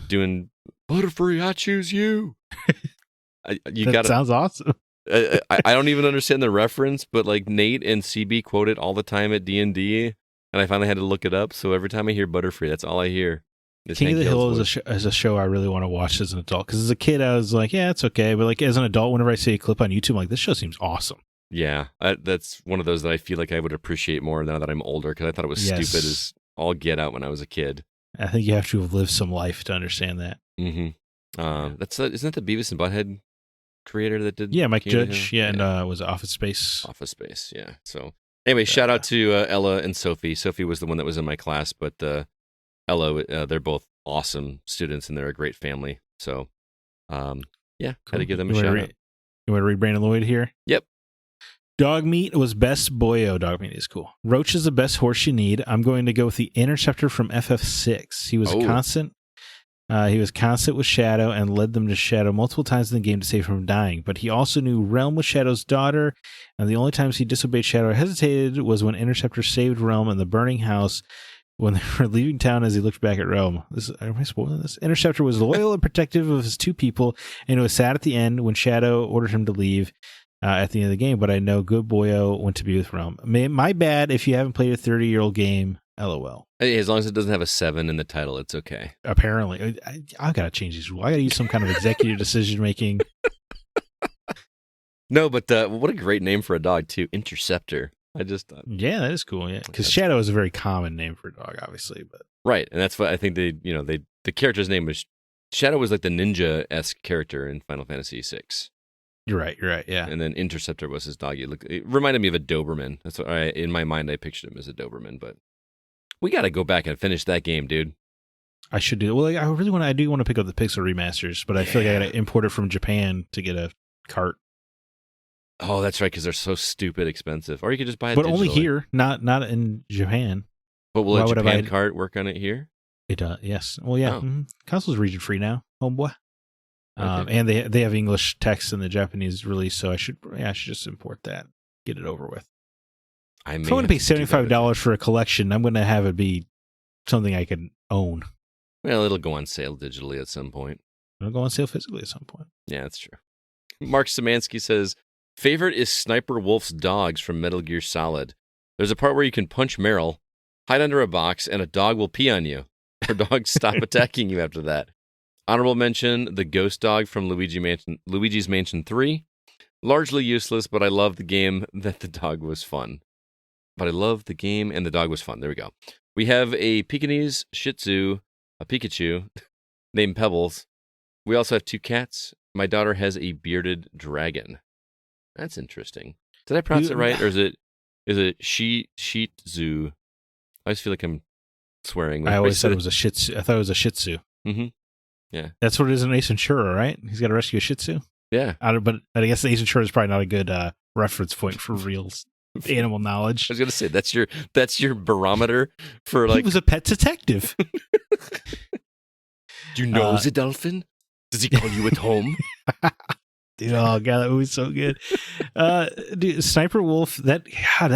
doing Butterfree, I choose you. Sounds awesome. I don't even understand the reference, but like Nate and CB quote it all the time at D&D, and I finally had to look it up. So every time I hear Butterfree, that's all I hear. King of the Hill is a show I really want to watch as an adult, because as a kid I was like, yeah, it's okay, but like as an adult, whenever I see a clip on YouTube, I'm like, this show seems awesome. Yeah, that's one of those that I feel like I would appreciate more now that I'm older, because I thought it was stupid as all get out when I was a kid. I think you have to have lived some life to understand that. Mm-hmm. Isn't that the Beavis and Butthead creator that did? Yeah, Mike Judge. Yeah, and was Office Space. Office Space. Yeah. So anyway, shout out to Ella and Sophie. Sophie was the one that was in my class, but Ella, they're both awesome students and they're a great family. So, had to give them a shout out. You want to read Brandon Lloyd here? Yep. Dog meat was best. Boyo, dog meat is cool. Roach is the best horse you need. I'm going to go with the Interceptor from FF6. He was constant. He was constant with Shadow and led them to Shadow multiple times in the game to save him from dying. But he also knew Realm was Shadow's daughter, and the only times he disobeyed Shadow or hesitated was when Interceptor saved Realm in the burning house when they were leaving town as he looked back at Realm. Am I spoiling this? Interceptor was loyal and protective of his two people, and it was sad at the end when Shadow ordered him to leave at the end of the game, but I know good Boyo went to be with Realm. My bad if you haven't played a 30-year-old game, LOL. Hey, as long as it doesn't have a 7 in the title, it's okay. Apparently. I've got to change these rules. I got to use some kind of executive decision-making. No, but what a great name for a dog, too. Interceptor. I just thought. Yeah, that is cool, yeah. Because Shadow is a very common name for a dog, obviously. But right, and that's what I think the character's name was... Shadow was like the ninja-esque character in Final Fantasy VI. You're right, yeah. And then Interceptor was his dog. It reminded me of a Doberman. That's what in my mind, I pictured him as a Doberman, but we got to go back and finish that game, dude. I should do it. Well, I do want to pick up the Pixel remasters, but I feel like I got to import it from Japan to get a cart. Oh, that's right, because they're so stupid expensive. Or you could just buy it but digitally. only here, not in Japan. But will a Japan cart work on it here? It does, yes. Well, yeah. Oh. Console's region free now. Oh, boy. Okay. And they have English text in the Japanese release, so I should just import that, get it over with. If I want to pay $75 for a collection, I'm going to have it be something I can own. Well, it'll go on sale digitally at some point. It'll go on sale physically at some point. Yeah, that's true. Mark Szymanski says, favorite is Sniper Wolf's dogs from Metal Gear Solid. There's a part where you can punch Meryl, hide under a box, and a dog will pee on you. Her dogs stop attacking you after that. Honorable mention, the ghost dog from Luigi's Mansion 3. Largely useless, but I love the game that the dog was fun. But I love the game and the dog was fun. There we go. We have a Pekingese Shih Tzu, a Pikachu, named Pebbles. We also have 2 cats. My daughter has a bearded dragon. That's interesting. Did I pronounce it right, or is it Shih Tzu? I just feel like I'm swearing. I always said it was a Shih Tzu. I thought it was a Shih Tzu. Mm-hmm. Yeah. That's what it is in Ace Ventura, right? He's got to rescue a Shih Tzu? Yeah. But I guess Ace Ventura is probably not a good reference point for real animal knowledge. I was going to say, that's your barometer for like... He was a pet detective. Do you know the dolphin? Does he call you at home? Dude, oh god, that movie's so good. Dude, Sniper Wolf, that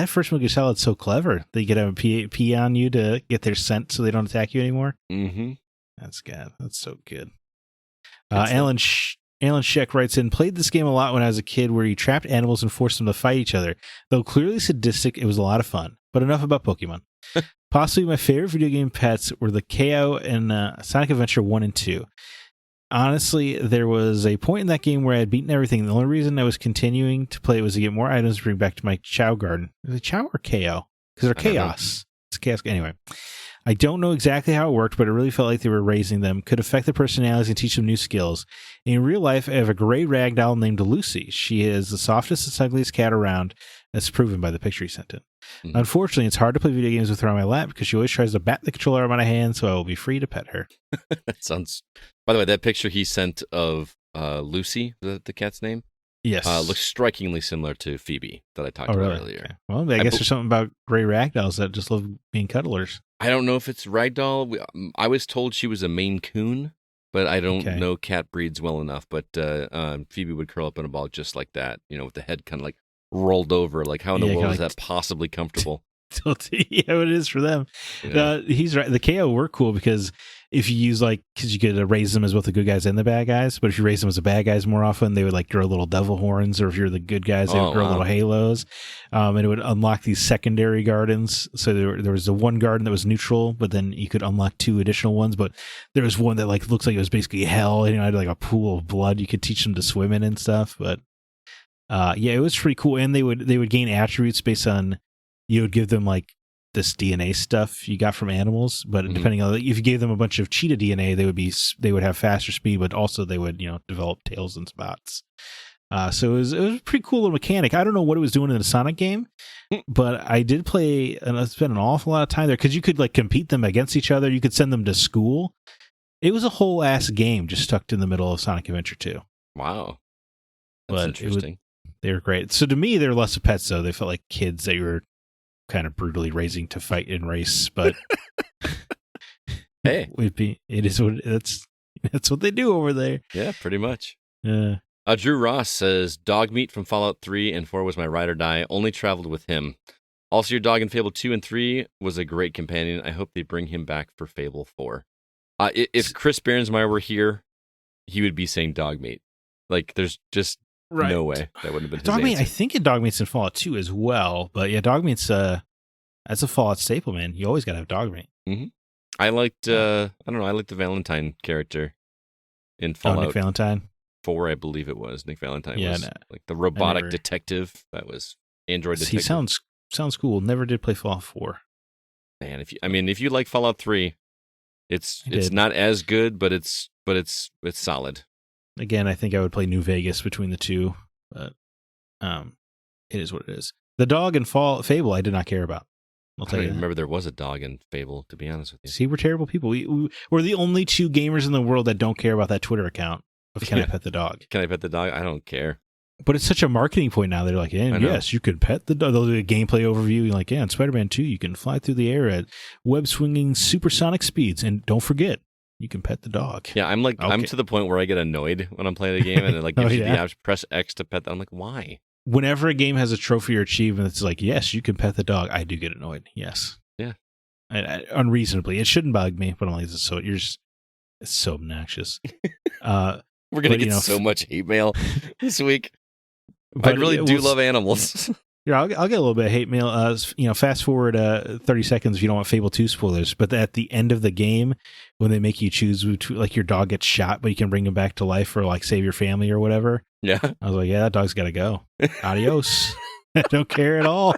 first Metal Gear Solid's so clever. They get a pee on you to get their scent so they don't attack you anymore. Mm-hmm. That's good. That's so good. Alan Sheck writes in, played this game a lot when I was a kid where you trapped animals and forced them to fight each other. Though clearly sadistic, it was a lot of fun. But enough about Pokemon. Possibly my favorite video game pets were the KO and Sonic Adventure 1 and 2. Honestly, there was a point in that game where I had beaten everything. The only reason I was continuing to play was to get more items to bring back to my Chow Garden. Is it Chow or KO? Because they're chaos. It's chaos. Anyway, I don't know exactly how it worked, but it really felt like they were raising them, could affect their personalities and teach them new skills. In real life, I have a gray ragdoll named Lucy. She is the softest and ugliest cat around, as proven by the picture he sent in. Mm-hmm. Unfortunately, it's hard to play video games with her on my lap because she always tries to bat the controller out of my hand, so I will be free to pet her. That sounds... By the way, that picture he sent of Lucy, the cat's name? Yes. Looks strikingly similar to Phoebe that I talked about earlier. Okay. Well, I guess there's something about gray ragdolls that just love being cuddlers. I don't know if it's ragdoll. I was told she was a Maine Coon, but I don't know cat breeds well enough. But Phoebe would curl up in a ball just like that, with the head kind of like rolled over. Like, how in the world is that possibly comfortable? Yeah, it is for them. Yeah. He's right. The KO were cool because if you use because you could raise them as both the good guys and the bad guys, but if you raise them as the bad guys more often, they would grow little devil horns, or if you're the good guys, they would grow little halos, and it would unlock these secondary gardens. So there was the one garden that was neutral, but then you could unlock 2 additional ones. But there was one that looks like it was basically hell, and had a pool of blood you could teach them to swim in and stuff. But yeah, it was pretty cool, and they would gain attributes based on. You would give them this DNA stuff you got from animals, but depending on if you gave them a bunch of cheetah DNA, they would have faster speed, but also they would develop tails and spots. So it was a pretty cool little mechanic. I don't know what it was doing in the Sonic game, but I did play, and I spent an awful lot of time there because you could compete them against each other. You could send them to school. It was a whole ass game just stuck in the middle of Sonic Adventure 2. Wow, that's interesting. They were great. So to me, they were less of pets, though. They felt like kids that you were kind of brutally raising to fight in race, but hey, it is what that's what they do over there. Yeah, pretty much. Yeah. Drew Ross says dog meat from Fallout 3 and 4 was my ride or die. Only traveled with him. Also, your dog in Fable 2 and 3 was a great companion. I hope they bring him back for Fable 4. If Chris Behrensmeyer were here, he would be saying dog meat. There's just no way that wouldn't have been his Dogmeat. answer. I think Dogmeat's in Fallout 2 as well, but yeah, Dogmeat's that's a Fallout staple, man. You always gotta have Dogmeat. Mm-hmm. I liked I liked the Valentine character in Fallout. Nick Valentine 4, I believe it was. Nick Valentine was the robotic detective. That was Android detective. He sounds cool. Never did play Fallout 4. Man, if you like Fallout 3, it's not as good, but it's solid. Again, I think I would play New Vegas between the two, but it is what it is. The dog in Fable, I did not care about. I don't even remember there was a dog in Fable, to be honest with you. See, we're terrible people. We're the only 2 gamers in the world that don't care about that Twitter account of Can I Pet the Dog? Can I pet the dog? I don't care. But it's such a marketing point now. They're like, yes, you can pet the dog. They'll do a gameplay overview. You're like, in Spider-Man 2, you can fly through the air at web-swinging supersonic speeds. And don't forget, you can pet the dog. Yeah, I'm to the point where I get annoyed when I'm playing a game and it gives you the option, press X to pet. I'm like, why? Whenever a game has a trophy or achievement, it's like, yes, you can pet the dog. I do get annoyed. Yes. Yeah. Unreasonably. It shouldn't bug me, but I'm like, it's so obnoxious. We're going to get so much hate mail this week. I really do love animals. Yeah, I'll get a little bit of hate mail. Fast forward 30 seconds if you don't want Fable 2 spoilers. But at the end of the game, when they make you choose, your dog gets shot, but you can bring him back to life or save your family or whatever. Yeah. I was like, yeah, that dog's got to go. Adios. I don't care at all.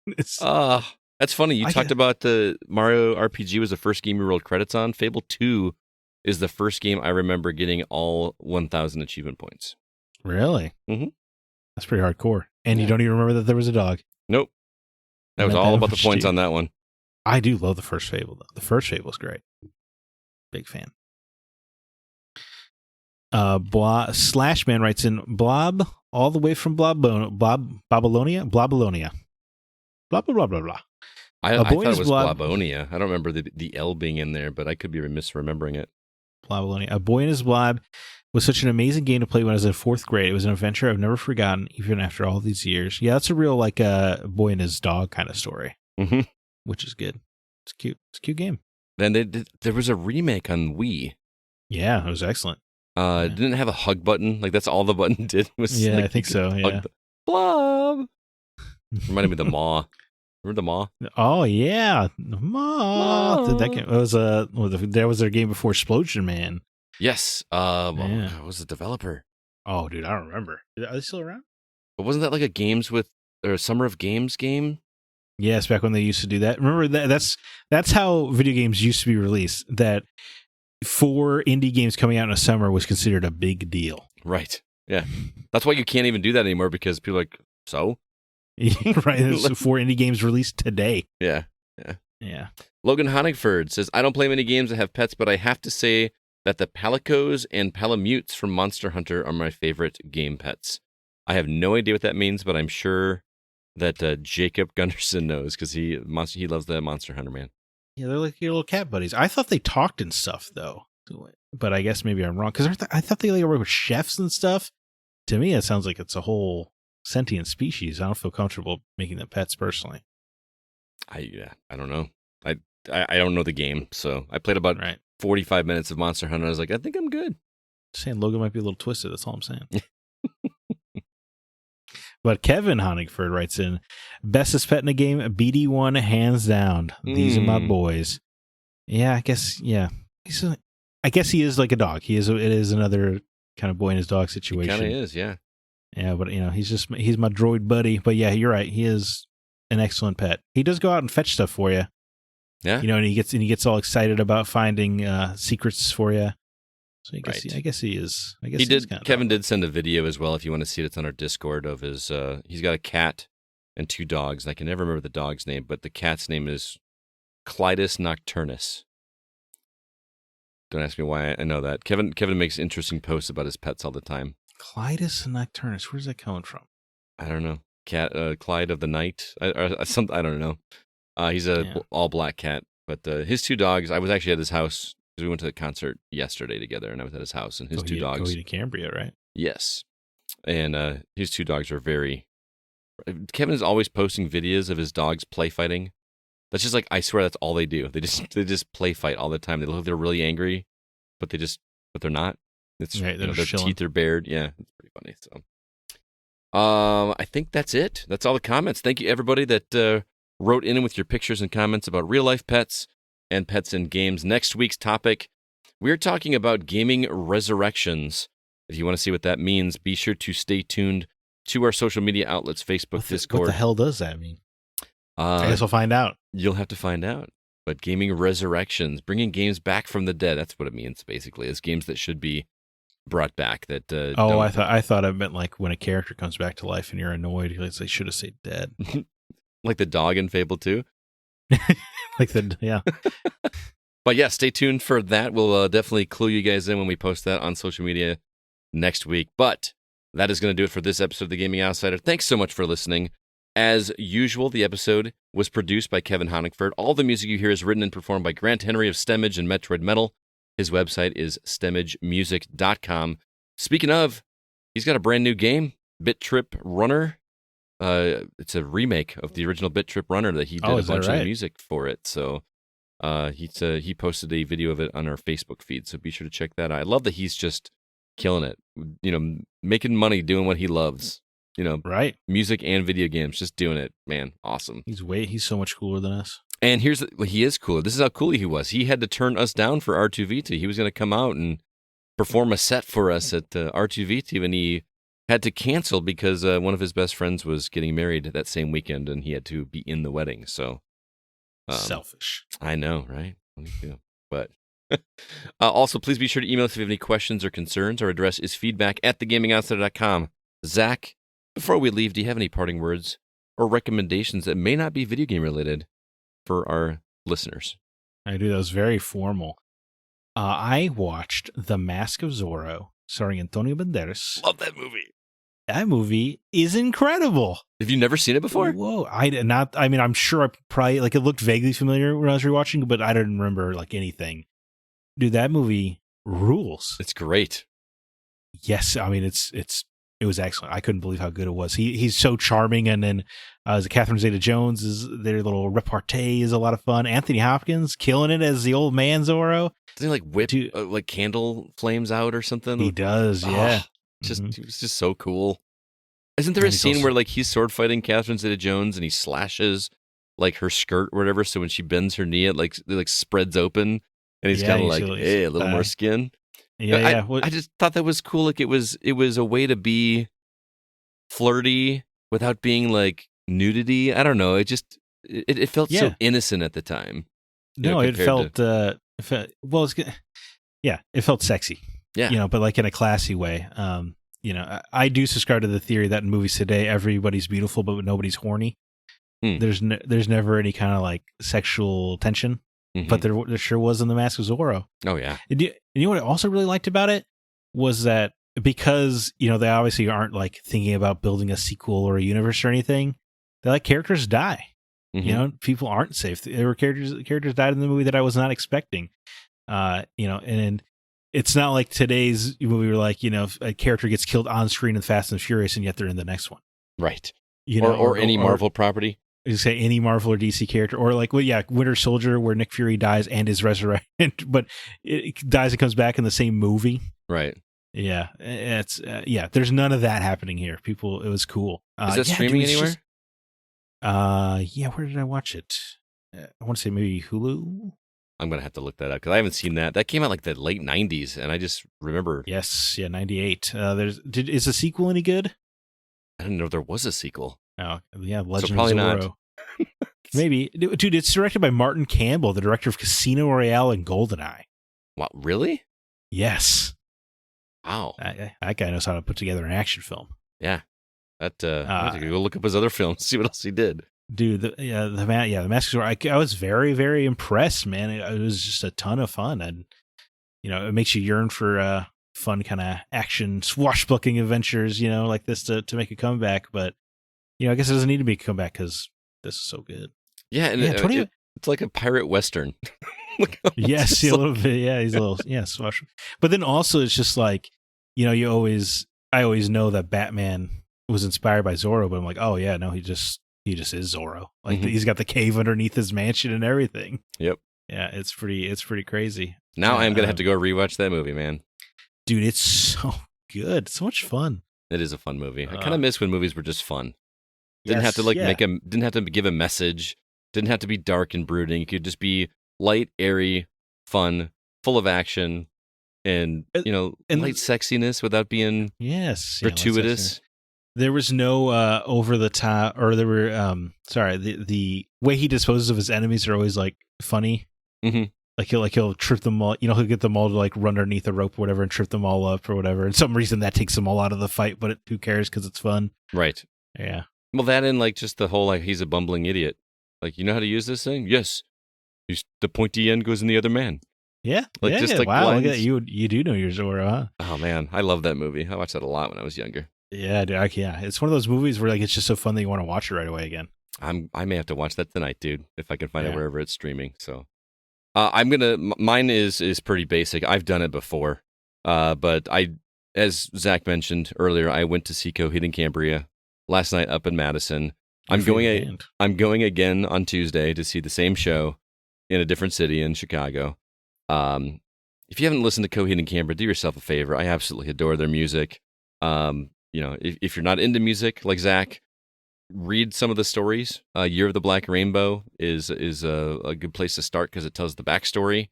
That's funny. You talked about the Mario RPG was the first game you rolled credits on. Fable 2 is the first game I remember getting all 1,000 achievement points. Really? Mm-hmm. That's pretty hardcore. And you don't even remember that there was a dog. Nope. That was all about the points on that one. I do love the first Fable, though. The first Fable is great. Big fan. Slashman writes in, Blob, all the way from Babylonia. Blah, blah, blah, blah, blah. I thought it was Blobonia. I don't remember the L being in there, but I could be misremembering it. Blobonia. A Boy and His Blob was such an amazing game to play when I was in 4th grade. It was an adventure I've never forgotten, even after all these years. Yeah, that's a real boy and his dog kind of story, which is good. It's cute. It's a cute game. Then there was a remake on Wii. Yeah, it was excellent. It didn't have a hug button. That's all the button did was. Yeah, I think so. Yeah. Blob. Reminded me of the Maw. Remember the Maw? Oh yeah, Dude, that game that was their game before Explosion Man. Yes. Yeah. What was the developer? Oh, dude, I don't remember. Are they still around? But wasn't that like a Games with or a Summer of Games game? Yes, back when they used to do that. Remember that's how video games used to be released. That 4 indie games coming out in a summer was considered a big deal. Right. Yeah. That's why you can't even do that anymore because people are like, so? Right. There's 4 indie games released today. Yeah. Yeah. Logan Honigford says, I don't play many games that have pets, but I have to say that the Palicos and Palamutes from Monster Hunter are my favorite game pets. I have no idea what that means, but I'm sure that Jacob Gunderson knows because he loves the Monster Hunter, man. Yeah, they're like your little cat buddies. I thought they talked and stuff though, but I guess maybe I'm wrong because I thought they like work with chefs and stuff. To me, it sounds like it's a whole sentient species. I don't feel comfortable making them pets personally. I don't know. I don't know the game, so I played about 45 minutes of Monster Hunter. I was like, I think I'm good. Just saying, Logan might be a little twisted. That's all I'm saying. But Kevin Honigford writes in, bestest pet in the game, BD1 hands down. These are my boys. Yeah, I guess. Yeah, I guess he is like a dog. It is another kind of boy and his dog situation. Kind of is, yeah. Yeah, but he's my droid buddy. But yeah, you're right. He is an excellent pet. He does go out and fetch stuff for you. Yeah, and he gets all excited about finding secrets for you. So I guess he is. I guess he did. Kevin did send a video as well. If you want to see it, it's on our Discord of his. He's got a cat and 2 dogs. And I can never remember the dog's name, but the cat's name is Clitus Nocturnus. Don't ask me why I know that. Kevin makes interesting posts about his pets all the time. Clitus Nocturnus. Where's that coming from? I don't know. Cat Clyde of the Night. I don't know. He's a all black cat, but his 2 dogs. I was actually at his house. We went to the concert yesterday together, and I was at his house, and his 2 dogs. Going to Cambria, right? Yes, and his 2 dogs are very. Kevin is always posting videos of his dogs play fighting. That's just like I swear that's all they do. They just play fight all the time. They look like they're really angry, but they're not. It's right. Their teeth are bared. Yeah, it's pretty funny. So, I think that's it. That's all the comments. Thank you everybody that wrote in with your pictures and comments about real life pets and pets in games. Next week's topic, we're talking about gaming resurrections. If you want to see what that means, be sure to stay tuned to our social media outlets, Facebook, Discord. What the hell does that mean? I guess we'll find out. You'll have to find out. But gaming resurrections, bringing games back from the dead, that's what it means, basically. It's games that should be brought back. I thought it meant like when a character comes back to life and you're annoyed, they should have said dead. Like the dog in Fable 2? Yeah. But yeah, stay tuned for that. We'll definitely clue you guys in when we post that on social media next week. But that is going to do it for this episode of The Gaming Outsider. Thanks so much for listening. As usual, the episode was produced by Kevin Honigford. All the music you hear is written and performed by Grant Henry of Stemage and Metroid Metal. His website is stemagemusic.com. Speaking of, he's got a brand new game, Bit Trip Runner. It's a remake of the original Bit Trip Runner that he did a bunch of the music for it. So he posted a video of it on our Facebook feed. So be sure to check that out. I love that he's just killing it. Making money doing what he loves. Right. Music and video games, just doing it, man. Awesome. He's so much cooler than us. And he is cooler. This is how cool he was. He had to turn us down for R2V2. He was going to come out and perform a set for us at R2V2, and he had to cancel because one of his best friends was getting married that same weekend, and he had to be in the wedding. So selfish. I know, right? What do you do? But also, please be sure to email us if you have any questions or concerns. Our address is feedback@thegamingoutsider.com. Zach, before we leave, do you have any parting words or recommendations that may not be video game related for our listeners? I do. That was very formal. I watched The Mask of Zorro, starring Antonio Banderas. Love that movie. That movie is incredible. Have you never seen it before? Whoa. I'm sure I probably, it looked vaguely familiar when I was rewatching, but I didn't remember, anything. Dude, that movie rules. It's great. Yes. It was excellent. I couldn't believe how good it was. He's so charming, and then Catherine Zeta-Jones their little repartee is a lot of fun. Anthony Hopkins killing it as the old man Zorro. Doesn't he whip candle flames out or something? He does, yeah. It was just so cool. Isn't there a scene where he's sword fighting Catherine Zeta-Jones and he slashes like her skirt or whatever. So when she bends her knee, it like spreads open, and he's kind of like, hey, a little more skin. Yeah, I just thought that was cool. Like it was a way to be flirty without being like nudity. I don't know. It felt so innocent at the time. No, it felt well. It felt sexy. Yeah, but like in a classy way. I do subscribe to the theory that in movies today, everybody's beautiful, but nobody's horny. There's never any kind of like sexual tension, but there sure was in The Mask of Zorro. Oh yeah. And you know what I also really liked about it was that because they obviously aren't like thinking about building a sequel or a universe or anything, they let characters die. People aren't safe. There were characters died in the movie that I was not expecting. And it's not like today's movie where like, a character gets killed on screen in Fast and Furious and yet they're in the next one. Right. Or any Marvel property. You say any Marvel or DC character, or like, Winter Soldier, where Nick Fury dies and is resurrected, but it dies and comes back in the same movie. Right. Yeah. It's there's none of that happening here. It was cool. Is that streaming anywhere? Where did I watch it? I want to say maybe Hulu. I'm going to have to look that up because I haven't seen that. That came out like the late 90s, and I just remember. Yes, 98. Is the sequel any good? I didn't know there was a sequel. Oh, yeah, Legend so probably of Zorro. Not. Maybe. Dude, it's directed by Martin Campbell, the director of Casino Royale and GoldenEye. What, really? Yes. Wow. That guy knows how to put together an action film. Yeah. I have to go look up his other films, see what else he did. Dude, the Mask of Zorro, I was very, very impressed, man. It was just a ton of fun. And, it makes you yearn for fun kind of action, swashbuckling adventures, like this to make a comeback. But, I guess it doesn't need to be a comeback because this is so good. Yeah, and it's like a pirate western. Yes, a little bit. Yeah, he's a little swash. But then also it's just like, I always know that Batman was inspired by Zorro, but I'm like, oh yeah, no, he just is Zorro. Like he's got the cave underneath his mansion and everything. Yep. Yeah, it's pretty crazy. Now I'm gonna have to go rewatch that movie, man. Dude, it's so good. So much fun. It is a fun movie. I kind of miss when movies were just fun. Didn't have to didn't have to give a message. Didn't have to be dark and brooding. It could just be light, airy, fun, full of action, and light sexiness without being gratuitous. There was no over the top, or there were the way he disposes of his enemies are always like funny. Mm-hmm. Like he'll trip them all. He'll get them all to like run underneath a rope or whatever and trip them all up or whatever. And some reason that takes them all out of the fight, but who cares because it's fun. Right. Yeah. Well, that and like just the whole like he's a bumbling idiot. Like, you know how to use this thing? Yes. The pointy end goes in the other man. Yeah. Like just like wow. lines. Look at you do know your Zorro, huh? Oh man, I love that movie. I watched that a lot when I was younger. Yeah, dude, it's one of those movies where like it's just so fun that you want to watch it right away again. I may have to watch that tonight, dude, if I can find it wherever it's streaming. So, mine is pretty basic. I've done it before, but as Zach mentioned earlier, I went to see Coheed and Cambria last night up in Madison. I'm going again on Tuesday to see the same show in a different city in Chicago. If you haven't listened to Coheed and Cambria, do yourself a favor. I absolutely adore their music. If you're not into music like Zach, read some of the stories. Year of the Black Rainbow is a good place to start because it tells the backstory.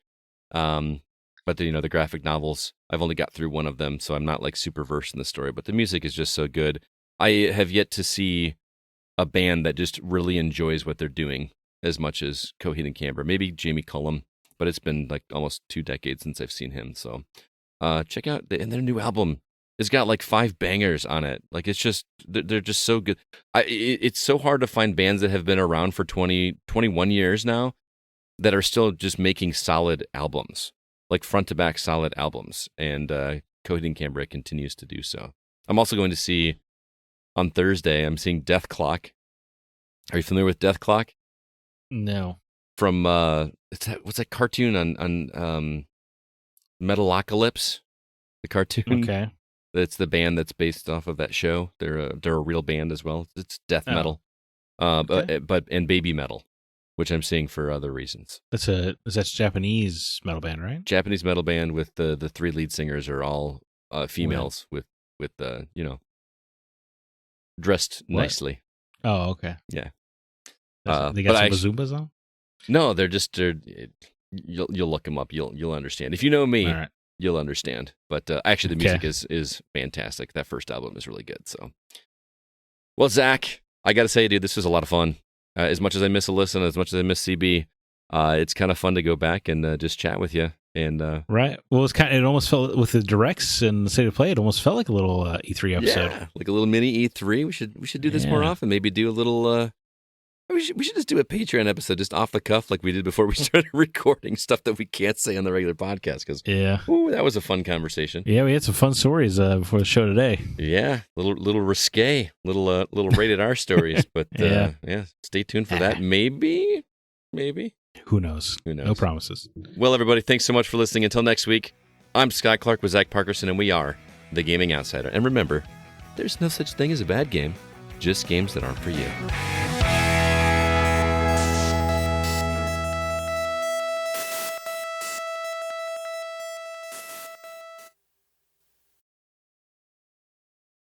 But the graphic novels, I've only got through one of them, so I'm not like super versed in the story. But the music is just so good. I have yet to see a band that just really enjoys what they're doing as much as Coheed and Cambria. Maybe Jamie Cullum, but it's been like almost 2 decades since I've seen him. So check out their new album. It's got like 5 bangers on it. Like it's just they're just so good. It's so hard to find bands that have been around for 21 years now that are still just making solid albums, like front to back solid albums. And Coheed and Cambria continues to do so. I'm also going to see on Thursday. I'm seeing Death Clock. Are you familiar with Death Clock? No. From what's that cartoon on Metalocalypse? The cartoon. Okay. It's the band that's based off of that show. They're a real band as well. It's death metal, but baby metal, which I'm seeing for other reasons. That's a Japanese metal band, right? Japanese metal band with the 3 lead singers are all females with dressed nicely. Oh, okay. Yeah. They got but some Bazumbas on? No, they're you'll look them up. You'll understand. If you know me, All right. you'll understand. But actually, the music is fantastic. That first album is really good. So, well, Zach, I got to say, dude, this was a lot of fun. As much as I miss Alyssa, and as much as I miss CB, it's kind of fun to go back and just chat with you. And right. Well, it almost felt with the directs and the state of play. It almost felt like a little E3 episode. Yeah, like a little mini E3. We should do this more often. Maybe do a little. We should just do a Patreon episode just off the cuff like we did before we started recording stuff that we can't say on the regular podcast. Because that was a fun conversation. Yeah, we had some fun stories before the show today. Yeah, little risque, little rated R stories. But yeah, stay tuned for that. Maybe. Who knows? No promises. Well, everybody, thanks so much for listening. Until next week, I'm Scott Clark with Zach Parkerson, and we are The Gaming Outsider. And remember, there's no such thing as a bad game, just games that aren't for you.